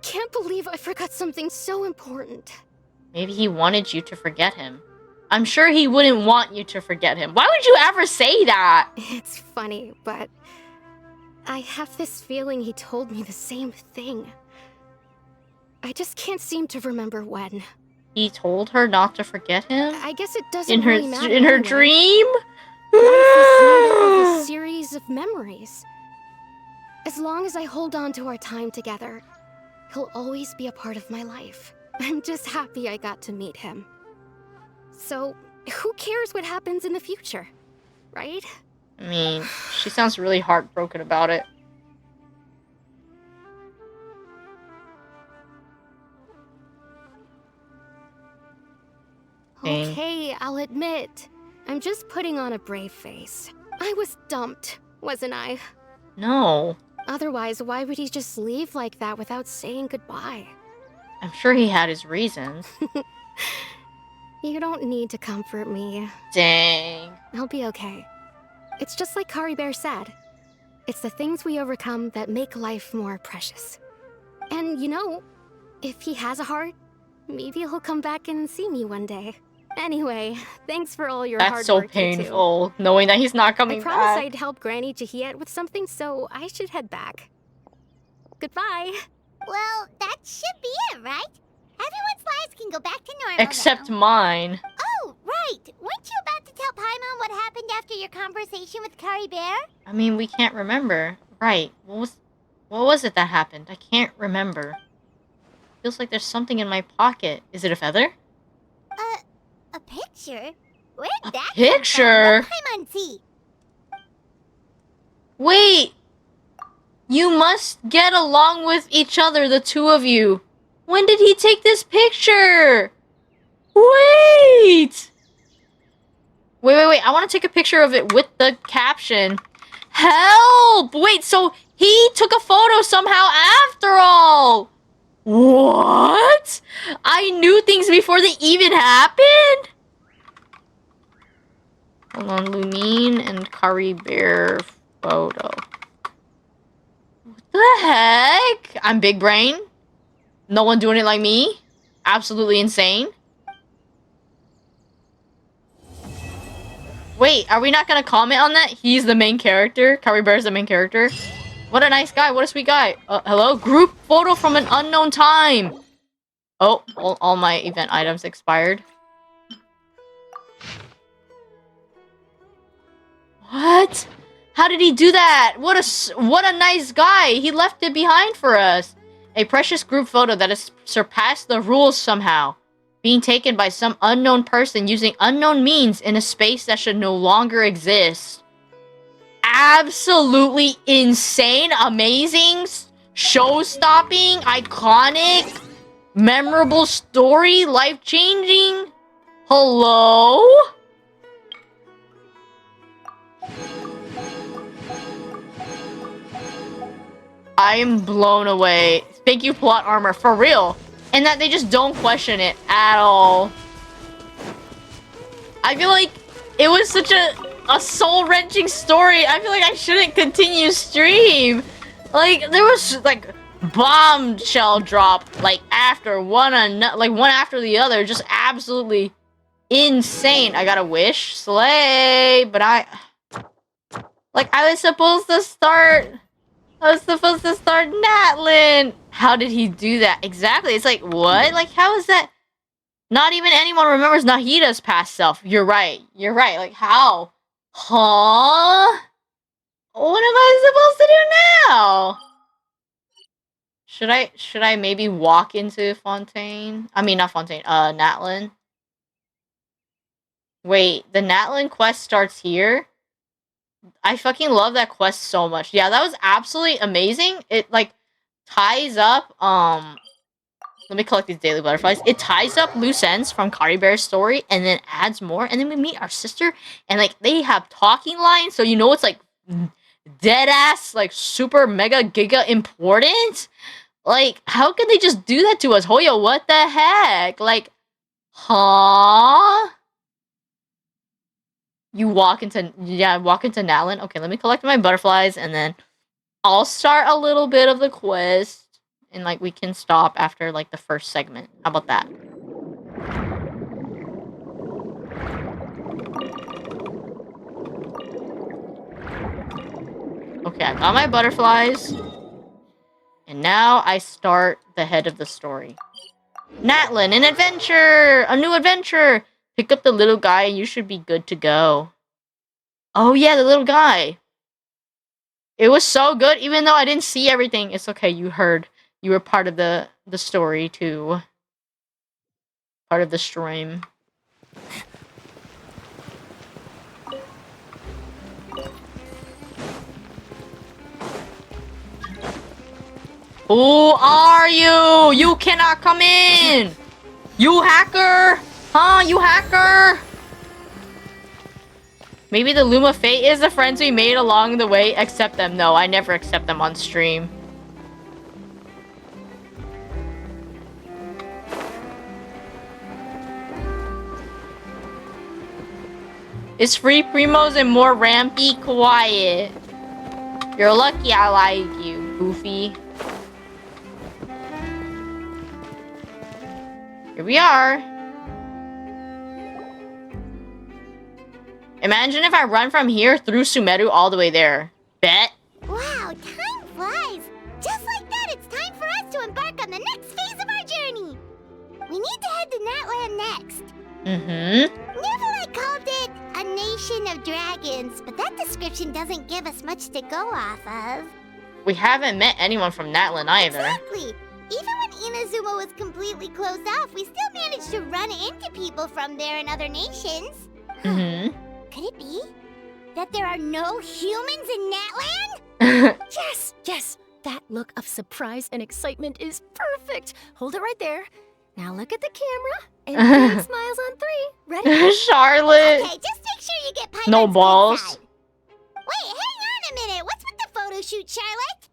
can't believe I forgot something so important. Maybe he wanted you to forget him. I'm sure he wouldn't want you to forget him. Why would you ever say that? It's funny, but I have this feeling he told me the same thing. I just can't seem to remember when. He told her not to forget him? I guess it doesn't In her really matter in her anyway. dream? What if it's made up of a series of memories? As long as I hold on to our time together, he'll always be a part of my life. I'm just happy I got to meet him. So, who cares what happens in the future, right? I mean, she sounds really heartbroken about it. Dang. Okay, I'll admit. I'm just putting on a brave face. I was dumped, wasn't I? No. Otherwise, why would he just leave like that without saying goodbye? I'm sure he had his reasons. You don't need to comfort me. Dang. I'll be okay. It's just like Caribert said. It's the things we overcome that make life more precious. And you know, if he has a heart, maybe he'll come back and see me one day. Anyway, thanks for all your hard That's so work, you two. painful, knowing that he's not I coming promised back. I'd help Granny Jahiet with something, so I should head back. Goodbye. Well, that should be it, right? Everyone's lives can go back to normal Except now. mine. Oh, right. Weren't you about to tell Paimon what happened after your conversation with Caribert? I mean, we can't remember. Right. What was it that happened? I can't remember. Feels like there's something in my pocket. Is it a feather? A picture? Where'd A that picture? come from? Let Paimon see. Wait! You must get along with each other, the two of you. When did he take this picture? Wait! Wait. I want to take a picture of it with the caption. Help! Wait, so he took a photo somehow after all! What? I knew things before they even happened? Hold on, Lumine and Caribert photo. What the heck? I'm big brain. No one doing it like me. Absolutely insane. Wait, are we not gonna comment on that? He's the main character. Caribert's the main character. What a nice guy. What a sweet guy. Hello? Group photo from an unknown time. Oh, all my event items expired. What? How did he do that? What a nice guy. He left it behind for us. A precious group photo that has surpassed the rules somehow. Being taken by some unknown person using unknown means in a space that should no longer exist. Absolutely insane, amazing, show-stopping, iconic, memorable story, life-changing. Hello? I'm blown away. Thank you, plot armor, for real. And that they just don't question it at all. I feel like it was such a soul-wrenching story. I feel like I shouldn't continue stream. Like, there was, like, bombshell drop, like, after one after the other. Just absolutely insane. I got a wish. Slay. But I was supposed to start Natlan. How did he do that? Exactly. It's like, what? Like, how is that? Not even anyone remembers Nahida's past self. You're right. Like, how? Huh? What am I supposed to do now? Should I maybe walk into Fontaine? I mean, not Fontaine. Natlan. Wait, the Natlan quest starts here? I fucking love that quest so much. Yeah, that was absolutely amazing. It, like, ties up, let me collect these daily butterflies. It ties up loose ends from Caribert's story and then adds more. And then we meet our sister and, like, they have talking lines. So, you know, it's, like, dead ass, like, super mega giga important. Like, how can they just do that to us? Hoyo, what the heck? Like, huh? You walk into Natlan. Okay, let me collect my butterflies and then I'll start a little bit of the quest. And, like, we can stop after, like, the first segment. How about that? Okay, I got my butterflies. And now I start the head of the story. Natlan, an adventure! A new adventure! Pick up the little guy and you should be good to go. Oh, yeah, the little guy. It was so good, even though I didn't see everything. It's okay, you heard. You were part of the story, too. Part of the stream. Who are you? You cannot come in! You hacker! Huh, you hacker? Maybe the Luma Fate is the friends we made along the way. Accept them. No, I never accept them on stream. It's free primos and more rampy quiet. You're lucky I like you, Goofy. Here we are. Imagine if I run from here through Sumeru all the way there. Bet. Wow, time flies. Just like that, it's time for us to embark on the next phase of our journey. We need to head to Natlan next. Neverlight called it a nation of dragons, but that description doesn't give us much to go off of. We haven't met anyone from Natlan either. Exactly. Even when Inazuma was completely closed off, we still managed to run into people from there in other nations. Could it be that there are no humans in Natlan? Yes! That look of surprise and excitement is perfect. Hold it right there. Now look at the camera and big smiles on 3. Ready? Charlotte. Okay, just make sure you get Paimon's No good balls. side. Wait, hang on a minute. What's with the photo shoot, Charlotte?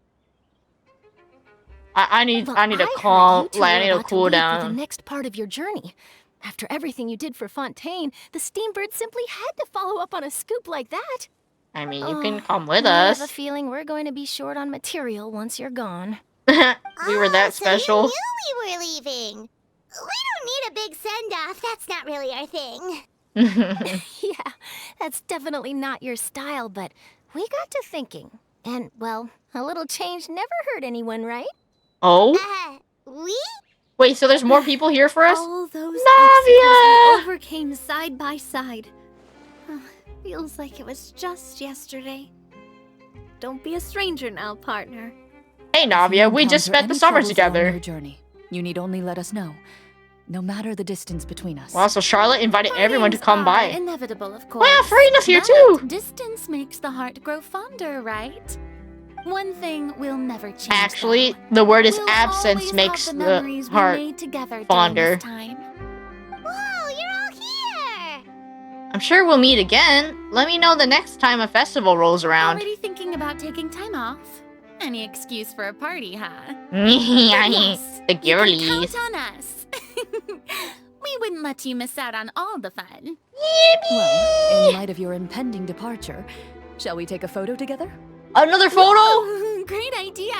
I need Well, a I heard calm. you two Like I were need a about to cool leave for down. the next part of your journey. After everything you did for Fontaine, the Steambird simply had to follow up on a scoop like that. I mean, you can come with I have a us. feeling we're going to be short on material once you're gone. We were that special. So you knew we were leaving. We don't need a big send-off. That's not really our thing. Yeah, that's definitely not your style, but we got to thinking. And, well, a little change never hurt anyone, right? Oh? We? Wait, so there's more people here for us? All those Navia! obstacles we overcame side by side. Feels like it was just yesterday. Don't be a stranger now, partner. Hey, Navia, we just spent the summer together. Your journey. You need only let us know, no matter the distance between us. Wow, so Charlotte invited everyone to come by. Inevitable, of course. Wow, Farina's here But too! Distance makes the heart grow fonder, right? One thing will never change. Actually, though. the word is We'll absence always makes have the memories we heart made together during fonder. this time. Whoa, you're all here! I'm sure we'll meet again. Let me know the next time a festival rolls around. Already thinking about taking time off? Any excuse for a party, huh? Yes, the You can girlies. count on us. We wouldn't let you miss out on all the fun. Well, in light of your impending departure, shall we take a photo together? Another photo? Ooh, great idea.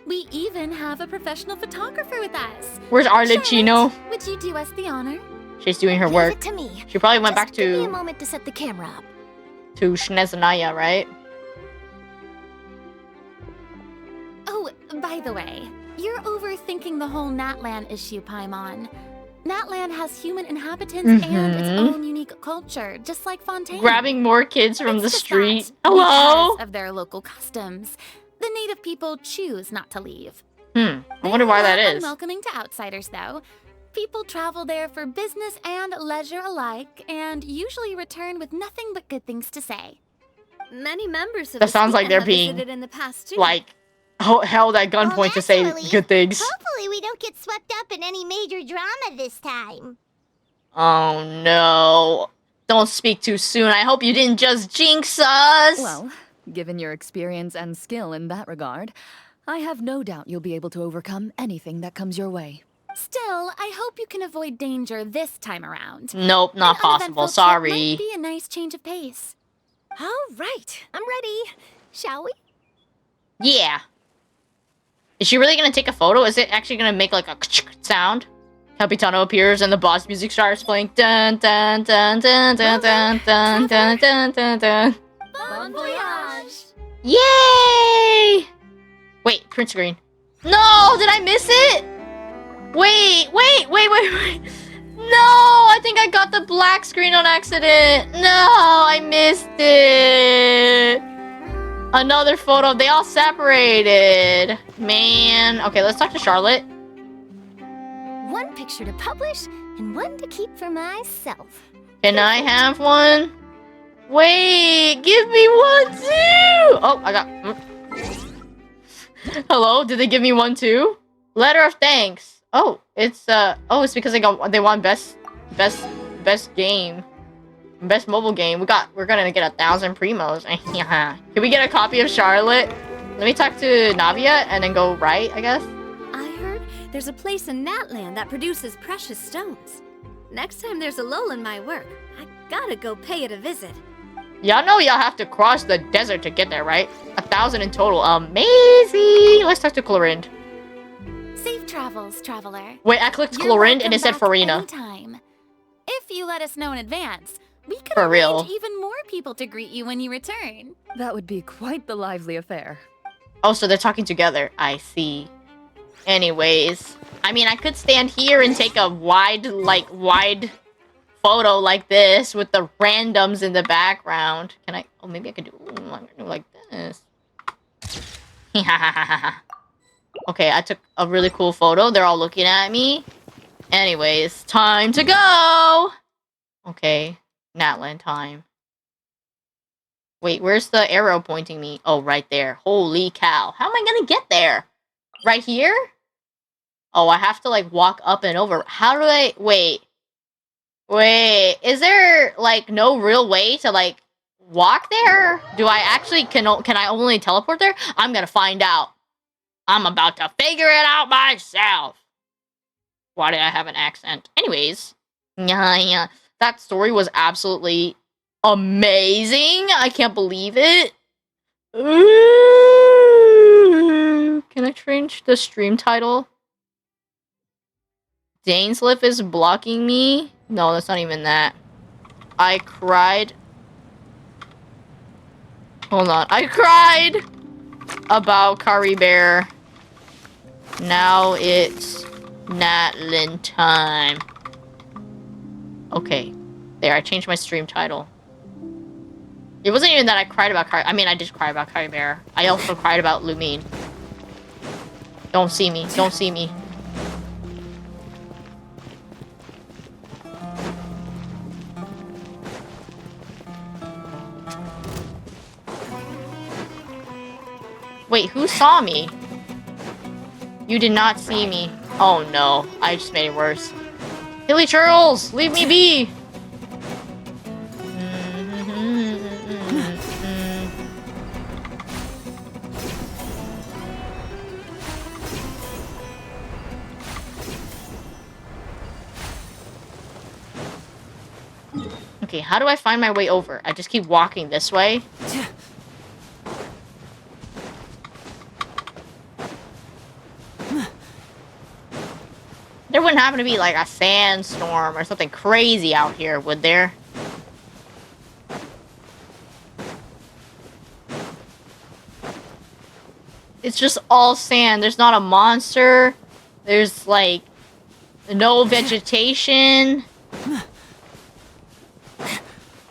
We even have a professional photographer with us. Where's Arlette Chino? Charlotte, would you do us the honor? She's doing her Leave work. it to me. She probably went back Just give me a to moment to set the camera up. Snezanaya, right? Oh, by the way, you're overthinking the whole Natlan issue, Paimon. Natlan has human inhabitants and its own unique culture, just like Fontaine. Grabbing more kids from It's the just street. that, Hello? Because of their local customs, the native people choose not to leave. I wonder why that is. Unwelcoming to outsiders, though. People travel there for business and leisure alike, and usually return with nothing but good things to say. Many members of That the sounds like Speaker they're have being, visited in the past too. like, held at gunpoint to say naturally. good things. Hopefully we don't get swept up in any major drama this time. Oh no. Don't speak too soon. I hope you didn't just jinx us. Well, given your experience and skill in that regard, I have no doubt you'll be able to overcome anything that comes your way. Still, I hope you can avoid danger this time around. Nope, not An possible. uneventful trip Sorry. might be a nice change of pace. All right, I'm ready. Shall we? Yeah. Is she really gonna take a photo? Is it actually gonna make like a sound? Capitano appears and the boss music starts playing. Dun dun dun dun dun dun dun dun dun dun dun. Bon voyage! Yay! Wait, print screen. No, did I miss it? Wait. No, I think I got the black screen on accident. No, I missed it. Another photo. They all separated. Man. Okay, let's talk to Charlotte. One picture to publish and one to keep for myself. Can I have one? Wait, give me one too. Oh, I got. Hello, did they give me one too? Letter of thanks. Oh, it's it's because they won best game, best mobile game. We're gonna get 1,000 primos. Can we get a copy of Charlotte? Let me talk to Navia and then go right, I guess. I heard there's a place in Natlan that produces precious stones. Next time there's a lull in my work, I gotta go pay it a visit. Y'all know y'all have to cross the desert to get there, right? 1,000 in total. Amazing! Let's talk to Clorind. Safe travels, traveler. Wait, I clicked You're Clorind and welcome it said back Farina. anytime. If you let us know in advance, we could For arrange real. even more people to greet you when you return. That would be quite the lively affair. Oh, so they're talking together. I see. Anyways, I mean, I could stand here and take a wide photo like this with the randoms in the background. Can I? Oh, maybe I could do. Ooh, I could do like this. Okay, I took a really cool photo. They're all looking at me. Anyways, time to go. Okay, Natlan time. Wait, where's the arrow pointing me? Oh, right there. Holy cow. How am I gonna get there? Right here? Oh, I have to like walk up and over. How do I wait? Wait, is there like no real way to like walk there? Do I actually can I only teleport there? I'm gonna find out. I'm about to figure it out myself. Why did I have an accent? Anyways, yeah, that story was absolutely amazing. I can't believe it. Ooh. Can I change the stream title? Dainsliff is blocking me? No, that's not even that. I cried. Hold on. I cried about Caribert. Now it's Natlan time. Okay. There, I changed my stream title. It wasn't even that I cried about I mean, I did cry about Caribert. I also cried about Lumine. Don't see me. Don't see me. Wait, who saw me? You did not see me. Oh no, I just made it worse. Hilly Churls, leave me be! Okay, how do I find my way over? I just keep walking this way. There wouldn't happen to be like a sandstorm or something crazy out here, would there? It's just all sand. There's not a monster. There's like no vegetation.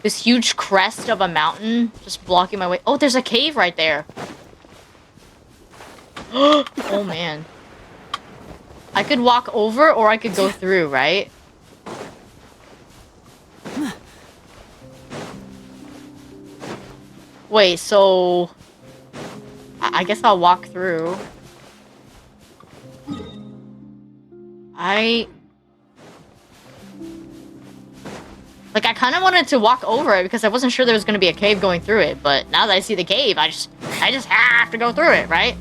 This huge crest of a mountain just blocking my way. Oh, there's a cave right there. Oh man. I could walk over or I could go through, right? Wait, so... I guess I'll walk through. Like, I kind of wanted to walk over it because I wasn't sure there was going to be a cave going through it, but now that I see the cave, I just have to go through it, right?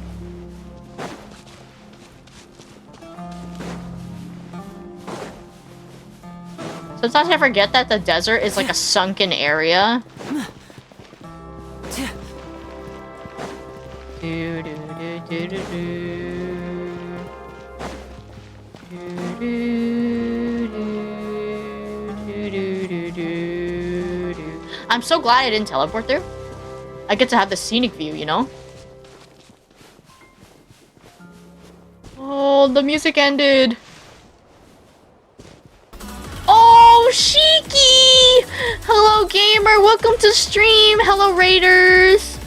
Sometimes I forget that the desert is like a sunken area. I'm so glad I didn't teleport there. I get to have the scenic view, you know? Oh, the music ended. Oh, Shiki! Hello, gamer. Welcome to stream. Hello, raiders.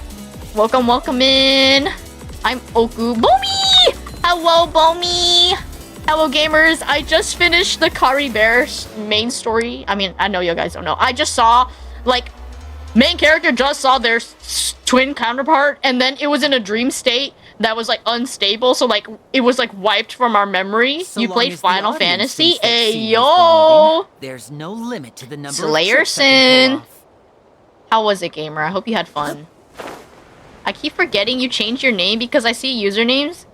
Welcome, welcome in. I'm Oku. Bomi! Hello, Bomi. Hello, gamers. I just finished the Caribert main story. I mean, I know you guys don't know. I just saw, like, main character just saw their twin counterpart, and then it was in a dream state that was like unstable, so like it was like wiped from our memory. So you played Final Fantasy? Ayo! There's no limit to the number Slayer Sin. How was it, gamer? I hope you had fun. I keep forgetting you changed your name because I see usernames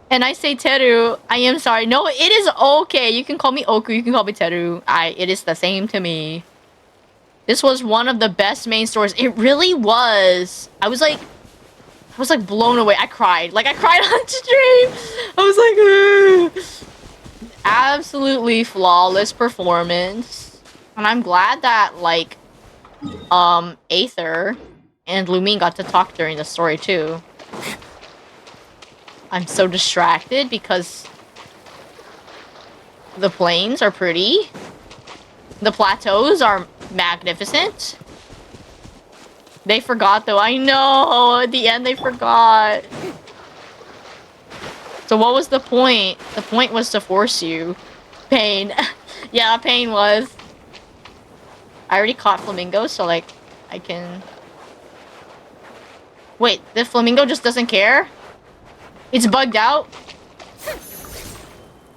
and I say Teru. I am sorry. No, it is okay. You can call me Oku, you can call me Teru. It is the same to me. This was one of the best main stories. It really was. I was like blown away. I cried. Like, I cried on stream. I was like, ugh. Absolutely flawless performance. And I'm glad that, like, Aether and Lumine got to talk during the story, too. I'm so distracted because the plains are pretty. The plateaus are magnificent. They forgot, though. I know! At the end, they forgot. So what was the point? The point was to force you. Pain. Yeah, pain was. I already caught flamingos, so, like, I can... Wait, the flamingo just doesn't care? It's bugged out?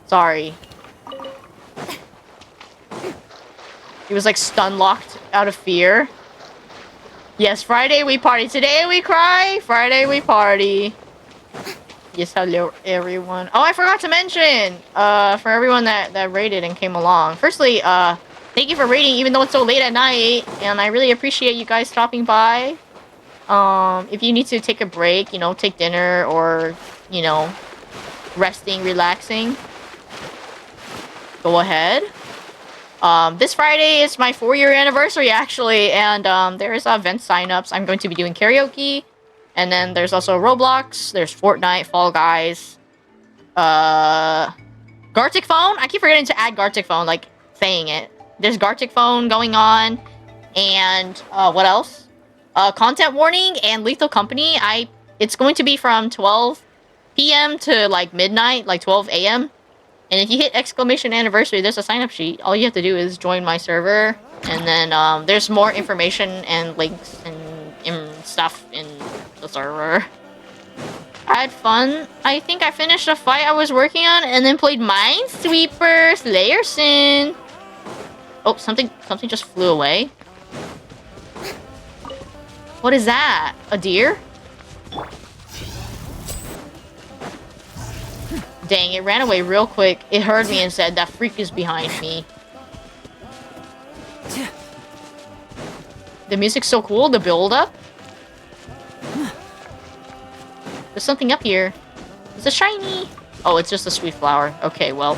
Sorry. He was like stun locked out of fear. Yes, Friday we party. Today we cry. Friday we party. Yes, hello everyone. Oh, I forgot to mention, for everyone that raided and came along. Firstly, thank you for raiding even though it's so late at night, and I really appreciate you guys stopping by. If you need to take a break, you know, take dinner or, you know, resting, relaxing, go ahead. This Friday is my 4-year anniversary actually, and there's event signups. I'm going to be doing karaoke. And then there's also Roblox, there's Fortnite, Fall Guys, Gartic Phone. I keep forgetting to add Gartic Phone, like saying it. There's Gartic Phone going on, and what else? Content Warning and Lethal Company. It's going to be from 12 p.m. to like midnight, like 12 a.m. And if you hit exclamation anniversary, there's a sign up sheet. All you have to do is join my server, and then there's more information and links and stuff in the server. I had fun. I think I finished a fight I was working on and then played Minesweeper Slayerson. Oh, something just flew away. What is that? A deer? Dang, it ran away real quick. It heard me and said, that freak is behind me. The music's so cool, the build-up. There's something up here. It's a shiny. Oh, it's just a sweet flower. Okay, well.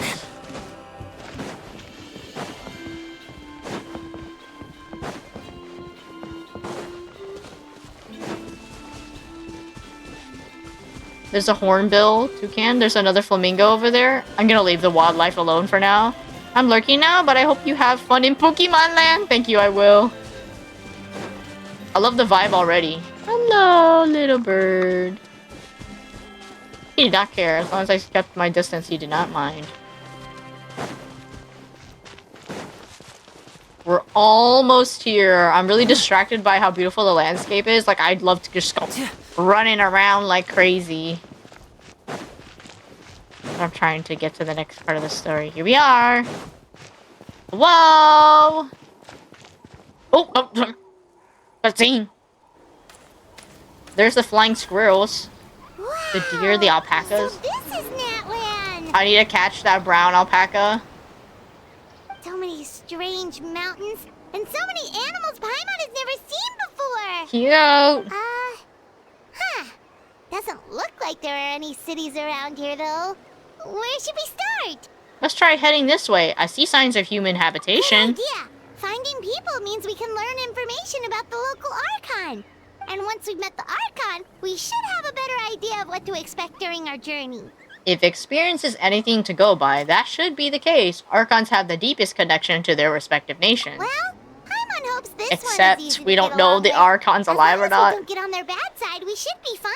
There's a hornbill toucan. There's another flamingo over there. I'm gonna leave the wildlife alone for now. I'm lurking now, but I hope you have fun in Pokemon Land. Thank you, I will. I love the vibe already. Hello, little bird. He did not care. As long as I kept my distance, he did not mind. We're almost here. I'm really distracted by how beautiful the landscape is. Like, I'd love to just go running around like crazy. I'm trying to get to the next part of the story. Here we are. Whoa! Oh, cutscene. There's the flying squirrels. Wow. The deer, the alpacas. So this is Natlan. I need to catch that brown alpaca. So many strange mountains and so many animals Paimon has never seen before. Cute. Huh. Doesn't look like there are any cities around here though. Where should we start? Let's try heading this way. I see signs of human habitation. Good idea. Finding people means we can learn information about the local Archon. And once we've met the Archon, we should have a better idea of what to expect during our journey. If experience is anything to go by, that should be the case. Archons have the deepest connection to their respective nations. Well, Paimon hopes this Except one is easy we to don't get know along the with. Archon's alive or As long not. as we don't get on their bad side, we should be fine.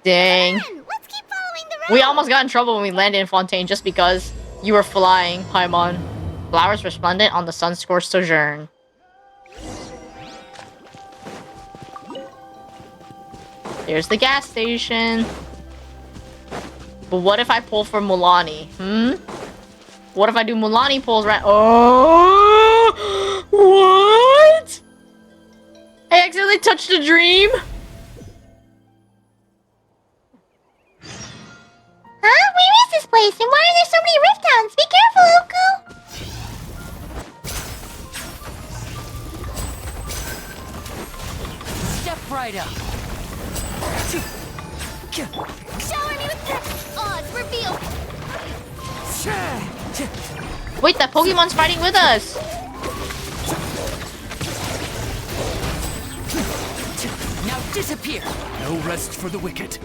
Dang. Come on, let's keep following the road. We almost got in trouble when we landed in Fontaine just because you were flying, Paimon. Flowers resplendent on the sun-scorched sojourn. There's the gas station. But what if I pull for Mulani? What if I do Mulani pulls right? Oh! What? I accidentally touched a dream? Huh? Where is this place? And why are there so many rift hounds? Be careful, Oku! Step right up. Shower me with the odds, reveal! Wait, that Pokemon's fighting with us! Now disappear! No rest for the wicked.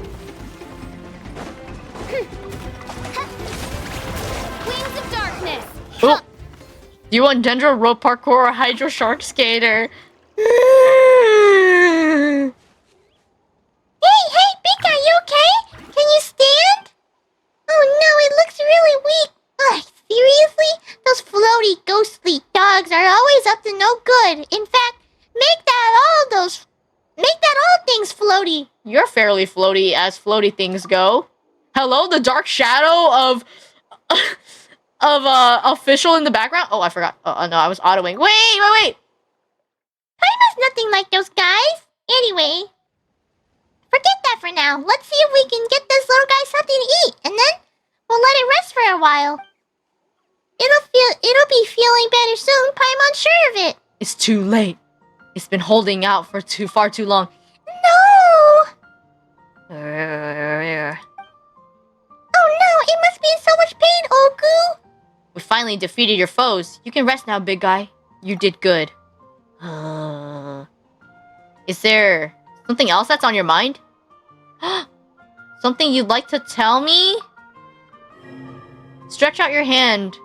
Wings of darkness! Oh! Do you want Dendro Rope Parkour or Hydro Shark Skater? Hey, Beak, are you okay? Can you stand? Oh no, it looks really weak. Ugh, seriously? Those floaty, ghostly dogs are always up to no good. In fact, make that all things floaty. You're fairly floaty as floaty things go. Hello, the dark shadow of of official in the background. Oh, I forgot. Oh no, I was autoing. Wait. Paimon's nothing like those guys. Anyway, forget that for now. Let's see if we can get this little guy something to eat, and then we'll let it rest for a while. It'll be feeling better soon. Paimon's sure of it. It's too late. It's been holding out for far too long. No! Oh no, it must be in so much pain, Oku! We finally defeated your foes. You can rest now, big guy. You did good. Is there something else that's on your mind? Something you'd like to tell me? Stretch out your hand,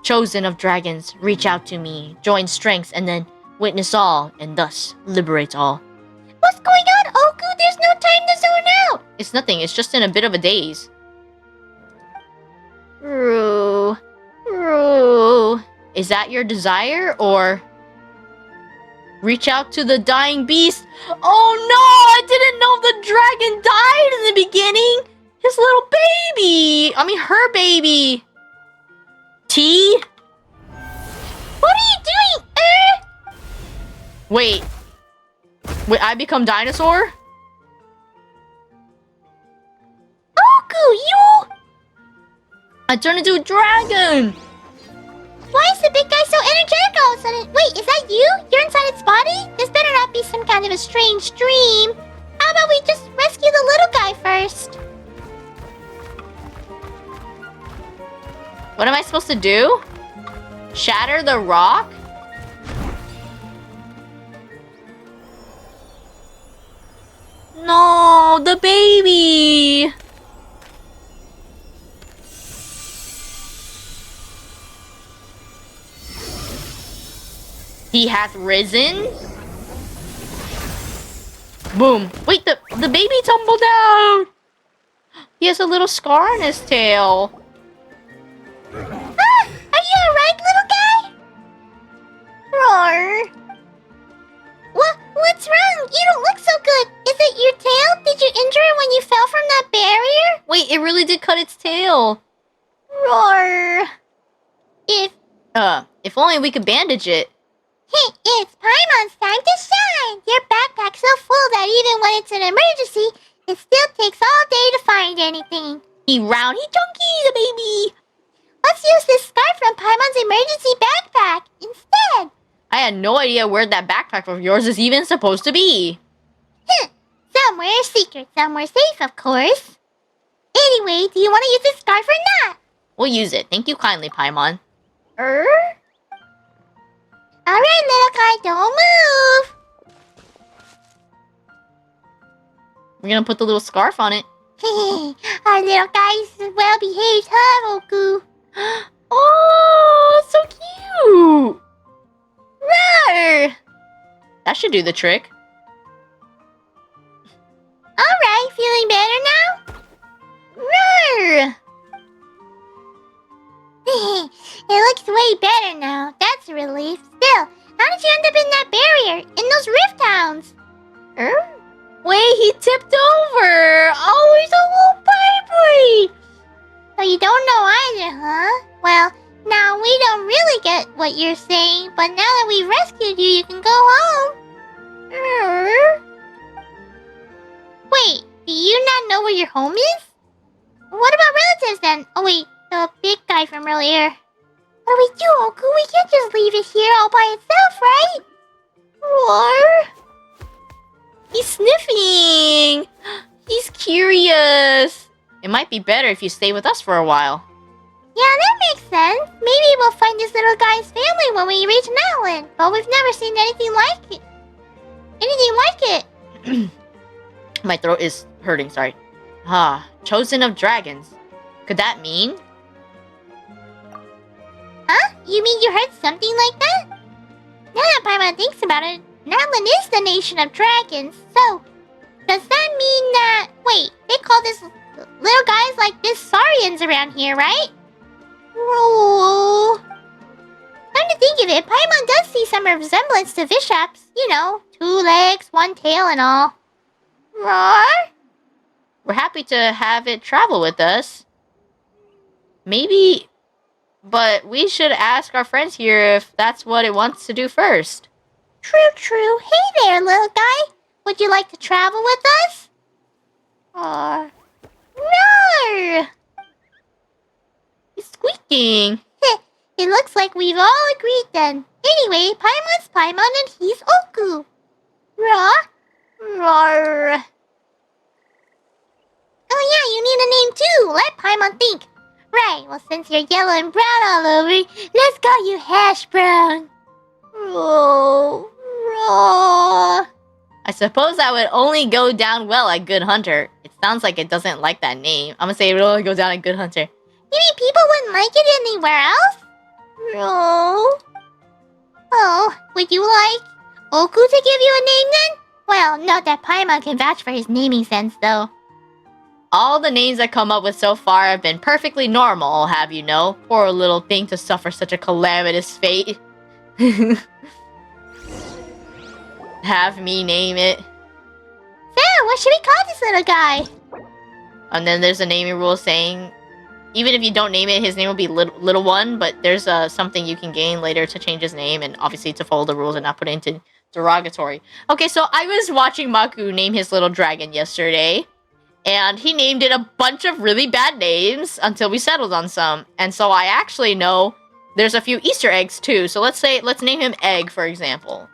chosen of dragons. Reach out to me. Join strengths and then witness all, and thus liberate all. What's going on, Oku? There's no time to zone out! It's nothing. It's just in a bit of a daze. Roo. Is that your desire, or... Reach out to the dying beast? Oh no! I didn't know the dragon died in the beginning! His little baby! I mean, her baby! T? What are you doing? Wait, I become dinosaur? Oku, you! I turn into a dragon! Why is the big guy so energetic all of a sudden? Wait, is that you? You're inside its body? This better not be some kind of a strange dream. How about we just rescue the little guy first? What am I supposed to do? Shatter the rock? No, the baby! He hath risen? Boom. Wait, the baby tumbled down! He has a little scar on his tail. Ah, are you alright, little guy? Roar. What's wrong? You don't look so good. Is it your tail? Did you injure it when you fell from that barrier? Wait, it really did cut its tail. Roar. If only we could bandage it. Hey, it's Paimon's time to shine. Your backpack's so full that even when it's an emergency, it still takes all day to find anything. He chunky, the baby. Let's use this scarf from Paimon's emergency backpack instead. I had no idea where that backpack of yours is even supposed to be. Somewhere secret, somewhere safe, of course. Anyway, do you want to use this scarf or not? We'll use it. Thank you kindly, Paimon. Alright, little guy, don't move. We're gonna put the little scarf on it. Our little guy's well behaved, huh, Oku? Oh, so cute! Rawr! That should do the trick. Alright, feeling better now? Rawr! It looks way better now. That's a relief. Still, how did you end up in that barrier? In those rift towns? Wait, he tipped over! Oh, he's a little baby! So you don't know either, huh? Well, now we don't really get what you're saying, but now that we've rescued you, you can go home. Wait, do you not know where your home is? What about relatives then? Oh wait, the big guy from earlier. What do we do, Oku? We can't just leave it here all by itself, right? Roar! He's sniffing! He's curious! It might be better if you stay with us for a while. Yeah, that makes sense. Maybe we'll find this little guy's family when we reach Natlan, but we've never seen anything like it. My throat is hurting, sorry. Chosen of dragons. Could that mean? Huh? You mean you heard something like that? Now that Paimon thinks about it, Natlan is the nation of dragons, so does that mean that... Wait, they call this little guys like this Saurians around here, right? Roll. Come to think of it, Paimon does see some resemblance to Vishaps. You know, 2 legs, 1 tail and all. Roar? We're happy to have it travel with us. Maybe But we should ask our friends here if that's what it wants to do first. True, true. Hey there, little guy. Would you like to travel with us? Roar! He's squeaking. It looks like we've all agreed then. Anyway, Paimon's Paimon and he's Oku. Roar. Roar. Oh yeah, you need a name too. Let Paimon think. Right, well since you're yellow and brown all over, let's call you Hash Brown. Roar. Roar. I suppose that would only go down well at Good Hunter. It sounds like it doesn't like that name. I'm gonna say it would only go down at Good Hunter. You mean people wouldn't like it anywhere else? No. Oh, would you like Oku to give you a name then? Well, note that Paimon can vouch for his naming sense though. All the names I come up with so far have been perfectly normal, I'll have you know. Poor little thing to suffer such a calamitous fate. Have me name it. So, what should we call this little guy? And then there's a naming rule saying, even if you don't name it, his name will be little one, but there's something you can gain later to change his name, and obviously to follow the rules and not put it into derogatory. Okay, so I was watching Maku name his little dragon yesterday, and he named it a bunch of really bad names until we settled on some. And so I actually know there's a few Easter eggs too. So let's name him Egg, for example.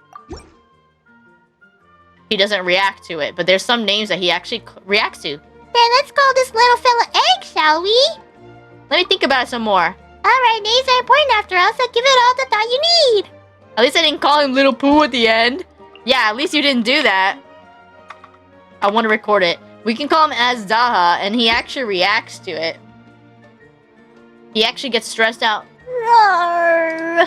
He doesn't react to it, but there's some names that he actually reacts to. Then let's call this little fella Egg, shall we? Let me think about it some more. Alright, names are important after all, so give it all the thought you need. At least I didn't call him Little Pooh at the end. Yeah, at least you didn't do that. I want to record it. We can call him Azdaha, and he actually reacts to it. He actually gets stressed out. Roar.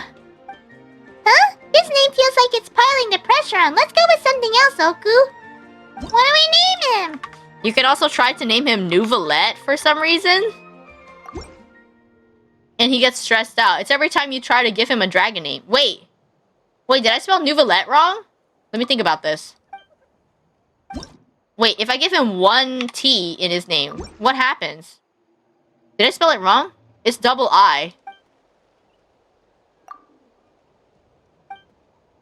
Huh? This name feels like it's piling the pressure on. Let's go with something else, Oku. What do we name him? You can also try to name him Nouvelette for some reason. And he gets stressed out. It's every time you try to give him a dragon name. Wait, did I spell Nouvelette wrong? Let me think about this. Wait, if I give him one T in his name, what happens? Did I spell it wrong? It's double I.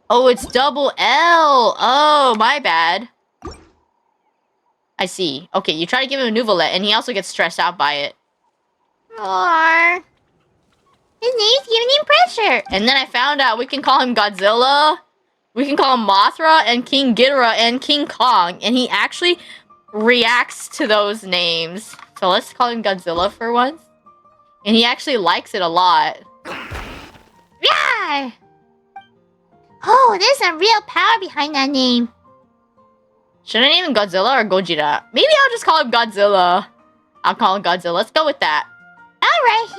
Oh, it's double L. Oh, my bad. I see. Okay, you try to give him a Nouvelette, and he also gets stressed out by it. Roar. His name's giving him pressure. And then I found out we can call him Godzilla, we can call him Mothra, and King Ghidorah, and King Kong, and he actually reacts to those names. So let's call him Godzilla for once. And he actually likes it a lot. Yeah. Oh, there's some real power behind that name. Should I name him Godzilla or Gojira? Maybe I'll just call him Godzilla. I'll call him Godzilla. Let's go with that. Alright.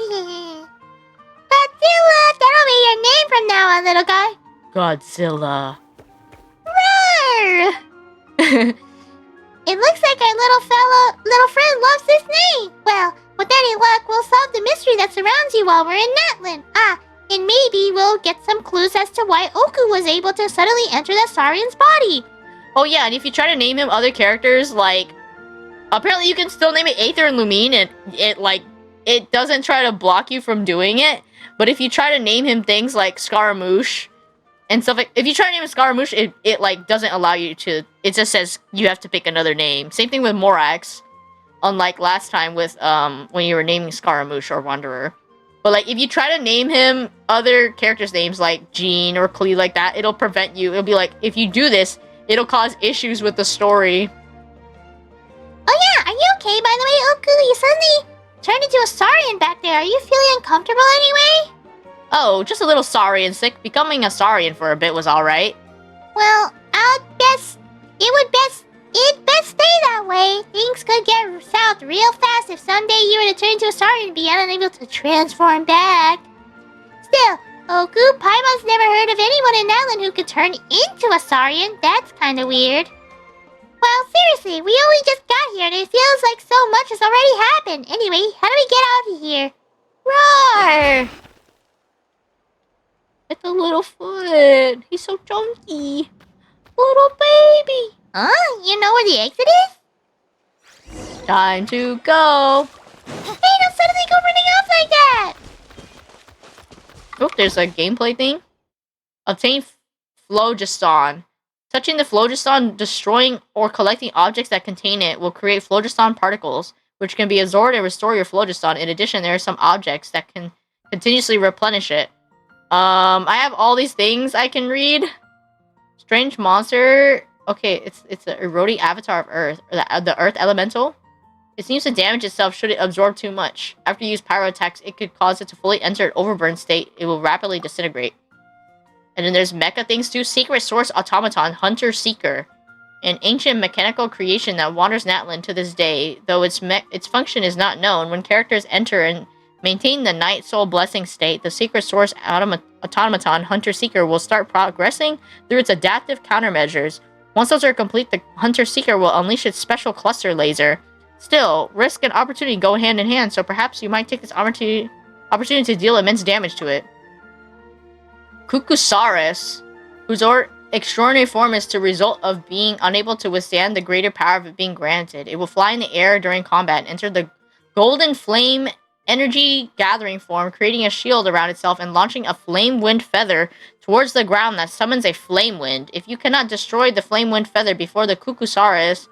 Godzilla! That'll be your name from now on, little guy. Godzilla. Roar! It looks like our little friend loves this name. Well, with any luck, we'll solve the mystery that surrounds you while we're in Natlan. And maybe we'll get some clues as to why Oku was able to suddenly enter the Saurian's body. Oh yeah, and if you try to name him other characters, like, apparently you can still name it Aether and Lumine, and it doesn't try to block you from doing it. But if you try to name him things like Scaramouche and stuff like, if you try to name him Scaramouche, it like doesn't allow you to. It just says you have to pick another name. Same thing with Morax, unlike last time with when you were naming Scaramouche or Wanderer. But like if you try to name him other characters' names like Jean or Klee like that, it'll prevent you. It'll be like if you do this, it'll cause issues with the story. Oh yeah, are you okay by the way, Oku? You suddenly turned into a Saurian back there. Are you feeling uncomfortable anyway? Oh, just a little sorry and sick. Becoming a Saurian for a bit was alright. Well, it'd best stay that way. Things could get south real fast if someday you were to turn into a Saurian and be unable to transform back. Still, Oku, Paimon's never heard of anyone in Natlan who could turn into a Saurian. That's kinda weird. Well, seriously, we only just got here and it feels like so much has already happened. Anyway, how do we get out of here? Roar! It's a little foot. He's so chunky. Little baby. You know where the exit is? Time to go. Hey, don't suddenly go running off like that! Oh, there's a gameplay thing. Obtain phlogiston. Touching the phlogiston, destroying or collecting objects that contain it will create phlogiston particles, which can be absorbed and restore your phlogiston. In addition, there are some objects that can continuously replenish it. I have all these things I can read. Strange monster. Okay, it's an eroding avatar of Earth, or the Earth Elemental. It seems to damage itself should it absorb too much. After you use pyro attacks, it could cause it to fully enter an overburn state. It will rapidly disintegrate. And then there's mecha things too. Secret Source Automaton, Hunter Seeker. An ancient mechanical creation that wanders Natlan to this day, though its function is not known. When characters enter and maintain the Night Soul Blessing state, the Secret Source Automaton, Hunter Seeker, will start progressing through its adaptive countermeasures. Once those are complete, the Hunter Seeker will unleash its special cluster laser. Still, risk and opportunity go hand in hand, so perhaps you might take this opportunity to deal immense damage to it. Kukusaurus, whose extraordinary form is the result of being unable to withstand the greater power of it being granted. It will fly in the air during combat and enter the golden flame energy gathering form, creating a shield around itself and launching a flame wind feather towards the ground that summons a flame wind. If you cannot destroy the flame wind feather before the Kukusaurus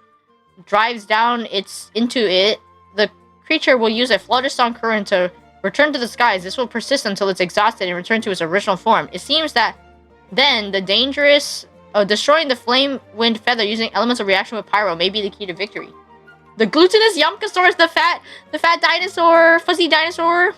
drives down into it, the creature will use a phlogiston current to return to the skies. This will persist until it's exhausted and return to its original form. It seems that then the dangerous destroying the flame wind feather using elemental reaction with pyro may be the key to victory. The glutinous Yumkasaurus, the fat dinosaur, fuzzy dinosaur.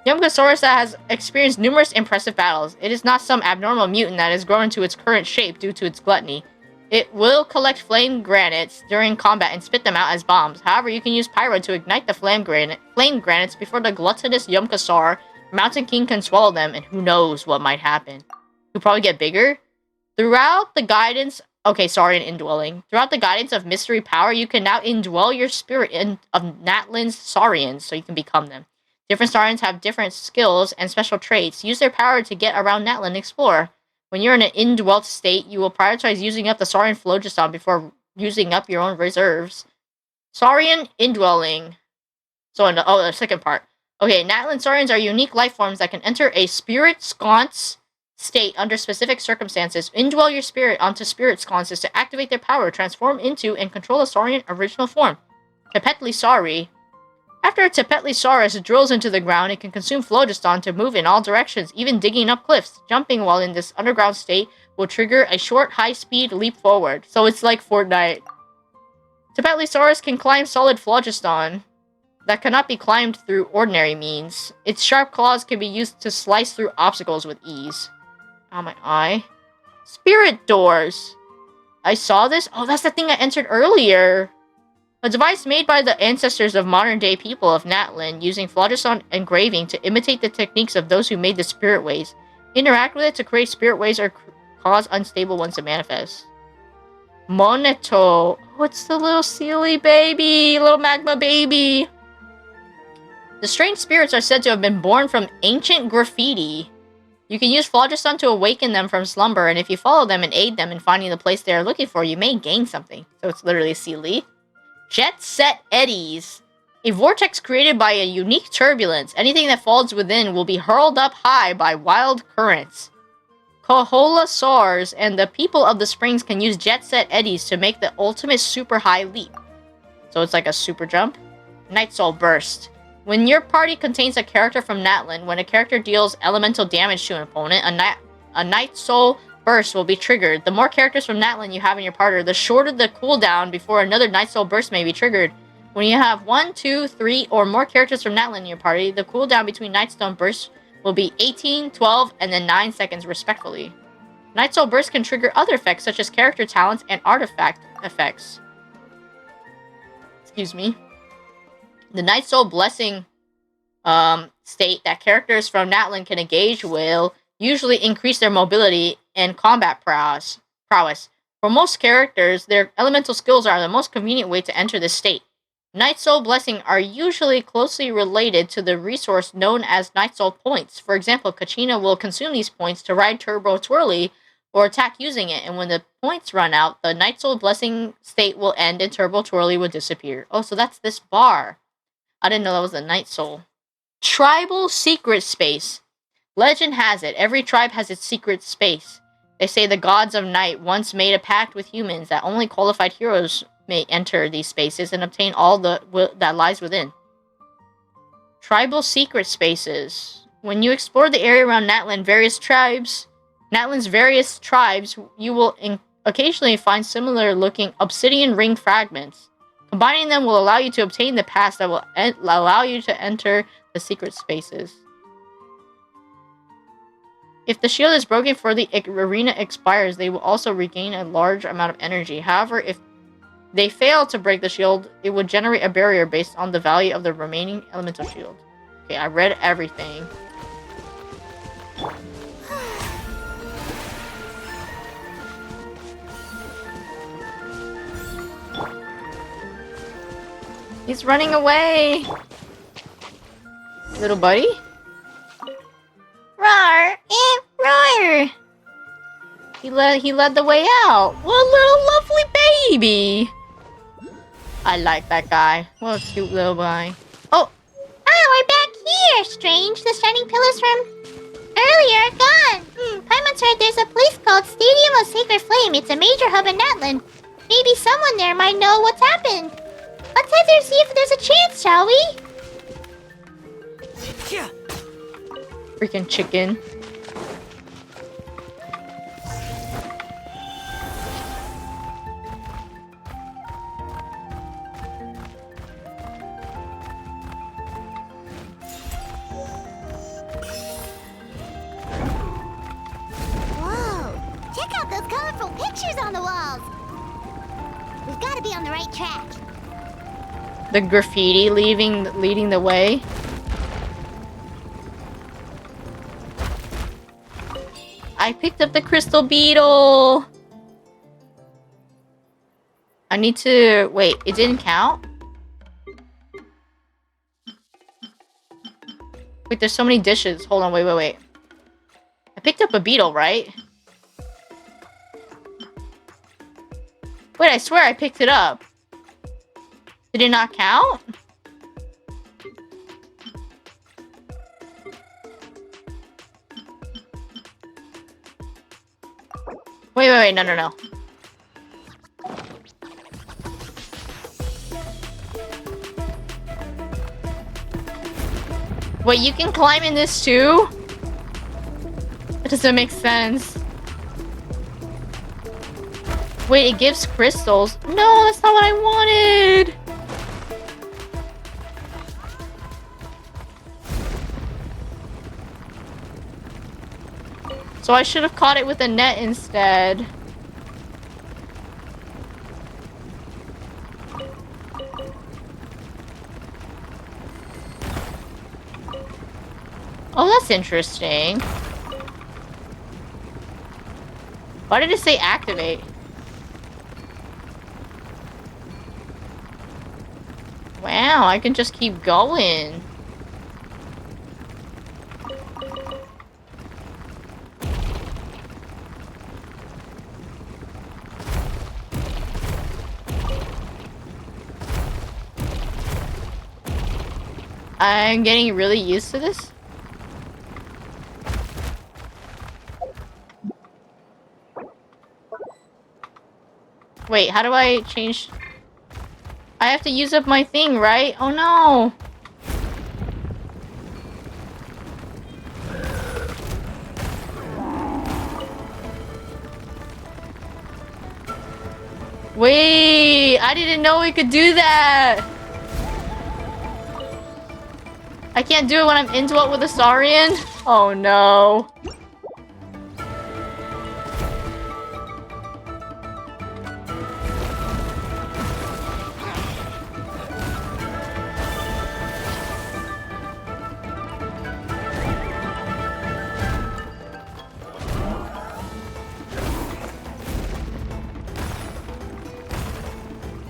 Yumkasaurus that has experienced numerous impressive battles. It is not some abnormal mutant that has grown into its current shape due to its gluttony. It will collect flame granites during combat and spit them out as bombs. However, you can use pyro to ignite the flame granites before the gluttonous Yumkasaur Mountain King can swallow them, and who knows what might happen. You'll probably get bigger. Throughout the guidance... Okay, sorry, an indwelling. Throughout the guidance of mystery power, you can now indwell your spirit of Natlan's Saurians, so you can become them. Different Saurians have different skills and special traits. Use their power to get around Natlan and explore. When you're in an indwelt state, you will prioritize using up the Saurian Phlogiston before using up your own reserves. Saurian indwelling. So, the second part. Okay, Natlan Saurians are unique life forms that can enter a spirit sconce state under specific circumstances. Indwell your spirit onto spirit sconces to activate their power, transform into, and control the Saurian original form. Tepetli Sauri. After a Tepetlisaurus drills into the ground, it can consume phlogiston to move in all directions, even digging up cliffs. Jumping while in this underground state will trigger a short, high-speed leap forward. So it's like Fortnite. Tepetlisaurus can climb solid phlogiston that cannot be climbed through ordinary means. Its sharp claws can be used to slice through obstacles with ease. Oh, my eye. Spirit doors. I saw this? Oh, that's the thing I entered earlier. A device made by the ancestors of modern-day people of Natlan, using phlogiston engraving to imitate the techniques of those who made the spirit ways. Interact with it to create spirit ways or cause unstable ones to manifest. Moneto. What's the little silly baby? Little magma baby. The strange spirits are said to have been born from ancient graffiti. You can use phlogiston to awaken them from slumber, and if you follow them and aid them in finding the place they are looking for, you may gain something. So it's literally silly. Jet Set Eddies. A vortex created by a unique turbulence. Anything that falls within will be hurled up high by wild currents. Koholosaurs and the people of the springs can use Jet Set Eddies to make the ultimate super high leap. So it's like a super jump. Night Soul Burst. When your party contains a character from Natlan, when a character deals elemental damage to an opponent, a Night Soul Burst will be triggered. The more characters from Natlan you have in your party, the shorter the cooldown before another Night Soul Burst may be triggered. When you have 1, 2, 3, or more characters from Natlan in your party, the cooldown between Night Soul Bursts will be 18, 12, and then 9 seconds respectively. Night Soul Burst can trigger other effects such as character talents and artifact effects. Excuse me. The Night Soul Blessing state that characters from Natlan can engage will usually increase their mobility and combat prowess. For most characters, their elemental skills are the most convenient way to enter this state. Night Soul Blessing are usually closely related to the resource known as Night Soul Points. For example, Kachina will consume these points to ride Turbo Twirly or attack using it, and when the points run out, the Night Soul Blessing state will end and Turbo Twirly will disappear. Oh, so that's this bar. I didn't know that was a Night Soul. Tribal Secret Space. Legend has it, every tribe has its secret space. They say the gods of night once made a pact with humans that only qualified heroes may enter these spaces and obtain all that lies within. Tribal secret spaces. When you explore the area around Natlan's various tribes, you will occasionally find similar-looking obsidian ring fragments. Combining them will allow you to obtain the pass that will allow you to enter the secret spaces. If the shield is broken before the arena expires, they will also regain a large amount of energy. However, if they fail to break the shield, it would generate a barrier based on the value of the remaining elemental shield. Okay, I read everything. He's running away! Little buddy? Roar! Roar! He led the way out. What a little lovely baby! I like that guy. What a cute little guy. Oh! Ah, we're back here! Strange, the shining pillars from earlier are gone. Paimon's heard there's a place called Stadium of Sacred Flame. It's a major hub in Natlan. Maybe someone there might know what's happened. Let's head there and see if there's a chance, shall we? Freaking chicken. Whoa! Check out those colorful pictures on the walls. We've got to be on the right track. The graffiti leading the way. I picked up the crystal beetle. I need to wait. It didn't count. Wait, there's so many dishes. Hold on, wait. I picked up a beetle, right? Wait, I swear I picked it up. Did it not count? Wait, no. Wait, you can climb in this too? That doesn't make sense. Wait, it gives crystals. No, that's not what I wanted. So I should have caught it with a net instead. Oh, that's interesting. Why did it say activate? Wow, I can just keep going. I'm getting really used to this. Wait, how do I change? I have to use up my thing, right? Oh no! Wait, I didn't know we could do that! I can't do it when I'm into it with a Saurian? Oh no.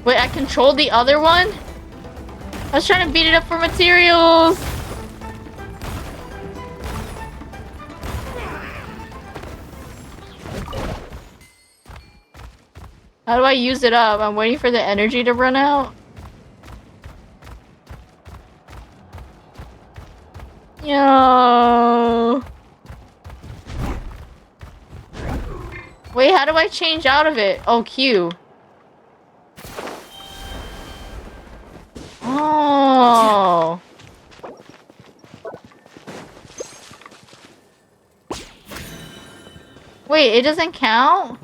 Wait, I controlled the other one? I was trying to beat it up for materials! How do I use it up? I'm waiting for the energy to run out. Yo. Wait, how do I change out of it? Oh, Q. Oh. Wait, it doesn't count?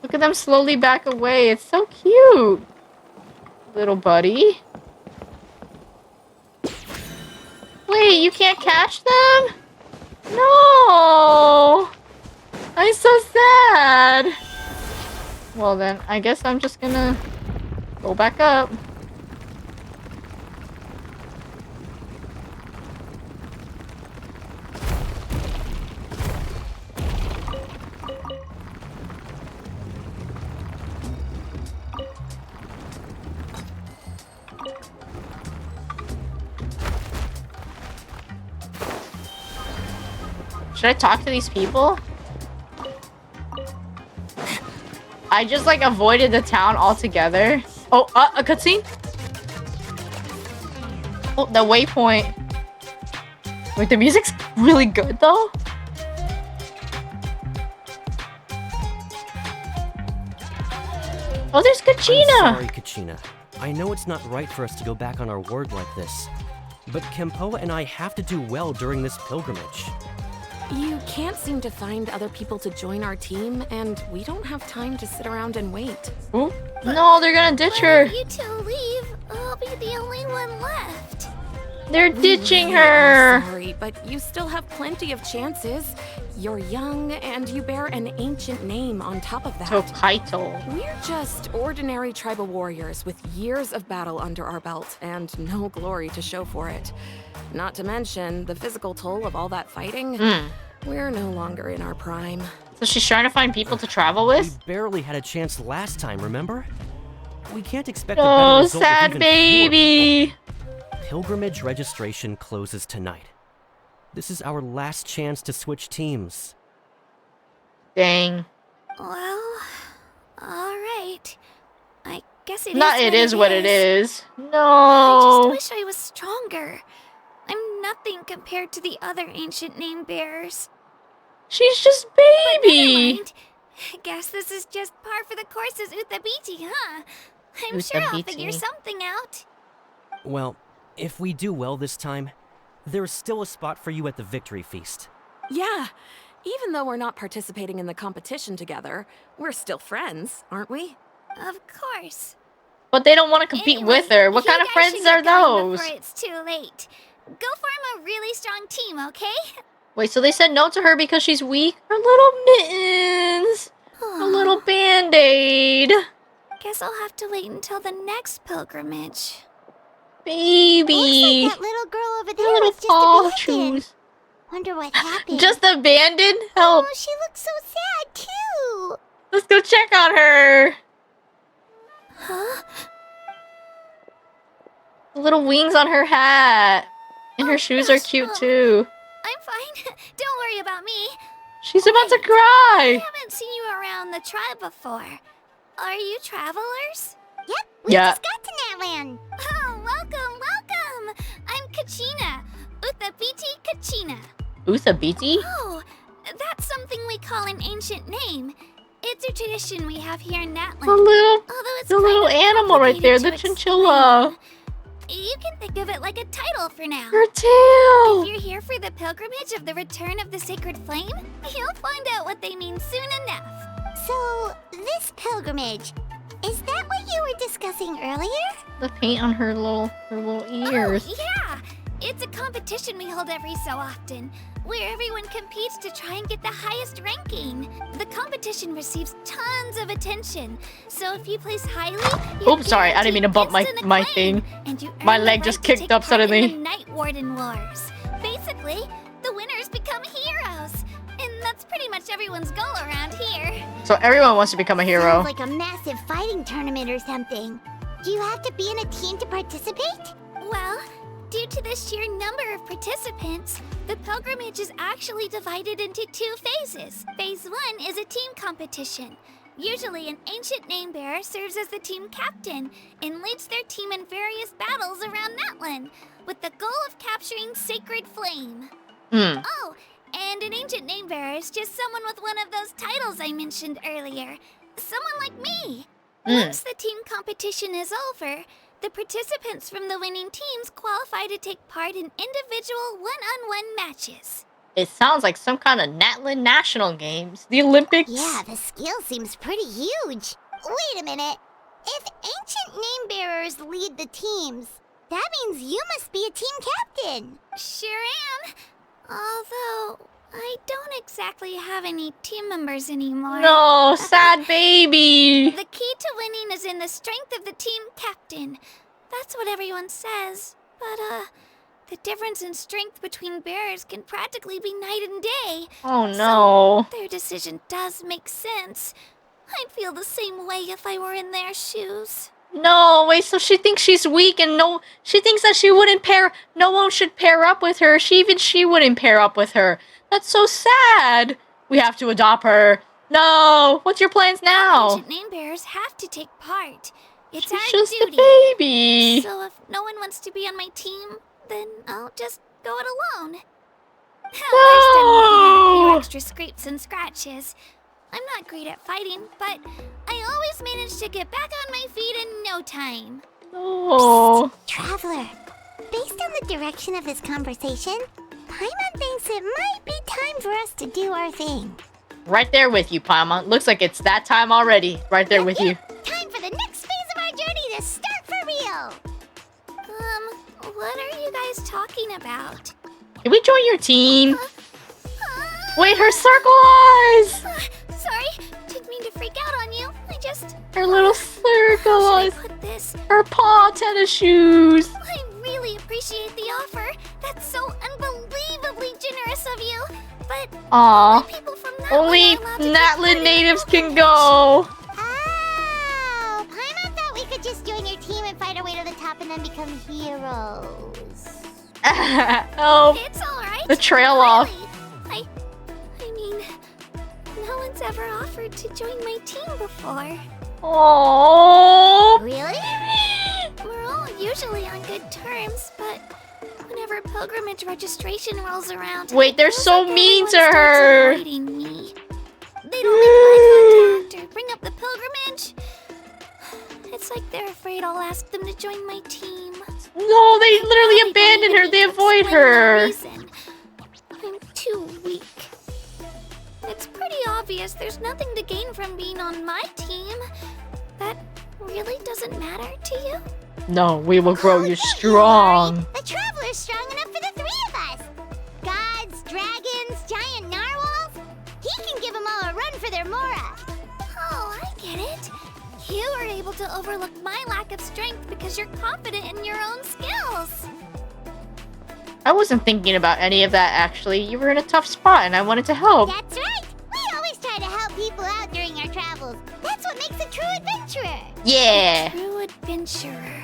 Look at them slowly back away. It's so cute. Little buddy. Wait, you can't catch them? No! I'm so sad. Well then, I guess I'm just gonna go back up. Should I talk to these people? I just like avoided the town altogether. Oh, a cutscene? Oh, the waypoint. Wait, the music's really good though? Oh, there's Kachina! I'm sorry, Kachina. I know it's not right for us to go back on our word like this, but Kempoa and I have to do well during this pilgrimage. You can't seem to find other people to join our team, and we don't have time to sit around and wait. Ooh. No, they're gonna ditch her. If you two leave, I'll be the only one left. They're ditching her. I'm sorry, but you still have plenty of chances. You're young, and you bear an ancient name on top of that. Tokaito. We're just ordinary tribal warriors with years of battle under our belt and no glory to show for it. Not to mention the physical toll of all that fighting. We're no longer in our prime. So she's trying to find people to travel with? We barely had a chance last time, remember? We can't expect a Oh, better result with sad even baby. fewer. Pilgrimage registration closes tonight. This is our last chance to switch teams. Dang. Well, alright. I guess it Not is it is what it is. I No. just wish I was stronger. I'm nothing compared to the other ancient name bearers. She's just But baby. never mind. I guess this is just par for the course as Uthabiti, huh? I'm sure I'll figure Uthabiti. something out. Well, if we do well this time, there's still a spot for you at the victory feast. Yeah, even though we're not participating in the competition together, we're still friends, aren't we? Of course. But they don't want to compete Anyway, with her. What you kind of guys friends should are get going those? Before it's too late. Go form a really strong team, okay? Wait, so they said no to her because she's weak? Her little mittens. A little band-aid. Guess I'll have to wait until the next pilgrimage. Baby. Looks like that little girl over Her there little was just paw abandoned. shoes. Wonder what happened. Just abandoned? Help. Oh, she looks so sad too. Let's go check on her. Huh? The little wings on her hat. And her shoes are cute too. I'm fine. Don't worry about me. She's about to I cry. haven't seen you around the tribe before. Are you travelers? Yep, we Yeah. just got to Natlan. Oh, welcome, welcome! I'm Kachina. Uthabiti Kachina. Uthabiti? Oh, that's something we call an ancient name. It's a tradition we have here in Natlan. The little animal right there, the complicated to chinchilla. You can think of it like a title for now. Her tail. If you're here for the pilgrimage of the return of the sacred flame, you'll find out what they mean soon enough. So, this pilgrimage, is that what you were discussing earlier? The paint on her little ears. Oh, yeah! It's a competition we hold every so often, where everyone competes to try and get the highest ranking. The competition receives tons of attention, so if you place highly, Oops, sorry, I didn't mean to bump my thing. and you My earn the leg right just to kicked take up part in suddenly. the Night Warden Wars. Basically, the winners become heroes, and that's pretty much everyone's goal around here. So everyone wants to become a hero. Sounds like a massive fighting tournament or something. Do you have to be in a team to participate? Well, due to the sheer number of participants, the pilgrimage is actually divided into two phases. Phase 1 is a team competition. Usually, an ancient name bearer serves as the team captain and leads their team in various battles around Natlan, with the goal of capturing Sacred Flame. Oh, And an ancient name bearer is just someone with one of those titles I mentioned earlier. Someone like me. Once the team competition is over, the participants from the winning teams qualify to take part in individual one-on-one matches. It sounds like some kind of Natlan National Games. The Olympics? Yeah, the scale seems pretty huge. Wait a minute. If ancient name bearers lead the teams, that means you must be a team captain. Sure am. Although, I don't exactly have any team members anymore. No, sad baby. The key to winning is in the strength of the team captain. That's what everyone says. But, the difference in strength between bearers can practically be night and day. Oh no. So their decision does make sense. I'd feel the same way if I were in their shoes. No, wait, so she thinks she's weak and she thinks that no one should pair up with her. She wouldn't pair up with her. That's so sad. We have to adopt her. No, what's your plans now? Ancient name bearers have to take part. It's She's our just duty. a baby. So if no one wants to be on my team, then I'll just go it alone. At least I'm looking at a few extra scrapes and scratches. I'm not great at fighting, but I always manage to get back on my feet in no time. Oh. Psst, Traveler, based on the direction of this conversation, Paimon thinks it might be time for us to do our thing. Right there with you, Paimon. Looks like it's that time already. Right there with you. Time for the next phase of our journey to start for real. What are you guys talking about? Can we join your team? Wait, her circle eyes! Sorry, didn't mean to freak out on you. I just... Her little circle eyes. How should I put this? Her paw tennis shoes. I really appreciate the offer. That's so unbelievably generous of you. But Aw. only Natlan natives can go. Oh, Paimon thought we could just join your team and fight our way to the top and then become heroes. Oh, it's alright. the trail off. I mean, no one's ever offered to join my team before. Oh. Really? We're all usually on good terms, but whenever pilgrimage registration rolls around, Wait, they're so mean to her. avoiding me. They don't make eye contact or bring up the pilgrimage. It's like they're afraid I'll ask them to join my team. No, they literally abandon her. They avoid her. I'm too weak. It's pretty obvious there's nothing to gain from being on my team. That really doesn't matter to you? No, we will grow you strong. The Traveler's strong enough for the three of us. Gods, dragons, giant narwhals. He can give them all a run for their Mora. Oh, I get it. You are able to overlook my lack of strength because you're confident in your own skills. I wasn't thinking about any of that, actually. You were in a tough spot, and I wanted to help. That's right. We always try to help people out during our travels. That's what makes a true adventurer. Yeah. True adventurer.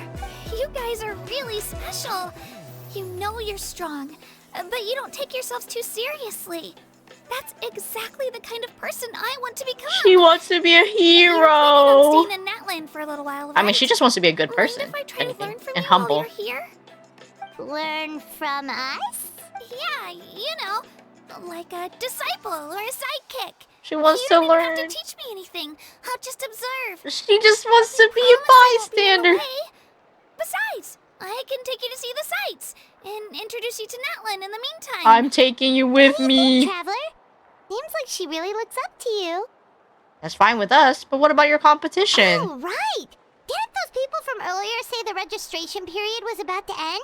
You guys are really special. You know you're strong, but you don't take yourselves too seriously. That's exactly the kind of person I want to become. She wants to be a hero. You're staying in Natlan for a little while, right? I mean, she just wants to be a good person. Mind if I try to learn from and you humble. while you're here? Learn from us? Yeah, you know, like a disciple or a sidekick. She wants you to don't even learn. have to teach me anything. I'll just observe. She just wants to be a bystander. Besides, I can take you to see the sights and introduce you to Natlan in the meantime. I'm taking you with me. Traveler? Seems like she really looks up to you. That's fine with us, but what about your competition? Oh, right. Didn't those people from earlier say the registration period was about to end?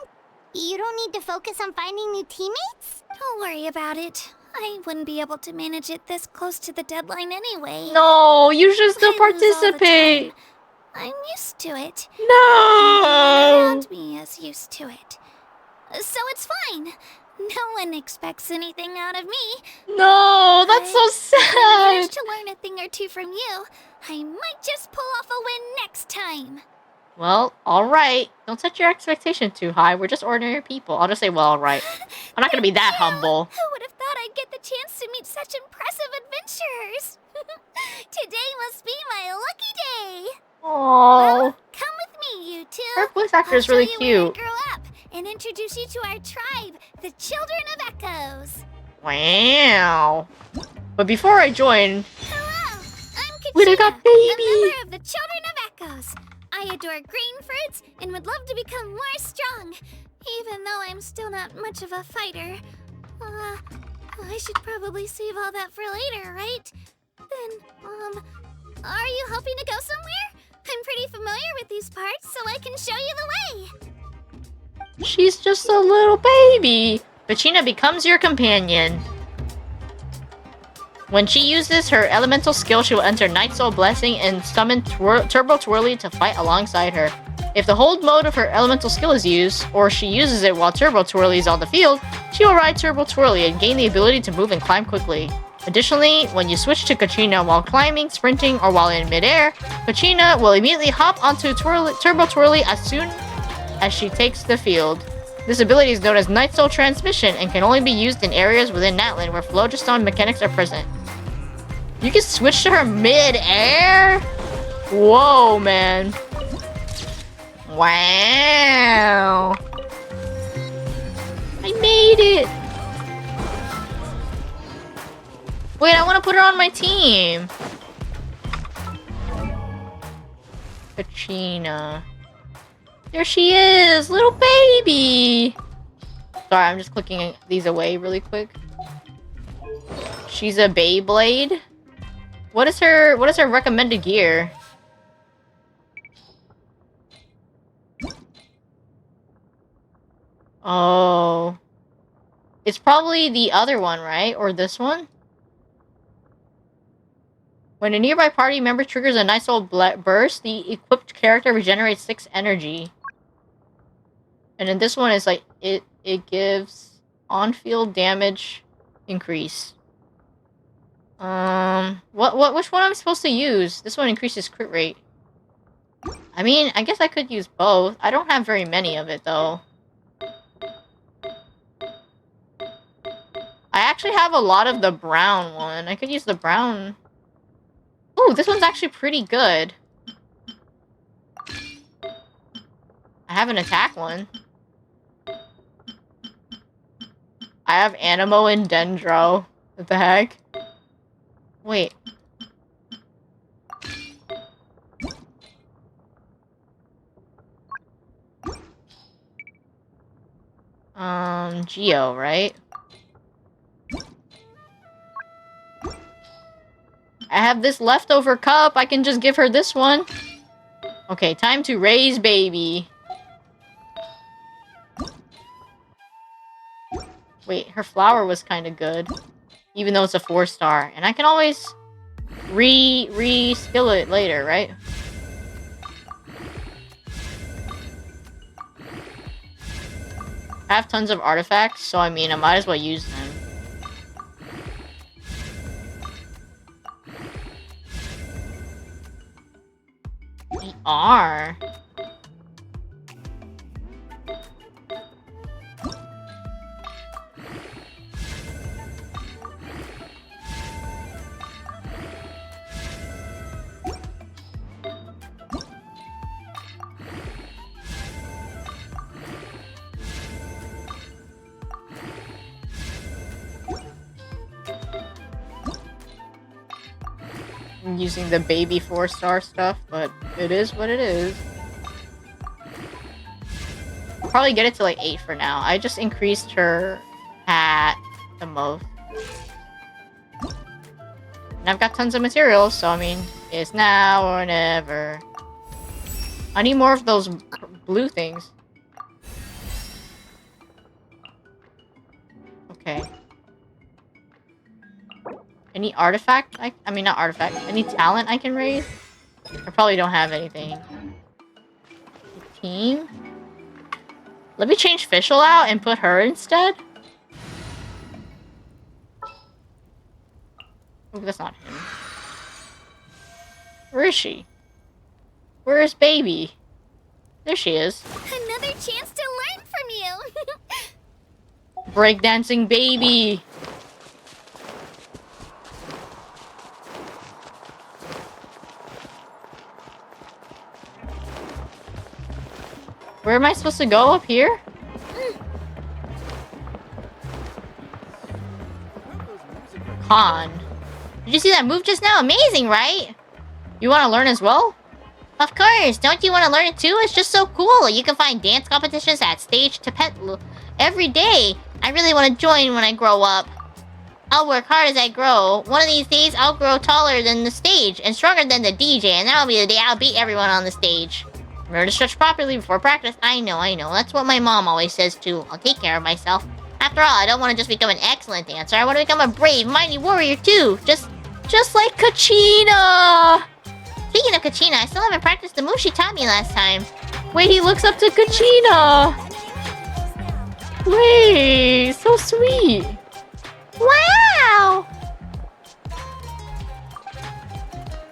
You don't need to focus on finding new teammates? Don't worry about it. I wouldn't be able to manage it this close to the deadline anyway. No, you should still I lose all the participate. time. I'm used to it. No. Everyone around me is used to it. So it's fine. No one expects anything out of me. No, that's so If I sad. manage to learn a thing or two from you, I might just pull off a win next time. Well, alright. Don't set your expectation too high. We're just ordinary people. I'll just say, well, alright. I'm not gonna be that humble. Who would have thought I'd get the chance to meet such impressive adventurers? Today must be my lucky day. Oh. Well, come with me, you two. Her voice actor is I'll really show you where I cute. grew up and introduce you to our tribe, the Children of Echoes. Wow. But before I join... Hello! I'm Kachina, we got a baby! member of the Children of Echoes. I adore green fruits and would love to become more strong, even though I'm still not much of a fighter. I should probably save all that for later, right? Then, are you hoping to go somewhere? I'm pretty familiar with these parts, so I can show you the way. She's just a little baby. Kachina becomes your companion. When she uses her elemental skill, she will enter Night Soul Blessing and summon Turbo Twirly to fight alongside her. If the hold mode of her elemental skill is used, or she uses it while Turbo Twirly is on the field, she will ride Turbo Twirly and gain the ability to move and climb quickly. Additionally, when you switch to Kachina while climbing, sprinting, or while in midair, Kachina will immediately hop onto Turbo Twirly as soon as she takes the field. This ability is known as Night Soul Transmission and can only be used in areas within Natlan where Phlogiston mechanics are present. You can switch to her mid-air? Whoa, man. Wow. I made it. Wait, I want to put her on my team. Kachina. There she is, little baby. Sorry, I'm just clicking these away really quick. She's a Beyblade. What is her recommended gear? Oh. It's probably the other one, right? Or this one? When a nearby party member triggers a Night Soul burst, the equipped character regenerates 6 energy. And then this one is like it gives on-field damage increase. Which one am I supposed to use? This one increases crit rate. I mean, I guess I could use both. I don't have very many of it though. I actually have a lot of the brown one. I could use the brown. Ooh, this one's actually pretty good. I have an attack one. I have Animo and Dendro. What the heck? Wait. Geo, right? I have this leftover cup. I can just give her this one. Okay, time to raise baby. Wait, her flower was kind of good. Even though it's a 4-star. And I can always re-skill it later, right? I have tons of artifacts, so I mean, I might as well use them. ER. I'm using the baby 4-star stuff, but it is what it is. I'll probably get it to like 8 for now. I just increased her at the most. And I've got tons of materials, so I mean, it's now or never. I need more of those blue things. Okay. Any artifact? I mean, not artifact. Any talent I can raise? I probably don't have anything. Team? Let me change Fischl out and put her instead. Oh, that's not him. Where is she? Where is baby? There she is. Another chance to learn from you. Breakdancing baby. Where am I supposed to go? Up here? Han. Did you see that move just now? Amazing, right? You want to learn as well? Of course. Don't you want to learn it too? It's just so cool. You can find dance competitions at Stage to Pet every day. I really want to join when I grow up. I'll work hard as I grow. One of these days, I'll grow taller than the stage and stronger than the DJ, and that'll be the day I'll beat everyone on the stage. Remember to stretch properly before practice. I know. That's what my mom always says too. I'll take care of myself. After all, I don't want to just become an excellent dancer. I want to become a brave, mighty warrior too. Just like Kachina! Speaking of Kachina, I still haven't practiced the move she taught me last time. Wait, he looks up to Kachina! Wait, so sweet. Wow!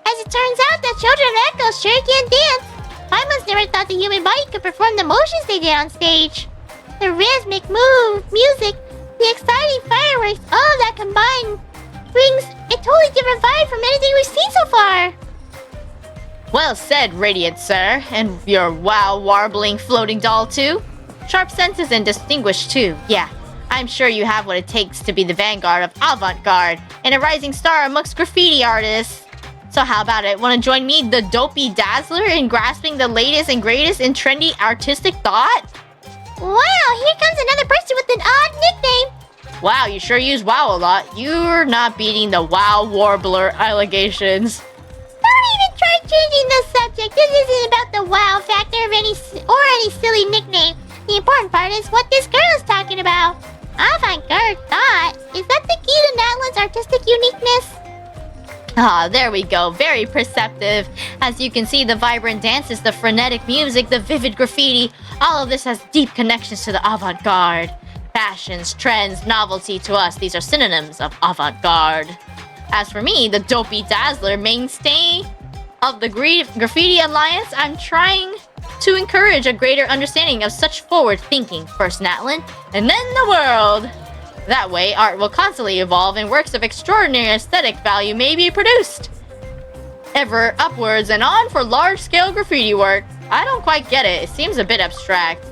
As it turns out, the children of Echo sure can dance. Paimons never thought the human body could perform the motions they did on stage. The rhythmic music, the exciting fireworks, all of that combined brings a totally different vibe from anything we've seen so far. Well said, Radiant Sir. And your wow warbling floating doll too? Sharp senses and distinguished too. Yeah, I'm sure you have what it takes to be the vanguard of avant-garde and a rising star amongst graffiti artists. So how about it? Want to join me, the dopey dazzler, in grasping the latest and greatest in trendy artistic thought? Wow, here comes another person with an odd nickname. Wow, you sure use wow a lot. You're not beating the wow warbler allegations. Don't even try changing the subject. This isn't about the wow factor of any silly nickname. The important part is what this girl is talking about. Avant-garde thought. Is that the key to Natlan's artistic uniqueness? Ah, there we go. Very perceptive. As you can see, the vibrant dances, the frenetic music, the vivid graffiti, all of this has deep connections to the avant-garde. Fashions, trends, novelty, to us, these are synonyms of avant-garde. As for me, the dopey dazzler, mainstay of the Graffiti Alliance, I'm trying to encourage a greater understanding of such forward thinking, first Natlan, and then the world. That way, art will constantly evolve and works of extraordinary aesthetic value may be produced. Ever upwards and on for large-scale graffiti work. I don't quite get it. It seems a bit abstract.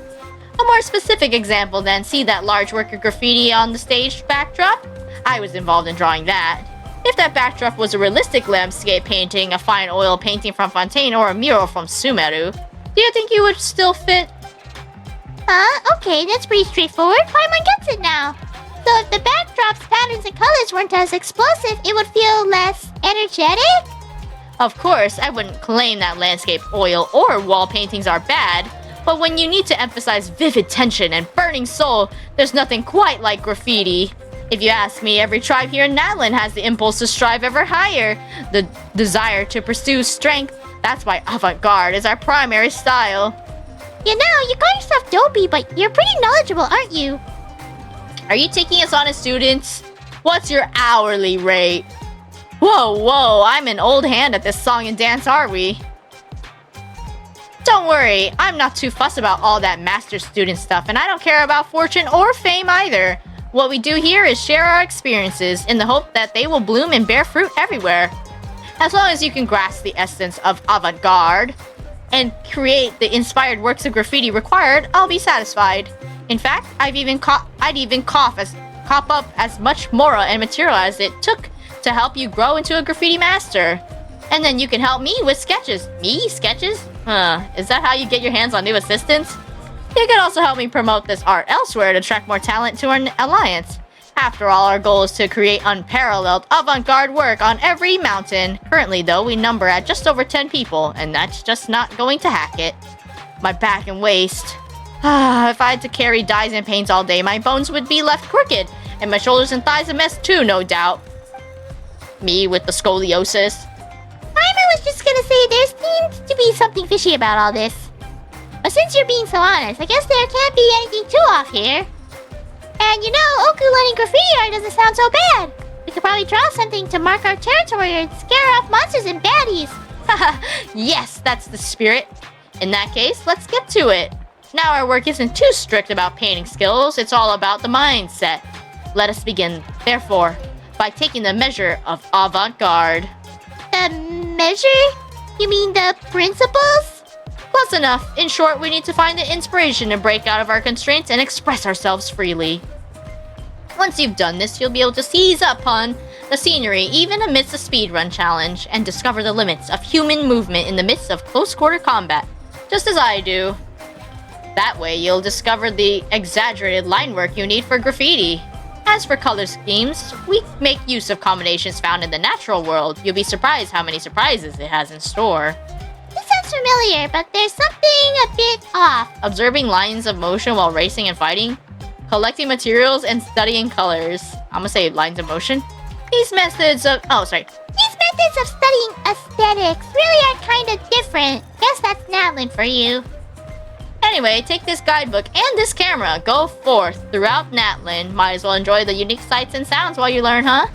A more specific example then, see that large work of graffiti on the stage backdrop? I was involved in drawing that. If that backdrop was a realistic landscape painting, a fine oil painting from Fontaine, or a mural from Sumeru, do you think you would still fit? Okay, that's pretty straightforward. Paimon gets it now. So if the backdrop's patterns and colors weren't as explosive, it would feel less energetic? Of course, I wouldn't claim that landscape oil or wall paintings are bad, but when you need to emphasize vivid tension and burning soul, there's nothing quite like graffiti. If you ask me, every tribe here in Natlan has the impulse to strive ever higher, the desire to pursue strength. That's why avant-garde is our primary style. You know, you call yourself dopey, but you're pretty knowledgeable, aren't you? Are you taking us on as students? What's your hourly rate? Whoa, I'm an old hand at this song and dance, are we? Don't worry, I'm not too fussed about all that master student stuff, and I don't care about fortune or fame either. What we do here is share our experiences in the hope that they will bloom and bear fruit everywhere. As long as you can grasp the essence of avant-garde and create the inspired works of graffiti required, I'll be satisfied. In fact, I'd even cop up as much mora and material as it took to help you grow into a graffiti master. And then you can help me with sketches. Me? Sketches? Is that how you get your hands on new assistants? You can also help me promote this art elsewhere to attract more talent to our alliance. After all, our goal is to create unparalleled avant-garde work on every mountain. Currently, though, we number at just over 10 people, and that's just not going to hack it. My back and waist. If I had to carry dyes and paints all day, my bones would be left crooked, and my shoulders and thighs a mess too, no doubt. Me with the scoliosis. I was just gonna say there seems to be something fishy about all this. But since you're being so honest, I guess there can't be anything too off here. And you know, Oku learning graffiti art doesn't sound so bad. We could probably draw something to mark our territory and scare off monsters and baddies. Yes, that's the spirit. In that case, let's get to it. Now our work isn't too strict about painting skills, it's all about the mindset. Let us begin, therefore, by taking the measure of avant-garde. The measure? You mean the principles? Close enough. In short, we need to find the inspiration to break out of our constraints and express ourselves freely. Once you've done this, you'll be able to seize upon the scenery, even amidst a speedrun challenge, and discover the limits of human movement in the midst of close-quarter combat, just as I do. That way, you'll discover the exaggerated line work you need for graffiti. As for color schemes, we make use of combinations found in the natural world. You'll be surprised how many surprises it has in store. This sounds familiar, but there's something a bit off. Observing lines of motion while racing and fighting, collecting materials, and studying colors. I'm gonna say lines of motion. These methods of studying aesthetics really are kind of different. Guess that's Natlan for you. Anyway, take this guidebook and this camera. Go forth throughout Natlan. Might as well enjoy the unique sights and sounds while you learn, huh?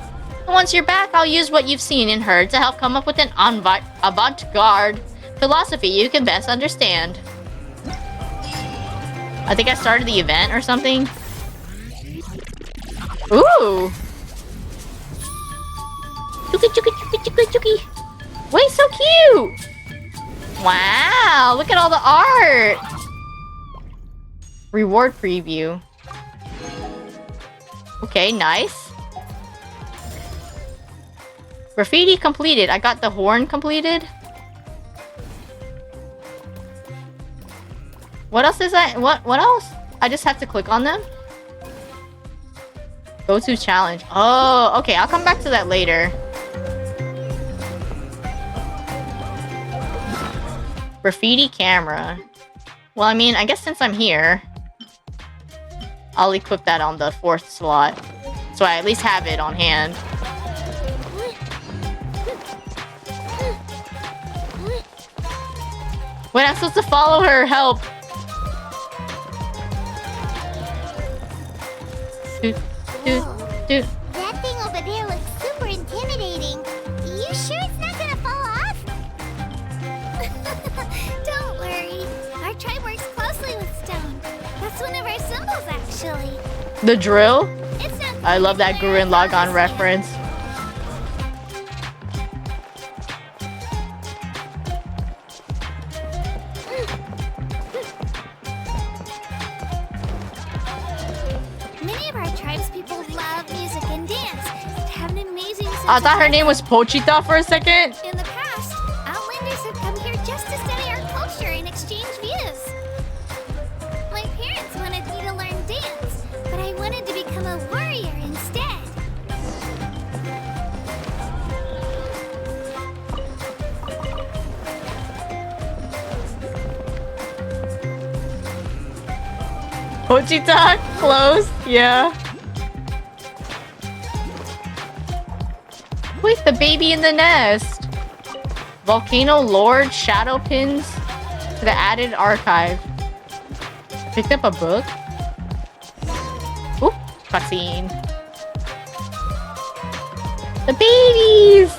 And once you're back, I'll use what you've seen and heard to help come up with an avant-garde philosophy you can best understand. I think I started the event or something. Ooh! Chuki, chuki, chuki, chuki, chuki. Wait, so cute! Wow, look at all the art! Reward preview. Okay, nice. Graffiti completed. I got the horn completed. What else is that? What else? I just have to click on them? Go to challenge. Oh, okay. I'll come back to that later. Graffiti camera. Well, I mean, I guess since I'm here, I'll equip that on the 4th slot. So I at least have it on hand. Wait, I'm supposed to follow her. Help. That thing over there looks super intimidating. You sure it's not gonna fall off? Don't worry. Our tribe works closely with stone. That's one of our symbols, actually. The drill? It's not I love that Gurren Lagann reference. Many of our tribespeople love music and dance. They have an amazing sense I thought her of name was Pochita for a second. In the past, Outlanders have come here just to study our culture and exchange views. My parents wanted me to learn dance, but I wanted to become a warrior instead. Pochita? Close? Yeah. Wait, the baby in the nest. Volcano Lord Shadow Pins to the added archive. Picked up a book. Oop, cutscene. The babies!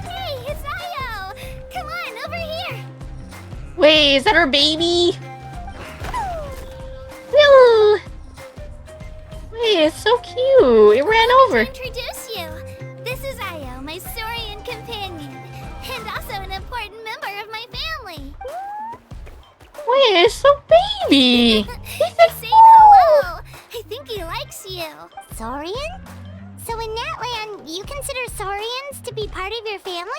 Hey, it's Ayo! Come on, over here! Wait, is that her baby? Woo! Wait, it's so cute. It ran over. To introduce you. This is Ayo, my Saurian companion, and also an important member of my family. Wait, it's so baby. He's saying hello. I think he likes you. Saurian? So in Natlan, you consider Saurians to be part of your family?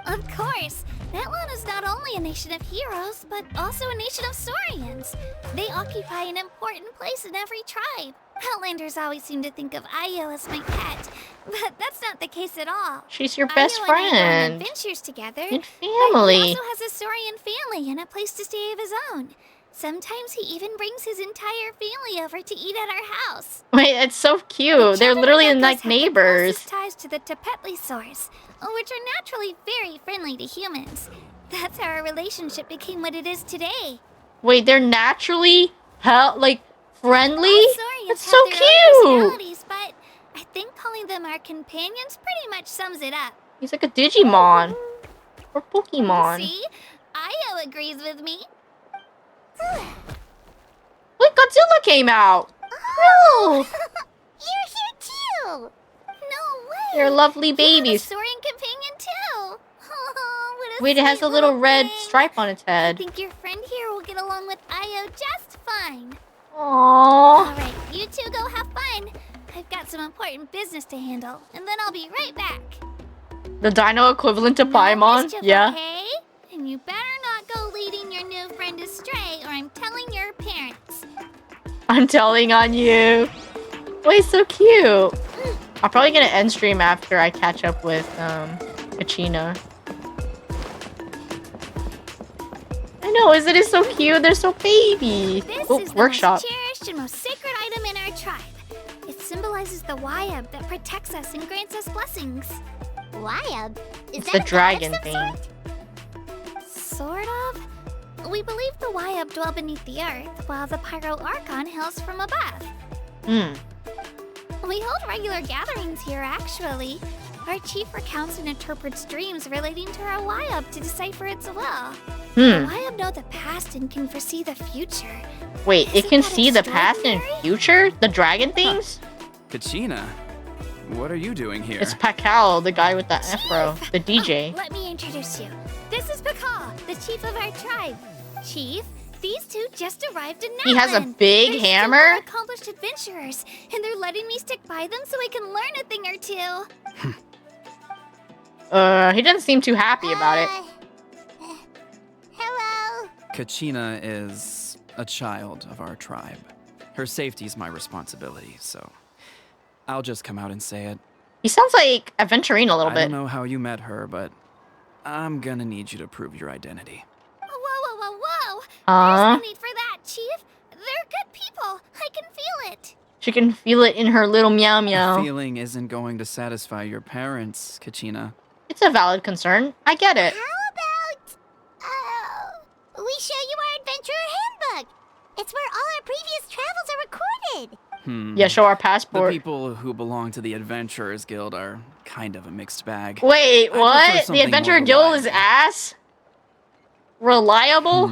Of course. Natlan is not only a nation of heroes, but also a nation of Saurians. They occupy an important place in every tribe. Outlanders always seem to think of Ayo as my pet, but that's not the case at all. She's your best Ayo and I go on friend. adventures together. And But family. he also has a Saurian family and a place to stay of his own. Sometimes he even brings his entire family over to eat at our house. Wait, it's so cute. They're literally like neighbors. Ties to the Tepetlisaurs, which are naturally very friendly to humans. That's how our relationship became what it is today. Wait, they're naturally like friendly? Saurians That's have so their own cute. personalities, but I think calling them our companions pretty much sums it up. He's like a Digimon or Pokemon. See? Ayo agrees with me. Wait, Godzilla came out. Oh! You're here too! No way! They're lovely You have babies. a Saurian companion too! Oh, what a Wait, it has a sweet little red thing. stripe on its I head. think your friend here will get along with Ayo just fine. Aww. Alright, you two go have fun. got some important business to handle, and then I'll be right back. The dino equivalent to Paimon? Mischief, Yeah. Okay? And you better not go leading your new friend astray, or I'm telling your parents. I'm telling on you. Wait, so cute. I'm probably gonna end stream after I catch up with Kachina. I know, isn't it so cute? They're so baby. This Oh, is the workshop. most cherished and most sacred item in our tribe. It symbolizes the Wayab that protects us and grants us blessings. Wayab? Is It's that the a god of dragon some thing. Sort of. We believe the Wayab dwell beneath the earth, while the Pyro Archon hails from above. Hmm. We hold regular gatherings here, actually. Our chief recounts and interprets dreams relating to our Wayab to decipher its will. The Wayab know the past and can foresee the future. Wait, it Isn't can that see the past and future? The dragon things? Kachina, what are you doing here? It's Pakal, the guy with the afro, the DJ. Let me introduce you. This is Pakal, the chief of our tribe. Chief, these two just arrived in Natlan. He has a big They're hammer? super accomplished adventurers, and they're letting me stick by them so I can learn a thing or two. He doesn't seem too happy about it. Hello. Kachina is a child of our tribe. Her safety is my responsibility, so I'll just come out and say it. He sounds like Aventurine a little I bit. don't know how you met her, but I'm gonna need you to prove your identity. Whoa. Aw. There's no need for that, Chief. They're good people. I can feel it. She can feel it in her little meow The meow. feeling isn't going to satisfy your parents, Kachina. It's a valid concern. I get it. We show you our adventurer handbook. It's where all our previous travels are recorded. Yeah, show our The passport. people who belong to the Adventurers Guild are kind of a mixed bag. Wait, I prefer what? The something Adventure more Guild is ass? Reliable?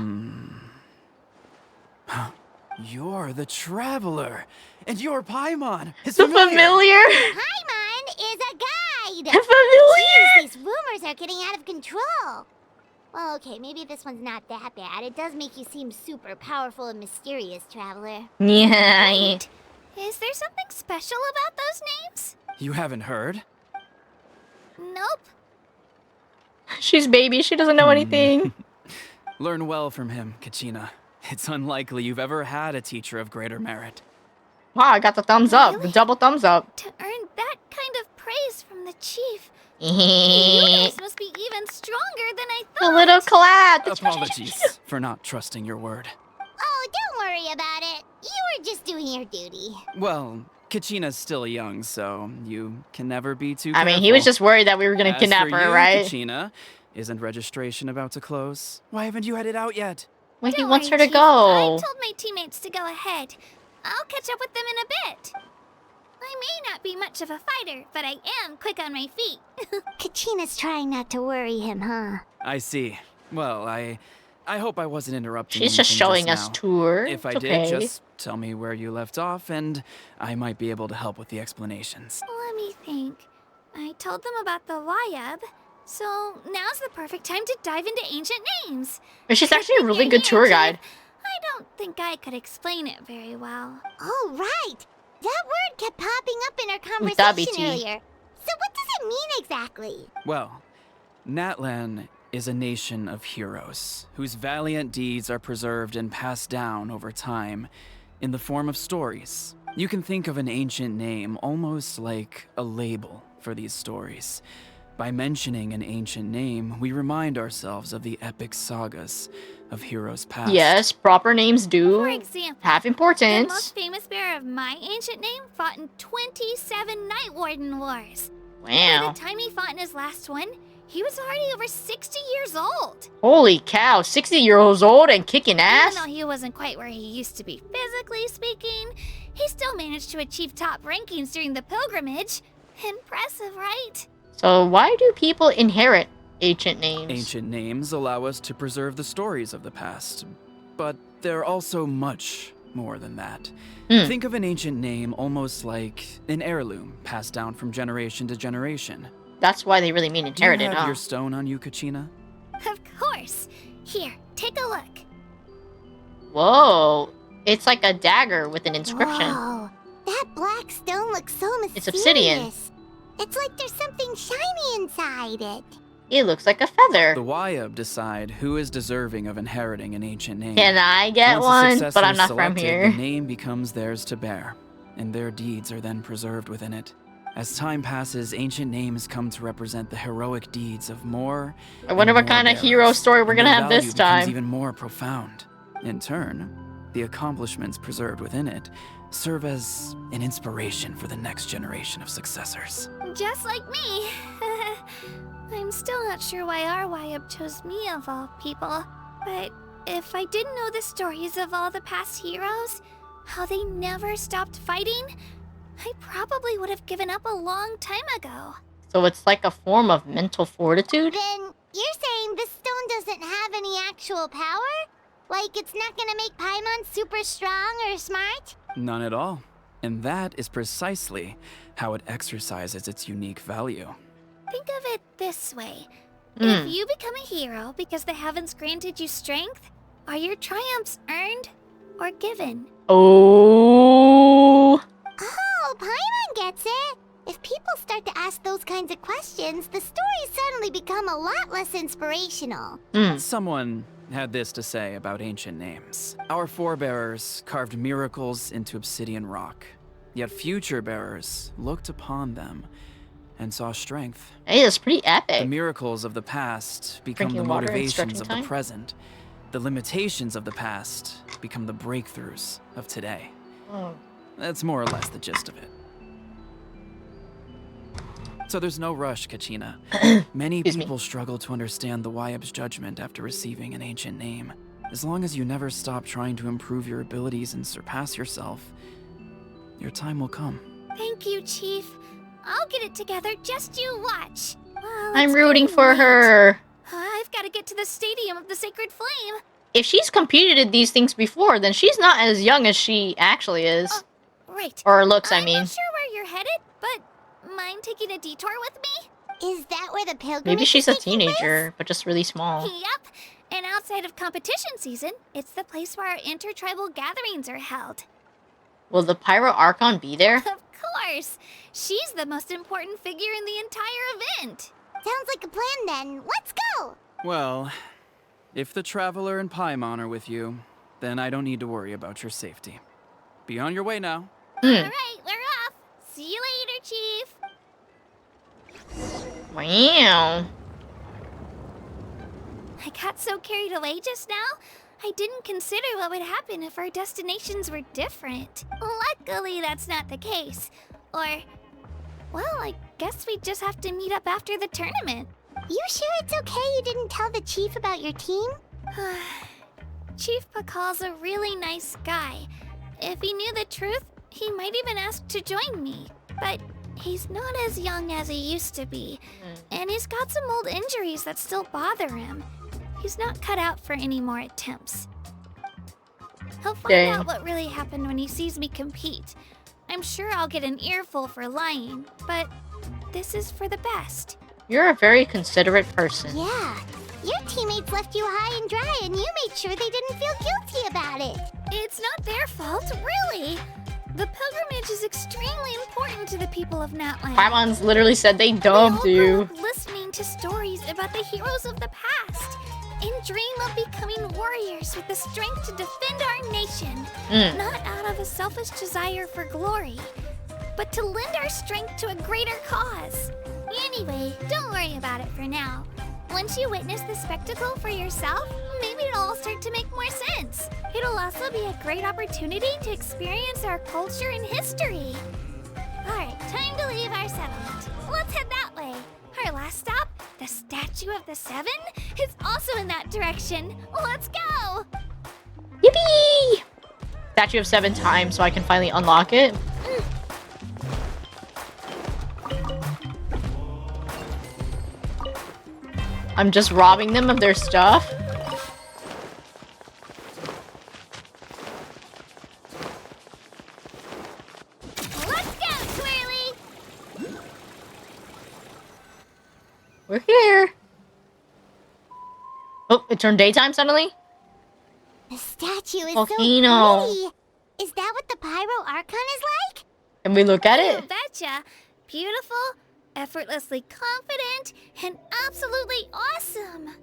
You're the Traveler, and you're Paimon. It's The familiar? Paimon is a guide. Familiar? Jeez, these rumors are getting out of control. Well, okay, maybe this one's not that bad. It does make you seem super powerful and mysterious, Traveler. Yeah. Is there something special about those names? You haven't heard? Nope. She's baby. She doesn't know anything. Learn well from him, Kachina. It's unlikely you've ever had a teacher of greater merit. Wow, I got the thumbs up. The double thumbs up. To earn that kind of praise from the chief. You guys must be even stronger than I A thought. little clap. Apologies for not trusting your word. Oh, don't worry about it. You were just doing your duty. Well, Kachina's still young, so you can never be too I mean, he was careful. just worried that we were gonna As kidnap for her, you, right? Kachina, isn't registration about to close? Why haven't you headed out yet? Wait, he Don't wants her worry, to Chief. I go. told my teammates to go ahead. I'll catch up with them in a bit. I may not be much of a fighter, but I am quick on my feet. Kachina's trying not to worry him, huh? I see. Well, I hope I wasn't interrupting. She's just anything showing us now. tour. If I It's did, okay. just tell me where you left off, and I might be able to help with the explanations. Let me think. I told them about the Wayab, so now's the perfect time to dive into ancient names. But she's actually a really good tour guide. I don't think I could explain it very well. Oh, right. That word kept popping up in our Utabiti. conversation earlier. So what does it mean exactly? Well, Natlan is a nation of heroes whose valiant deeds are preserved and passed down over time in the form of stories. You can think of an ancient name almost like a label for these stories. By mentioning an ancient name, we remind ourselves of the epic sagas of heroes past. Yes, proper names do For example, have the importance. most famous bearer of my ancient name fought in 27 Night Warden Wars. By Wow. the time he fought in his last one, he was already over 60 years old. Holy cow, 60 years old and kicking ass? Even though he wasn't quite where he used to be physically speaking, he still managed to achieve top rankings during the pilgrimage. Impressive, right? So why do people inherit ancient names? Ancient names allow us to preserve the stories of the past, but they're also much more than that. Think of an ancient name almost like an heirloom passed down from generation to generation. That's why they really mean Do you inherited, have huh? your stone on you, Kachina? Of course. Here, take a look. Whoa. It's like a dagger with an inscription. Whoa. That black black stone looks so mysterious. It's obsidian. It's like there's something shiny inside it. It looks like a feather. The Wayub decide who is deserving of inheriting an ancient name. Can I get Once a one? successor But I'm is not from selected, here. The name becomes theirs to bear, and their deeds are then preserved within it. As time passes, ancient names come to represent the heroic deeds of more. I wonder what kind of hero story we're gonna have this time. Even more profound. In turn, the accomplishments preserved within it serve as an inspiration for the next generation of successors. Just like me. I'm still not sure why our Wayub chose me of all people. But if I didn't know the stories of all the past heroes, how they never stopped fighting, I probably would have given up a long time ago. So it's like a form of mental fortitude? Then you're saying this stone doesn't have any actual power? Like it's not gonna make Paimon super strong or smart? None at all. And that is precisely how it exercises its unique value. Think of it this way. If you become a hero because the heavens granted you strength, are your triumphs earned or given? Oh. Oh, Paimon gets it. If people start to ask those kinds of questions, the stories suddenly become a lot less inspirational. Someone had this to say about ancient names. Our forebearers carved miracles into obsidian rock, yet future bearers looked upon them and saw strength. Hey, that's pretty epic. The miracles of the past become Drinking the water and motivations of stretching the time? present. The limitations of the past become the breakthroughs of today. Oh. That's more or less the gist of it. So there's no rush, Kachina. Many people struggle to understand the Wayub's judgment after receiving an ancient name. As long as you never stop trying to improve your abilities and surpass yourself, your time will come. Thank you, Chief. I'll get it together, just you watch. Well, I'm it's rooting getting for late. her. I've got to get to the Stadium of the Sacred Flame. If she's competed in these things before, then she's not as young as she actually is. Right. Or looks, I I'm mean. not sure where you're headed, but mind taking a detour with me? Is that where the pilgrimage Maybe she's a is taking place? teenager, but just really small. Yep. And outside of competition season, it's the place where our intertribal gatherings are held. Will the Pyro Archon be there? Of course. She's the most important figure in the entire event. Sounds like a plan then. Let's go! Well, if the Traveler and Paimon are with you, then I don't need to worry about your safety. Be on your way now. Alright, we're off. See you later, Chief. Wow. I got so carried away just now, I didn't consider what would happen if our destinations were different. Luckily, that's not the case. Or, well, I guess we just have to meet up after the tournament. You sure it's okay you didn't tell the chief about your team? Chief Pakal's a really nice guy. If he knew the truth, he might even ask to join me. But he's not as young as he used to be, and he's got some old injuries that still bother him. He's not cut out for any more attempts. He'll find out what really happened when he sees me compete. I'm sure I'll get an earful for lying, but this is for the best. You're a very considerate person. Yeah. Your teammates left you high and dry and you made sure they didn't feel guilty about it. It's not their fault, really. The pilgrimage is extremely important to the people of Natlan. Paimon's literally said they dumped you. Listening to stories about the heroes of the past and dream of becoming warriors with the strength to defend our nation, not out of a selfish desire for glory, but to lend our strength to a greater cause. Anyway, don't worry about it for now. Once you witness the spectacle for yourself, maybe it'll all start to make more sense. It'll also be a great opportunity to experience our culture and history. Alright, time to leave our settlement. Let's head that way. Our last stop, the Statue of the Seven, is also in that direction. Let's go! Yippee! Statue of 7 times so I can finally unlock it. I'm just robbing them of their stuff. Let's go, Twirly! We're here. Oh, it turned daytime suddenly? The statue is Volcano. so pretty. Is that what the Pyro Archon is like? Can we look at You it? betcha. Beautiful, effortlessly confident, and absolutely awesome.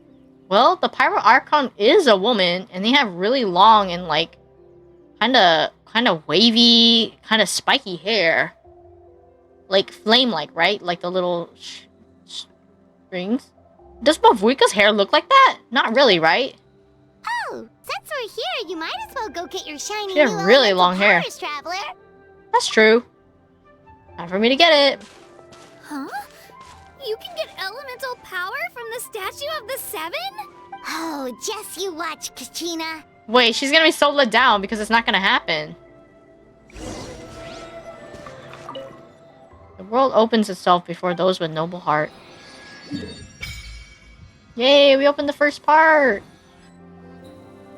Well, the Pyro Archon is a woman, and they have really long and like kind of wavy, kind of spiky hair, like flame-like, right? Like the little strings. Does Mavuika's hair look like that? Not really, right? Oh, since we're here, you might as well go get your shiny She new had really elemental long hair. powers, Traveler. That's true. Time for me to get it. Huh? You can get elemental power from the Statue of the Seven? Oh, just you watch, Kachina. Wait, she's gonna be so let down because it's not gonna happen. The world opens itself before those with noble heart. Yay, we opened the first part!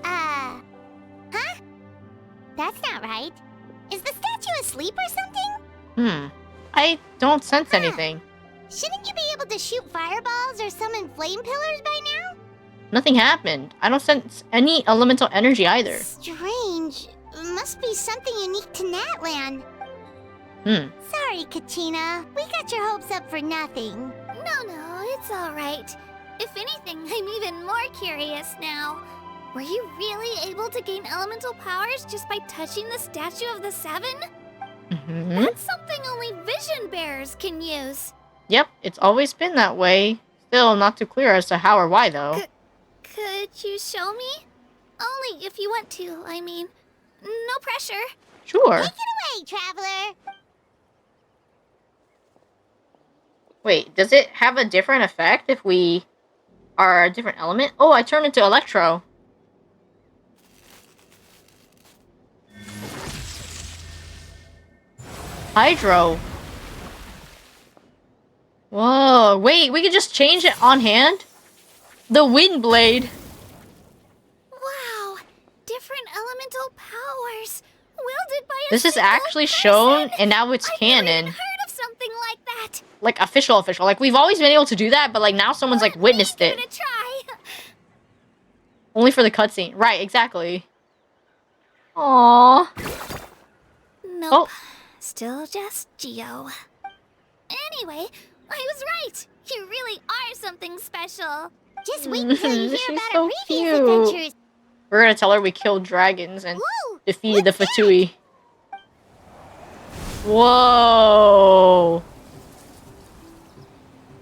Huh? That's not right. Is the statue asleep or something? I don't sense anything. Shouldn't you be able to shoot fireballs or summon flame pillars by now? Nothing happened. I don't sense any elemental energy either. Strange. Must be something unique to Natlan. Sorry, Kachina. We got your hopes up for nothing. No, it's alright. If anything, I'm even more curious now. Were you really able to gain elemental powers just by touching the Statue of the Seven? That's something only vision bearers can use. Yep, it's always been that way. Still not too clear as to how or why, though. Could you show me? Only if you want to, I mean. No pressure. Sure. Take it away, Traveler. Wait, does it have a different effect if we are a different element? Oh, I turned into Electro. Hydro. Whoa, wait, we can just change it on hand? The Wind Blade. Wow, different elemental powers. Wielded by a This is single actually person. shown, and now it's canon. I've never even heard of something like that. Like, official. Like, we've always been able to do that, but, like, now someone's, like, witnessed it. Give it a try. Only for the cutscene. Right, exactly. Aww. Nope. Oh. Still just Geo. Anyway, I was right. You really are something special. Just wait until you hear She's about so our previous cute. adventures. We're gonna tell her we killed dragons and Whoa, defeated the Fatui. Whoa!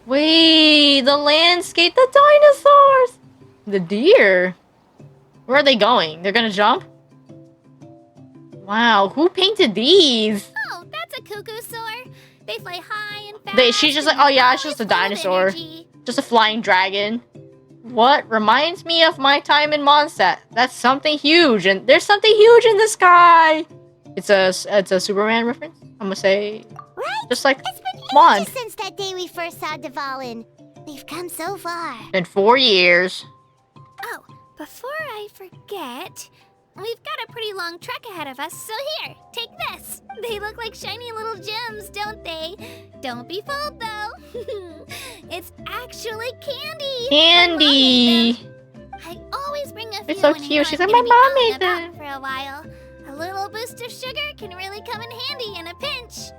Wait, the landscape, the dinosaurs! The deer! Where are they going? They're gonna jump? Wow, who painted these? Oh, that's a cuckoosaur. They fly high and fast. She's just like, oh yeah, it's just a dinosaur. Just a flying dragon. What? Reminds me of my time in Mondstadt. That's something huge, and there's something huge in the sky! It's a Superman reference, I'm gonna say. Right? Just like It's been Mond. ages since that day we first saw Dvalin. We've come so far. Been 4 years. Oh, before I forget, we've got a pretty long trek ahead of us, so here, take this. They look like shiny little gems, don't they? Don't be fooled, though. It's actually candy. Candy! I always bring a few It's so when I know cute. She's I'm like, gonna my be mom out made and about them. for a while. A little boost of sugar can really come in handy in a pinch.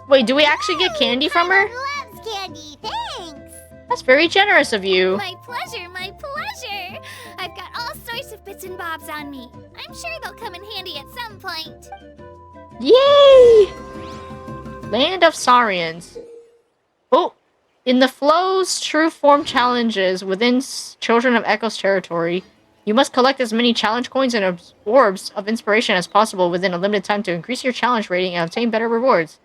Wait, do we actually get candy from her? Loves candy, thanks. That's very generous of you. My pleasure, my pleasure. I've got all sorts of bits and bobs on me. I'm sure they'll come in handy at some point. Yay! Land of Saurians. Oh, in the Flow's True Form challenges within Children of Echo's territory, you must collect as many challenge coins and orbs of inspiration as possible within a limited time to increase your challenge rating and obtain better rewards.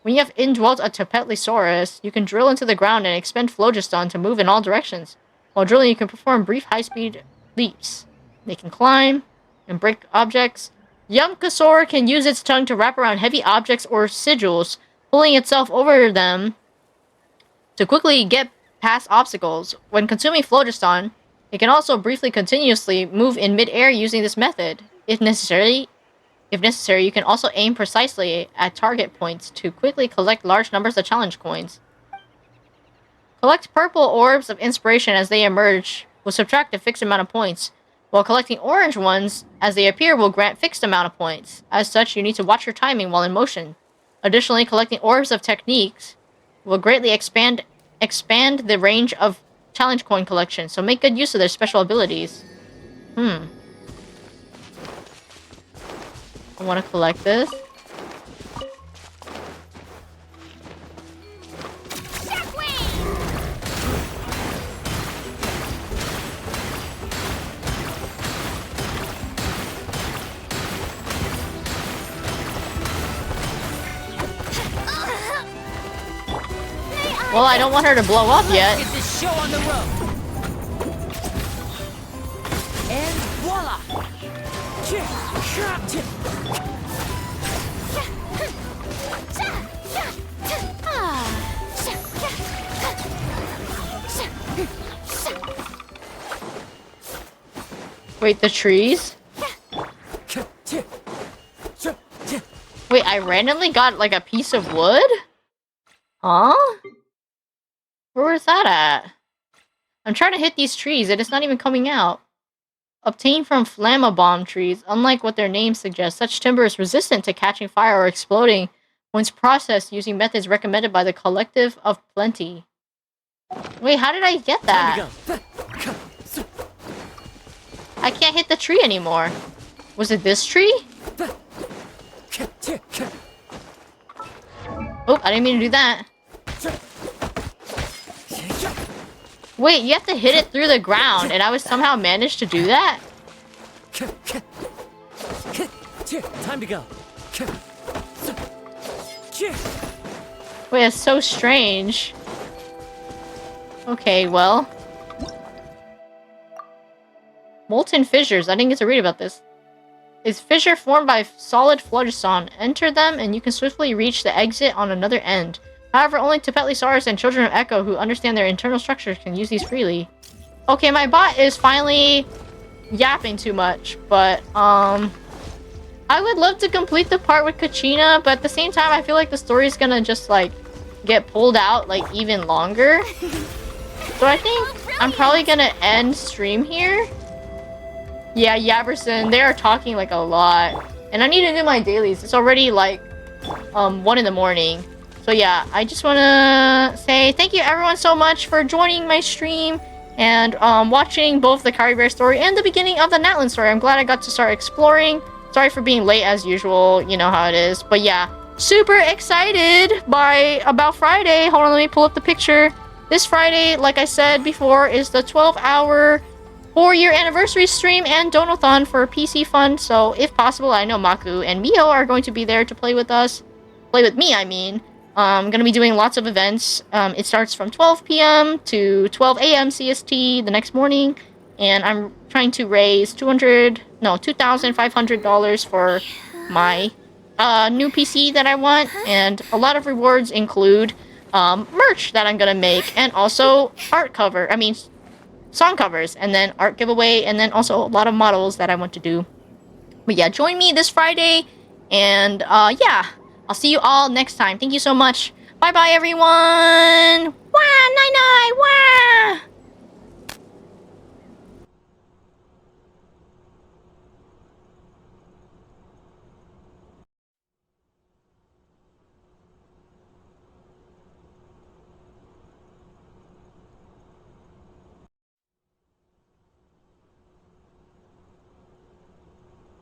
When you have indwelt a Tepetlisaurus, you can drill into the ground and expend phlogiston to move in all directions. While drilling, you can perform brief high-speed leaps. They can climb and break objects. Yumkasaur can use its tongue to wrap around heavy objects or sigils, pulling itself over them to quickly get past obstacles. When consuming phlogiston, it can also briefly continuously move in mid-air using this method. If necessary, you can also aim precisely at target points to quickly collect large numbers of challenge coins. Collect purple orbs of inspiration as they emerge will subtract a fixed amount of points, while collecting orange ones as they appear will grant fixed amount of points. As such, you need to watch your timing while in motion. Additionally, collecting orbs of techniques will greatly expand the range of challenge coin collection, so make good use of their special abilities. I want to collect this. Well, I don't want her to blow up yet. Get this show on the road. And voila! Wait, the trees? Wait, I randomly got like a piece of wood? Huh? Where was that at? I'm trying to hit these trees and it's not even coming out. Obtained from flammabomb trees. Unlike what their name suggests, such timber is resistant to catching fire or exploding once processed using methods recommended by the Collective of Plenty. Wait, how did I get that? I can't hit the tree anymore. Was it this tree? Oh, I didn't mean to do that. Wait, you have to hit it through the ground, and I was somehow managed to do that? Time to go. Wait, that's so strange. Okay, well. Molten fissures. I didn't get to read about this. Is fissure formed by solid phlogiston. Enter them, and you can swiftly reach the exit on another end. However, only Tepetlisaurus and Children of Echo who understand their internal structures can use these freely. Okay, my bot is finally yapping too much, but, I would love to complete the part with Kachina, but at the same time, I feel like the story's gonna just, like, get pulled out, like, even longer. So I think I'm probably gonna end stream here. Yeah, Yabberson, they are talking, like, a lot. And I need to do my dailies. It's already, like, 1 in the morning. So yeah, I just want to say thank you everyone so much for joining my stream and watching both the Caribert story and the beginning of the Natlan story. I'm glad I got to start exploring. Sorry for being late as usual, you know how it is. But yeah, super excited about Friday. Hold on, let me pull up the picture. This Friday, like I said before, is the 12-hour 4-year anniversary stream and donathon for PC Fund. So if possible, I know Maku and Mio are going to be there to play with us. Play with me, I mean. I'm going to be doing lots of events. It starts from 12 p.m. to 12 a.m. CST the next morning. And I'm trying to raise $2,500 for my new PC that I want. And a lot of rewards include merch that I'm going to make. And also song covers. And then art giveaway. And then also a lot of models that I want to do. But yeah, join me this Friday. And yeah. I'll see you all next time. Thank you so much. Bye-bye, everyone. Wah, night-night, wah.